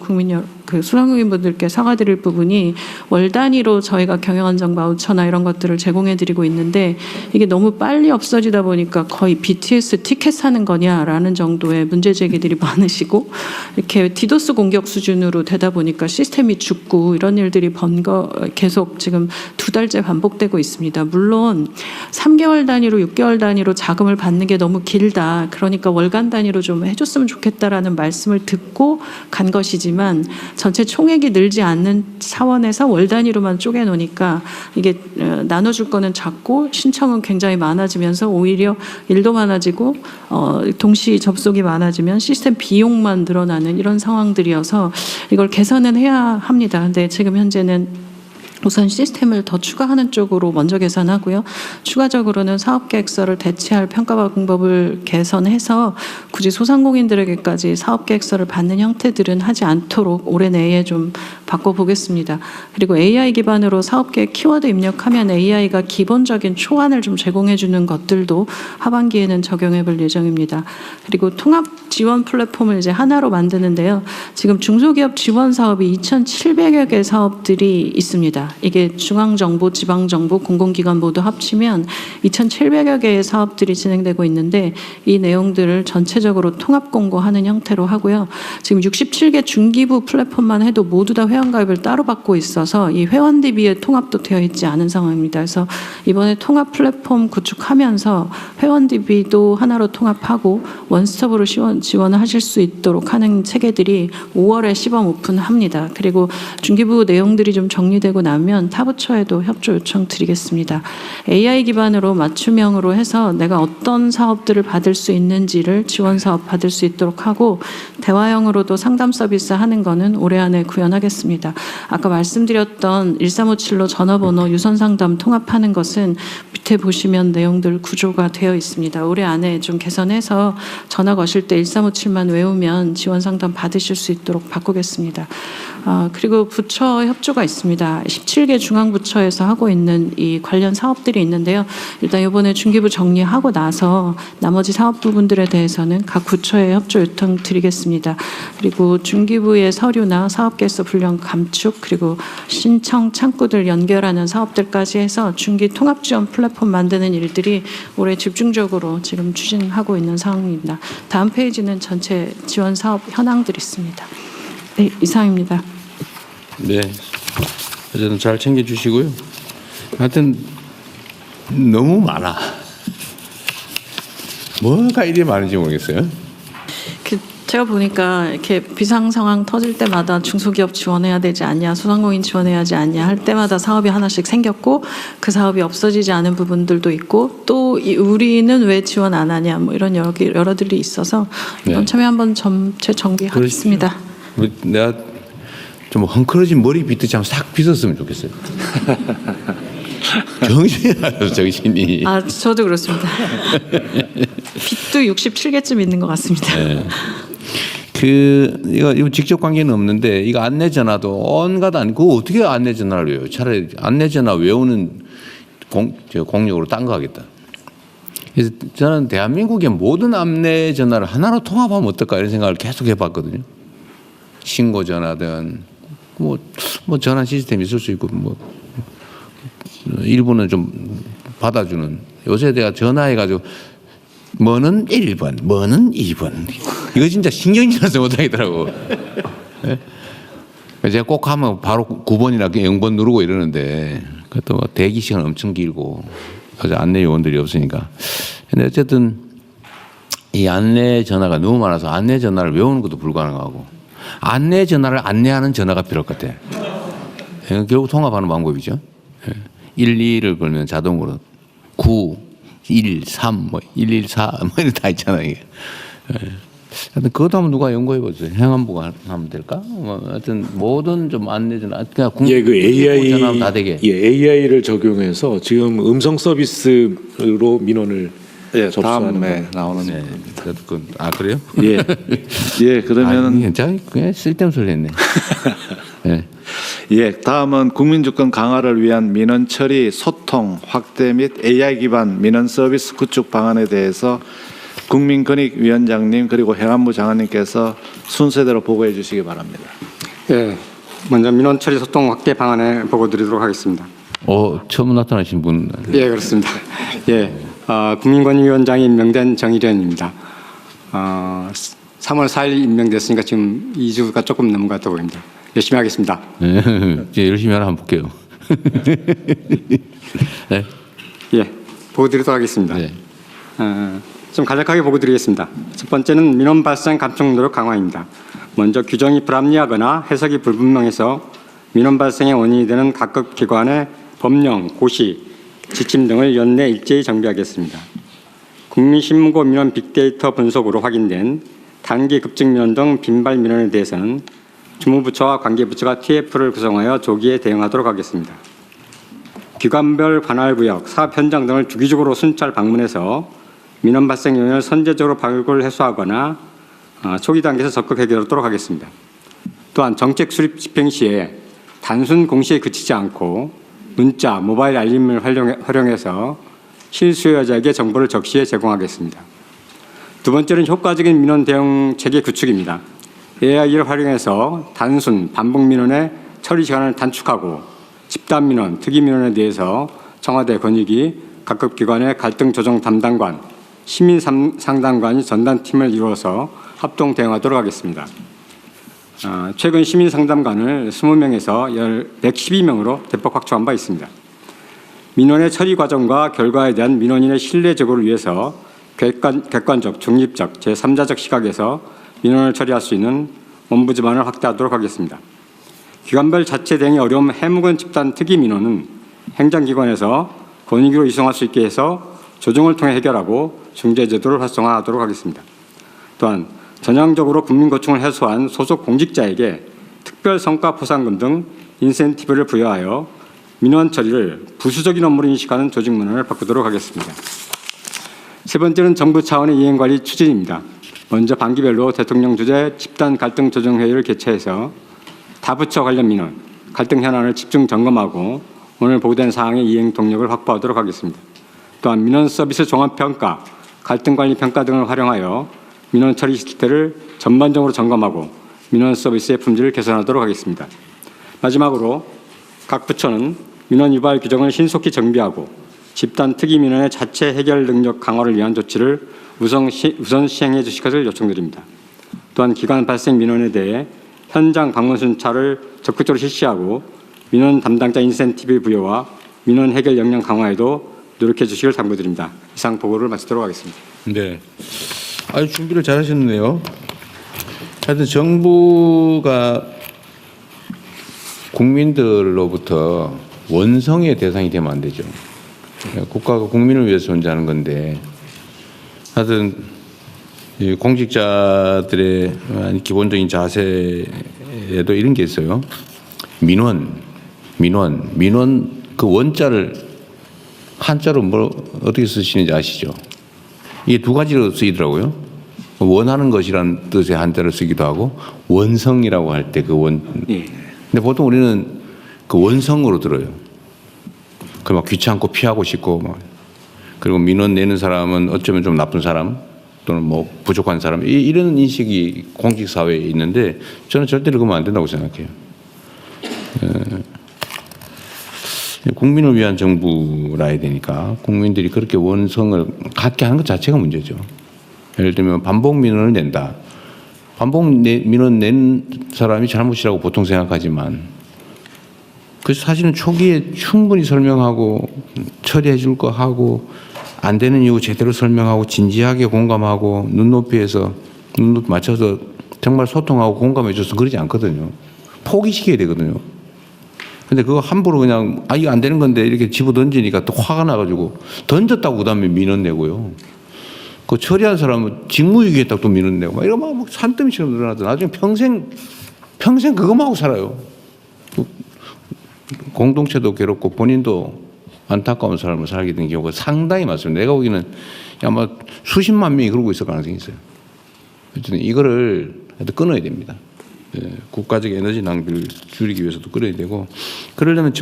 소상공인분들께 사과드릴 부분이 월 단위로 저희가 경영안정 바우처나 이런 것들을 제공해드리고 있는데 이게 너무 빨리 없어지다 보니까 거의 BTS 티켓 사는 거냐라는 정도의 문제 제기들이 많으시고 이렇게 디도스 공격 수준으로 되다 보니까 시스템이 죽고 이런 일들이 계속 지금 2달째 반복되고 있습니다. 물론 3개월 단위로 6개월 단위로 자금을 받는 게 너무 길다. 그러니까 월간 단위로 좀 해줬으면 좋겠다라는 말씀을 듣고 간 것이지만 전체 총액이 늘지 않는 차원에서 월 단위로만 쪼개놓으니까 이게 나눠줄 거는 작고 신청은 굉장히 많아지면서 오히려 일도 많아지고 동시 접속이 많아지면 시스템 비용만 늘어나는 이런 상황들이어서 이걸 개선은 해야 합니다. 근데 지금 현재는 우선 시스템을 더 추가하는 쪽으로 먼저 개선하고요. 추가적으로는 사업계획서를 대체할 평가 방법을 개선해서 굳이 소상공인들에게까지 사업계획서를 받는 형태들은 하지 않도록 올해 내에 좀 바꿔보겠습니다. 그리고 AI 기반으로 사업계획 키워드 입력하면 AI가 기본적인 초안을 좀 제공해주는 것들도 하반기에는 적용해볼 예정입니다. 그리고 통합 지원 플랫폼을 이제 하나로 만드는데요. 지금 중소기업 지원 사업이 2,700여 개 사업들이 있습니다. 이게 중앙정부, 지방정부, 공공기관 모두 합치면 2,700여 개의 사업들이 진행되고 있는데 이 내용들을 전체적으로 통합 공고하는 형태로 하고요. 지금 67개 중기부 플랫폼만 해도 모두 다 회원가입을 따로 받고 있어서 이 회원 DB에 통합도 되어 있지 않은 상황입니다. 그래서 이번에 통합 플랫폼 구축하면서 회원 DB도 하나로 통합하고 원스톱으로 지원을 하실 수 있도록 하는 체계들이 5월에 시범 오픈합니다. 그리고 중기부 내용들이 좀 정리되고 나면 타부처에도 협조 요청 드리겠습니다. AI 기반으로 맞춤형으로 해서 내가 어떤 사업들을 받을 수 있는지를 지원 사업 받을 수 있도록 하고 대화형으로도 상담 서비스 하는 거는 올해 안에 구현하겠습니다. 아까 말씀드렸던 1357로 전화번호 유선 상담 통합하는 것은 밑에 보시면 내용들 구조가 되어 있습니다. 올해 안에 좀 개선해서 전화 거실 때 1357만 외우면 지원 상담 받으실 수 있도록 바꾸겠습니다. 그리고 부처 협조가 있습니다. 17개 중앙부처에서 하고 있는 이 관련 사업들이 있는데요. 일단 이번에 중기부 정리하고 나서 나머지 사업 부분들에 대해서는 각 부처에 협조 요청 드리겠습니다. 그리고 중기부의 서류나 사업계획서 불령 감축 그리고 신청 창구들 연결하는 사업들까지 해서 중기 통합 지원 플랫폼 만드는 일들이 올해 집중적으로 지금 추진하고 있는 상황입니다. 다음 페이지는 전체 지원 사업 현황들이 있습니다. 네, 이상입니다. 네, 어쨌든 잘 챙겨주시고요. 하여튼 너무 많아. 뭐가 이리 많은지 모르겠어요. 제가 보니까 이렇게 비상 상황 터질 때마다 중소기업 지원해야 되지 않냐, 소상공인 지원해야 하지 않냐 할 때마다 사업이 하나씩 생겼고 그 사업이 없어지지 않은 부분들도 있고 또 우리는 왜 지원 안 하냐 뭐 이런 여러들이 있어서 이번 참여 한번 전체 정비하겠습니다. 내가 좀 헝클어진 머리 빗듯이 한번 싹 빗었으면 좋겠어요. 정신이 나서 정신이. 저도 그렇습니다. 빚도 67개쯤 있는 것 같습니다. 네. 이거 직접 관계는 없는데 이거 안내 전화도 온갖 그거 어떻게 안내 전화를 외워요? 차라리 안내 전화 외우는 공력으로 딴 거 하겠다. 그래서 저는 대한민국의 모든 안내 전화를 하나로 통합하면 어떨까 이런 생각을 계속 해봤거든요. 신고 전화든 뭐 전화 시스템이 있을 수 있고 뭐 일부는 좀 받아주는. 요새 내가 전화해가지고 뭐는 1번, 뭐는 2번. 이거 진짜 신경이 나서 못하겠더라고. 네? 제가 꼭 하면 바로 9번이나 0번 누르고 이러는데 그것도 대기 시간 엄청 길고 어제 안내 요원들이 없으니까. 근데 어쨌든 이 안내 전화가 너무 많아서 안내 전화를 외우는 것도 불가능하고 안내 전화를 안내하는 전화가 필요할 것 같아. 결국 통합하는 방법이죠. 1, 2를 걸면 자동으로 9, 1, 3, 114 뭐 다 있잖아요. 이게. 하여튼 그것도 한번 누가 연구해 보세요. 행안부가 하면 될까? 하여튼 모든 좀 안내 전화 그냥 그 AI 다 되게. AI를 적용해서 지금 음성 서비스로 민원을 접수하는 다음에 나오는 그래요? 예. 예, 그러면은 괜찮아. 그냥 쓸데없는 소리 했네. 네. 예, 다음은 국민주권 강화를 위한 민원 처리 소통 확대 및 AI 기반 민원 서비스 구축 방안에 대해서 국민권익위원장님 그리고 행안부 장관님께서 순서대로 보고해 주시기 바랍니다. 예, 먼저 민원 처리 소통 확대 방안에 보고 드리도록 하겠습니다. 처음 나타나신 분. 예, 그렇습니다. 예, 국민권익위원장이 임명된 정일현입니다. 3월 4일 임명됐으니까 지금 2주가 조금 넘은 것 같아 보입니다. 열심히 하겠습니다. 네, 이제 열심히 하나 한번 볼게요. 네. 예, 보고 드리도록 하겠습니다. 네. 좀 간략하게 보고 드리겠습니다. 첫 번째는 민원 발생 감축 노력 강화입니다. 먼저 규정이 불합리하거나 해석이 불분명해서 민원 발생의 원인이 되는 각급 기관의 법령, 고시, 지침 등을 연내 일제히 정비하겠습니다. 국민신문고 민원 빅데이터 분석으로 확인된 단기 급증 민원 등 빈발 민원에 대해서는 주무부처와 관계부처가 TF를 구성하여 조기에 대응하도록 하겠습니다. 기관별 관할구역, 사업 현장 등을 주기적으로 순찰 방문해서 민원 발생 요인을 선제적으로 발굴 해소하거나 초기 단계에서 적극 해결하도록 하겠습니다. 또한 정책 수립 집행 시에 단순 공시에 그치지 않고 문자, 모바일 알림을 활용해서 실수요자에게 정보를 적시에 제공하겠습니다. 두 번째는 효과적인 민원 대응 체계 구축입니다. AI를 활용해서 단순, 반복 민원의 처리 시간을 단축하고 집단 민원, 특이 민원에 대해서 청와대 권익위, 각급 기관의 갈등 조정 담당관, 시민 상담관이 전담팀을 이루어서 합동 대응하도록 하겠습니다. 최근 시민 상담관을 20명에서 112명으로 대폭 확충한 바 있습니다. 민원의 처리 과정과 결과에 대한 민원인의 신뢰 제고를 위해서 객관적, 중립적, 제3자적 시각에서 민원을 처리할 수 있는 ombudsman을 확대하도록 하겠습니다. 기관별 자체 대응이 어려운 해묵은 집단 특이 민원은 행정기관에서 권익위로 이송할 수 있게 해서 조정을 통해 해결하고 중재제도를 활성화하도록 하겠습니다. 또한 전향적으로 국민고충을 해소한 소속 공직자에게 특별 성과 포상금 등 인센티브를 부여하여 민원 처리를 부수적인 업무로 인식하는 조직 문화를 바꾸도록 하겠습니다. 세 번째는 정부 차원의 이행관리 추진입니다. 먼저 반기별로 대통령 주재 집단 갈등 조정 회의를 개최해서 다부처 관련 민원, 갈등 현안을 집중 점검하고 오늘 보고된 사항의 이행 동력을 확보하도록 하겠습니다. 또한 민원 서비스 종합평가, 갈등 관리 평가 등을 활용하여 민원 처리 실태를 전반적으로 점검하고 민원 서비스의 품질을 개선하도록 하겠습니다. 마지막으로 각 부처는 민원 유발 규정을 신속히 정비하고 집단 특이 민원의 자체 해결 능력 강화를 위한 조치를 우선 시행해 주실 것을 요청드립니다. 또한 기관 발생 민원에 대해 현장 방문 순찰을 적극적으로 실시하고 민원 담당자 인센티브 부여와 민원 해결 역량 강화에도 노력해 주시길 당부드립니다. 이상 보고를 마치도록 하겠습니다. 네. 아주 준비를 잘 하셨네요. 하여튼 정부가 국민들로부터 원성의 대상이 되면 안 되죠. 국가가 국민을 위해서 존재하는 건데, 하여튼 공직자들의 기본적인 자세에도 이런 게 있어요. 민원 그 원자를 한자로 어떻게 쓰시는지 아시죠? 이게 두 가지로 쓰이더라고요. 원하는 것이란 뜻의 한자를 쓰기도 하고 원성이라고 할 때 그 원. 근데 보통 우리는 그 원성으로 들어요. 그 막 귀찮고 피하고 싶고 막. 그리고 민원 내는 사람은 어쩌면 좀 나쁜 사람 또는 뭐 부족한 사람 이런 인식이 공직 사회에 있는데 저는 절대로 그러면 안 된다고 생각해요. 국민을 위한 정부라 해야 되니까 국민들이 그렇게 원성을 갖게 하는 것 자체가 문제죠. 예를 들면 반복 민원을 낸다. 반복 민원 낸 사람이 잘못이라고 보통 생각하지만 그 사실은 초기에 충분히 설명하고 처리해 줄 거 하고 안 되는 이유 제대로 설명하고 진지하게 공감하고 눈높이 맞춰서 정말 소통하고 공감해 줘서 그러지 않거든요. 포기시켜야 되거든요. 근데 그거 함부로 그냥 이거 안 되는 건데 이렇게 집어 던지니까 또 화가 나가지고 던졌다고 그다음에 민원 내고요. 그 처리한 사람은 직무유기했다고 또 민원 내고 막 이러면 막 산더미처럼 늘어나서 나중에 평생 그것만 하고 살아요. 공동체도 괴롭고 본인도 안타까운 삶을 살게 된 경우가 상당히 많습니다. 내가 보기에는 아마 수십만 명이 그러고 있을 가능성이 있어요. 어쨌든 이거를 끊어야 됩니다. 국가적 에너지 낭비를 줄이기 위해서도 끊어야 되고 그러려면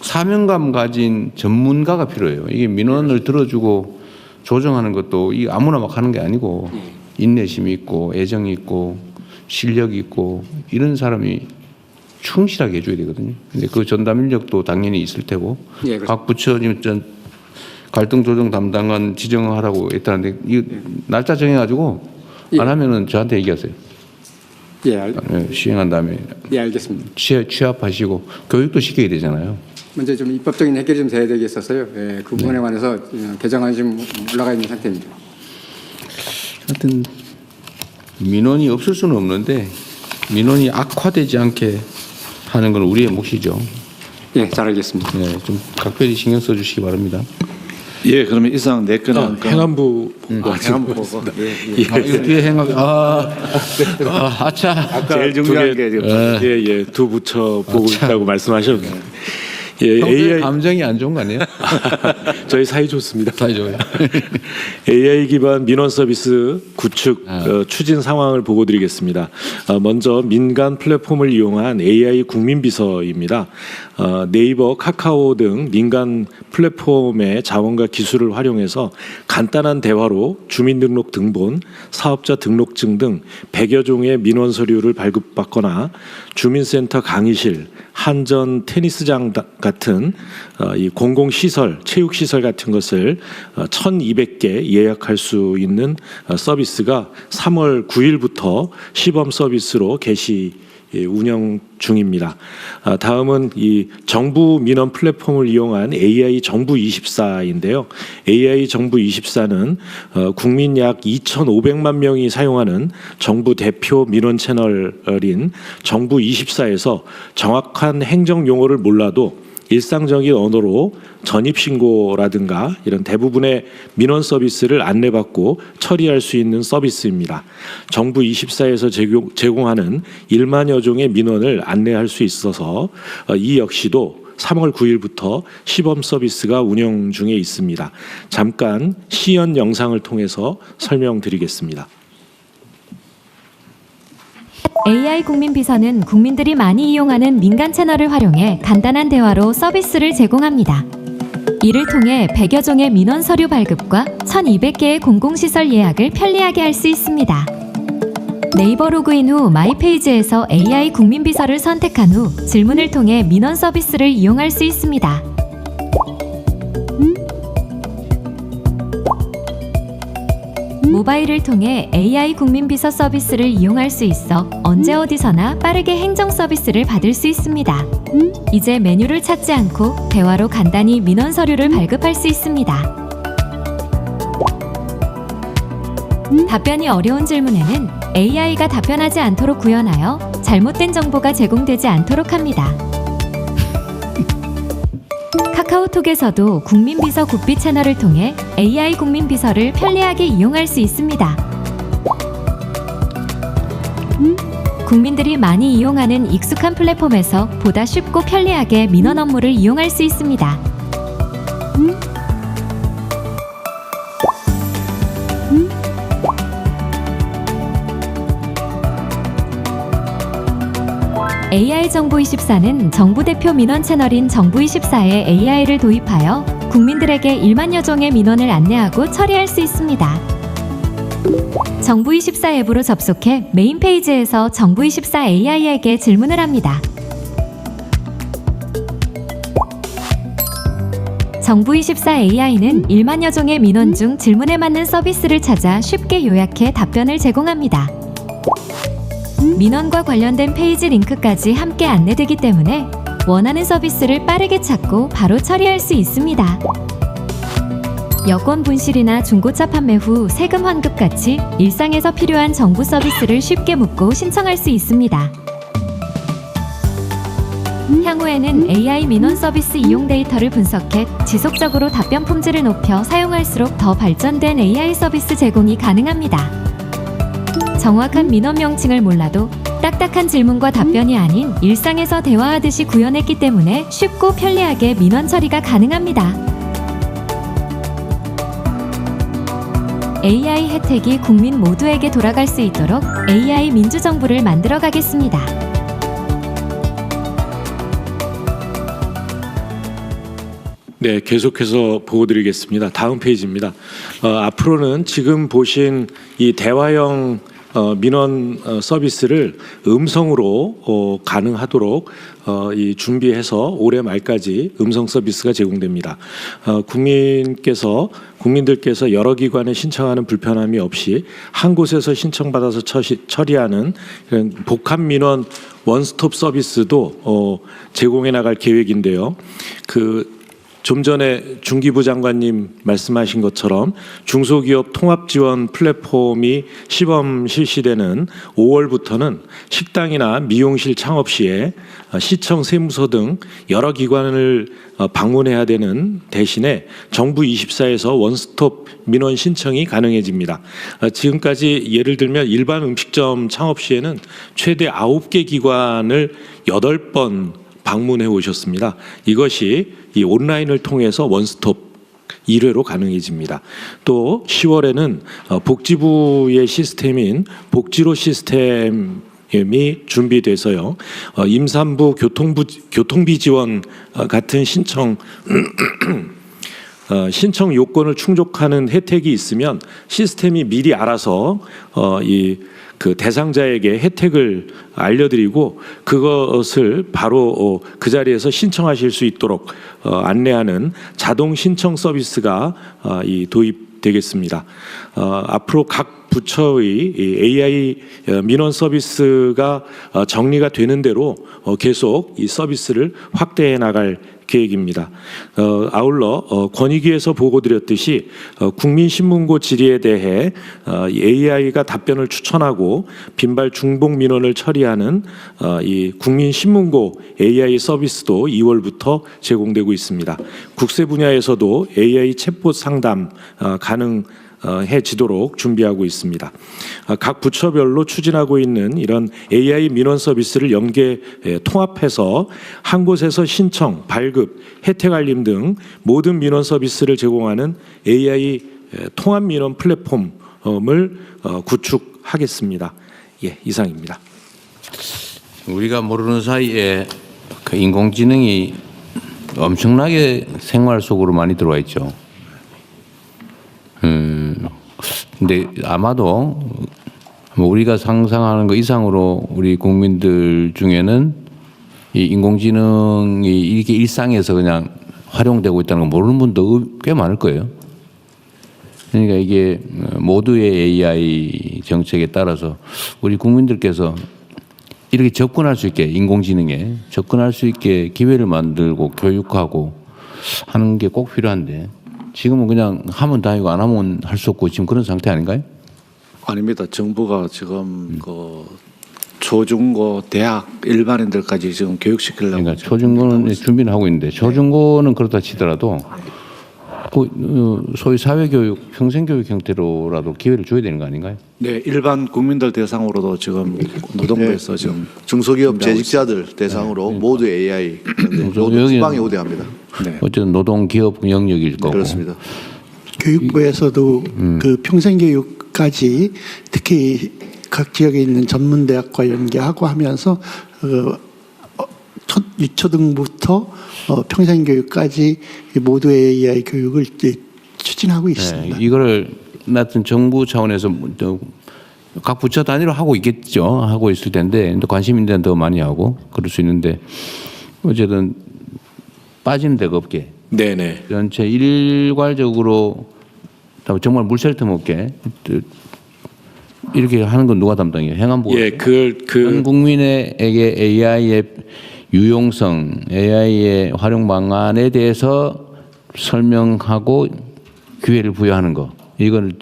사명감 가진 전문가가 필요해요. 이게 민원을 들어주고 조정하는 것도 이 아무나 막 하는 게 아니고 인내심이 있고 애정이 있고 실력이 있고 이런 사람이 충실하게 해줘야 되거든요. 근데 그 전담 인력도 당연히 있을 테고 각 부처 갈등 조정 담당관 지정하라고 했다는데 이 날짜 정해가지고 안 하면은 저한테 얘기하세요. 시행한 다음에 알겠습니다. 취합하시고 교육도 시켜야 되잖아요. 먼저 좀 입법적인 해결이 좀 돼야 되겠어서요. 그 부분에 관해서 개정안이 좀 올라가 있는 상태입니다. 하여튼 민원이 없을 수는 없는데 민원이 악화되지 않게 하는 건 우리의 몫이죠. 잘 알겠습니다. 좀 각별히 신경 써주시기 바랍니다. 예, 그러면 이상 네 건은 행안부 행안부 보고. 이거 뒤에 행안부 아차. 제일 중요한 게 지금 두 부처 보고 있다고 말씀하셨는데. AI 감정이 안 좋은 거 아니에요? 저희 사이 좋습니다. 사이 좋아요. AI 기반 민원 서비스 구축 추진 상황을 보고드리겠습니다. 먼저 민간 플랫폼을 이용한 AI 국민비서입니다. 네이버, 카카오 등 민간 플랫폼의 자원과 기술을 활용해서 간단한 대화로 주민등록 등본, 사업자 등록증 등 100여 종의 민원 서류를 발급받거나 주민센터 강의실, 한전 테니스장 같은 이 공공시설, 체육시설 같은 것을 1,200개 예약할 수 있는 서비스가 3월 9일부터 시범 서비스로 개시 운영 중입니다. 다음은 이 정부 민원 플랫폼을 이용한 AI 정부24인데요. AI 정부24는 국민 약 2,500만 명이 사용하는 정부 대표 민원 채널인 정부24에서 정확한 행정 용어를 몰라도 일상적인 언어로 전입신고라든가 이런 대부분의 민원 서비스를 안내받고 처리할 수 있는 서비스입니다. 정부 24에서 제공하는 1만여 종의 민원을 안내할 수 있어서 이 역시도 3월 9일부터 시범 서비스가 운영 중에 있습니다. 잠깐 시연 영상을 통해서 설명드리겠습니다. AI 국민 비서는 국민들이 많이 이용하는 민간 채널을 활용해 간단한 대화로 서비스를 제공합니다. 이를 통해 100여 종의 민원 서류 발급과 1,200개의 공공시설 예약을 편리하게 할 수 있습니다. 네이버 로그인 후 마이페이지에서 AI 국민 비서를 선택한 후 질문을 통해 민원 서비스를 이용할 수 있습니다. 모바일을 통해 AI 국민 비서 서비스를 이용할 수 있어 언제 어디서나 빠르게 행정 서비스를 받을 수 있습니다. 이제 메뉴를 찾지 않고 대화로 간단히 민원 서류를 발급할 수 있습니다. 답변이 어려운 질문에는 AI가 답변하지 않도록 구현하여 잘못된 정보가 제공되지 않도록 합니다. 카카오톡에서도 국민비서 굿비 채널을 통해 AI 국민비서를 편리하게 이용할 수 있습니다. 국민들이 많이 이용하는 익숙한 플랫폼에서 보다 쉽고 편리하게 민원 업무를 이용할 수 있습니다. AI정부24는 정부 대표 민원 채널인 정부24에 AI를 도입하여 국민들에게 1만여 종의 민원을 안내하고 처리할 수 있습니다. 정부24 앱으로 접속해 메인 페이지에서 정부24 AI에게 질문을 합니다. 정부24 AI는 1만여 종의 민원 중 질문에 맞는 서비스를 찾아 쉽게 요약해 답변을 제공합니다. 민원과 관련된 페이지 링크까지 함께 안내되기 때문에 원하는 서비스를 빠르게 찾고 바로 처리할 수 있습니다. 여권 분실이나 중고차 판매 후 세금 환급 같이 일상에서 필요한 정부 서비스를 쉽게 묻고 신청할 수 있습니다. 향후에는 AI 민원 서비스 이용 데이터를 분석해 지속적으로 답변 품질을 높여 사용할수록 더 발전된 AI 서비스 제공이 가능합니다. 정확한 민원 명칭을 몰라도 딱딱한 질문과 답변이 아닌 일상에서 대화하듯이 구현했기 때문에 쉽고 편리하게 민원 처리가 가능합니다. AI 혜택이 국민 모두에게 돌아갈 수 있도록 AI 민주정부를 만들어 가겠습니다. 네, 계속해서 보고드리겠습니다. 다음 페이지입니다. 앞으로는 지금 보신 이 대화형 민원 서비스를 음성으로 가능하도록 이 준비해서 올해 말까지 음성 서비스가 제공됩니다. 국민들께서 여러 기관에 신청하는 불편함이 없이 한 곳에서 신청받아서 처리하는 이런 복합 민원 원스톱 서비스도 제공해 나갈 계획인데요. 좀 전에 중기부 장관님 말씀하신 것처럼 중소기업 통합지원 플랫폼이 시범 실시되는 5월부터는 식당이나 미용실 창업 시에 시청, 세무서 등 여러 기관을 방문해야 되는 대신에 정부 24에서 원스톱 민원 신청이 가능해집니다. 지금까지 예를 들면 일반 음식점 창업 시에는 최대 9개 기관을 8번 방문해 오셨습니다. 이것이 이 온라인을 통해서 원스톱 1회로 가능해집니다. 또 10월에는 복지부의 시스템인 복지로 시스템이 준비돼서요. 임산부 교통비 지원 같은 신청 요건을 충족하는 혜택이 있으면 시스템이 미리 알아서 그 대상자에게 혜택을 알려드리고 그것을 바로 그 자리에서 신청하실 수 있도록 안내하는 자동 신청 서비스가 도입되겠습니다. 앞으로 각 부처의 AI 민원 서비스가 정리가 되는 대로 계속 이 서비스를 확대해 나갈 계획입니다. 아울러 권익위에서 보고드렸듯이 국민신문고 질의에 대해 AI가 답변을 추천하고 빈발 중복 민원을 처리하는 이 국민신문고 AI 서비스도 2월부터 제공되고 있습니다. 국세 분야에서도 AI 챗봇 상담 가능해지도록 준비하고 있습니다. 각 부처별로 추진하고 있는 이런 AI 민원 서비스를 통합해서 한 곳에서 신청, 발급, 혜택 알림 등 모든 민원 서비스를 제공하는 AI 통합 민원 플랫폼을 구축하겠습니다. 예, 이상입니다. 우리가 모르는 사이에 그 인공지능이 엄청나게 생활 속으로 많이 들어와 있죠. 근데 아마도 뭐 우리가 상상하는 것 이상으로 우리 국민들 중에는 이 인공지능이 이렇게 일상에서 그냥 활용되고 있다는 걸 모르는 분도 꽤 많을 거예요. 그러니까 이게 모두의 AI 정책에 따라서 우리 국민들께서 이렇게 접근할 수 있게 인공지능에 접근할 수 있게 기회를 만들고 교육하고 하는 게 꼭 필요한데 지금은 그냥 하면 다니고 안 하면 할 수 없고 지금 그런 상태 아닌가요? 아닙니다. 정부가 지금 그 초중고 대학 일반인들까지 지금 교육시키려고. 그러니까 초중고는 준비는 하고 있는데 초중고는 그렇다 치더라도 그 소위 사회교육, 평생교육 형태로라도 기회를 줘야 되는 거 아닌가요? 네, 일반 국민들 대상으로도 지금 노동부에서 지금 중소기업 재직자들 대상으로 모두 AI 모두 지방에 우대합니다. 네. 어쨌든 노동기업 영역일 거고. 그렇습니다. 교육부에서도 그 평생교육까지 특히 각 지역에 있는 전문대학과 연계하고 하면서 유초등부터 평생교육까지 모두 AI 교육을 이제 추진하고 있습니다. 네, 이거를 하여튼 정부 차원에서 각 부처 단위로 하고 있겠죠. 하고 있을 텐데 관심 있는 데는 더 많이 하고 그럴 수 있는데 어쨌든 빠지는 데가 없게 네네. 전체 일괄적으로 정말 물샐 틈 없게 이렇게 하는 건 누가 담당해요? 행안부가. 예, 전 국민에게 AI의 유용성, AI의 활용 방안에 대해서 설명하고 기회를 부여하는 거. 이건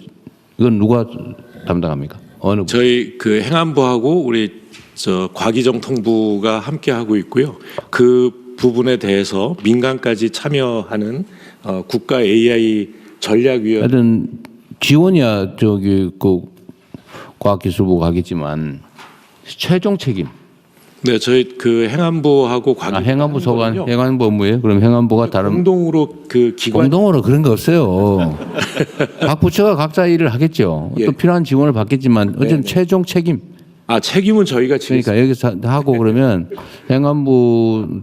누가 담당합니까? 어느 부? 저희 그 행안부하고 우리 과기정통부가 함께 하고 있고요. 그 부분에 대해서 민간까지 참여하는 국가 AI 전략위원. 하여튼 지원이야 저기 그 과학기술부가 하겠지만 최종 책임. 네, 저희 그 행안부하고 행안부 소관, 행안부 업무예요? 그럼 행안부가 다른 공동으로 그 기관 공동으로 그런 거 없어요. 각 부처가 각자 일을 하겠죠. 예. 또 필요한 지원을 받겠지만 어쨌든 네네. 최종 책임. 책임은 저희가 지겠습니다. 그러니까 여기서 하고 그러면 행안부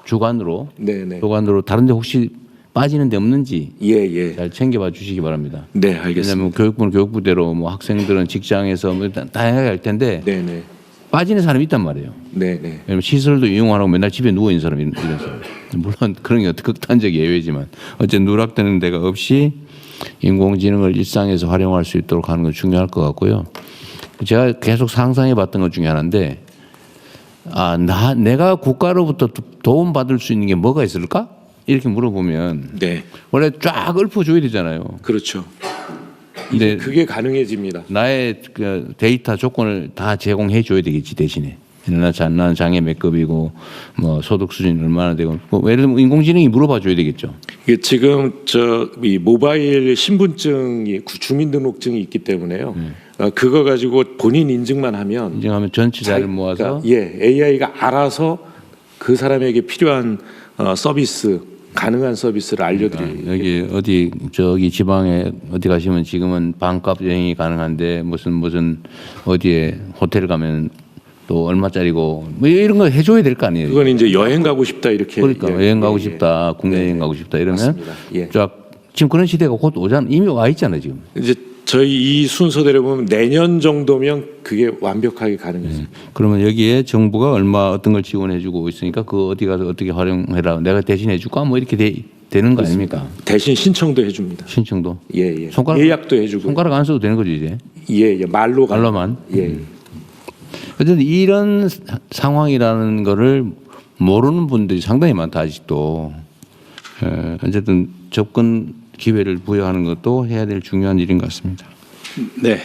주관으로 네네. 주관으로 다른데 혹시 빠지는 데 없는지 예. 잘 챙겨봐 주시기 바랍니다. 네, 알겠습니다. 왜냐하면 교육부는 교육부대로 뭐 학생들은 직장에서 뭐 다양하게 할 텐데 네네. 빠지는 사람이 있단 말이에요. 네네. 왜냐면 시설도 이용 안 하고 맨날 집에 누워 있는 사람이 이런 사람. 물론 그런 게 극단적 예외지만 어쨌든 누락되는 데가 없이 인공지능을 일상에서 활용할 수 있도록 하는 건 중요할 것 같고요. 제가 계속 상상해 봤던 것 중에 하나인데 내가 국가로부터 도움 받을 수 있는 게 뭐가 있을까? 이렇게 물어보면 네. 원래 쫙 읊어줘야 되잖아요. 그렇죠. 근데 그게 가능해집니다. 나의 그 데이터 조건을 다 제공해 줘야 되겠지 대신에. 나는 장애 몇 급이고 뭐 소득 수준이 얼마나 되고 뭐 예를 들면 인공지능이 물어봐 줘야 되겠죠. 이게 지금 이 모바일 신분증이 주민등록증이 있기 때문에요. 그거 가지고 본인 인증만 하면 인증하면 전체 자료를 모아서 AI가 알아서 그 사람에게 필요한 서비스 가능한 서비스를 알려드려요. 여기 저기 지방에 어디 가시면 지금은 반값 여행이 가능한데 무슨 어디에 호텔 가면 또 얼마짜리고 뭐 이런 거 해줘야 될 거 아니에요. 그건 이제 여행 가고 싶다 이렇게. 그러니까 여행 가고 싶다, 국내 여행 가고 싶다 이러면 쫙 지금 그런 시대가 곧 오잖아. 이미 와 있잖아요 지금. 이제 저희 이 순서대로 보면 내년 정도면 그게 완벽하게 가능해요. 그러면 여기에 정부가 얼마 어떤 걸 지원해주고 있으니까 그 어디 가서 어떻게 활용해라. 내가 대신 해줄까 뭐 이렇게 되는 거 아닙니까? 대신 신청도 해줍니다. 신청도. 예. 손가락, 예약도 해주고. 손가락 안 써도 되는 거죠 이제. 예. 말로만. 예. 어쨌든 이런 상황이라는 거를 모르는 분들이 상당히 많다 아직도. 어쨌든 접근 기회를 부여하는 것도 해야 될 중요한 일인 것 같습니다. 네.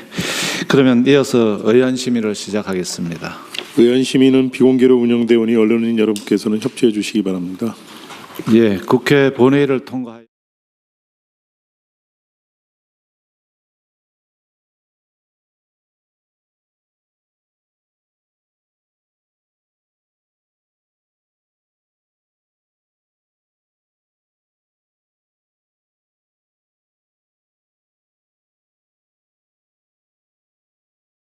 그러면 이어서 의원 심의를 시작하겠습니다. 의원 심의는 비공개로 운영되오니 언론인 여러분께서는 협조해 주시기 바랍니다. 예, 국회 본회의를 통과하여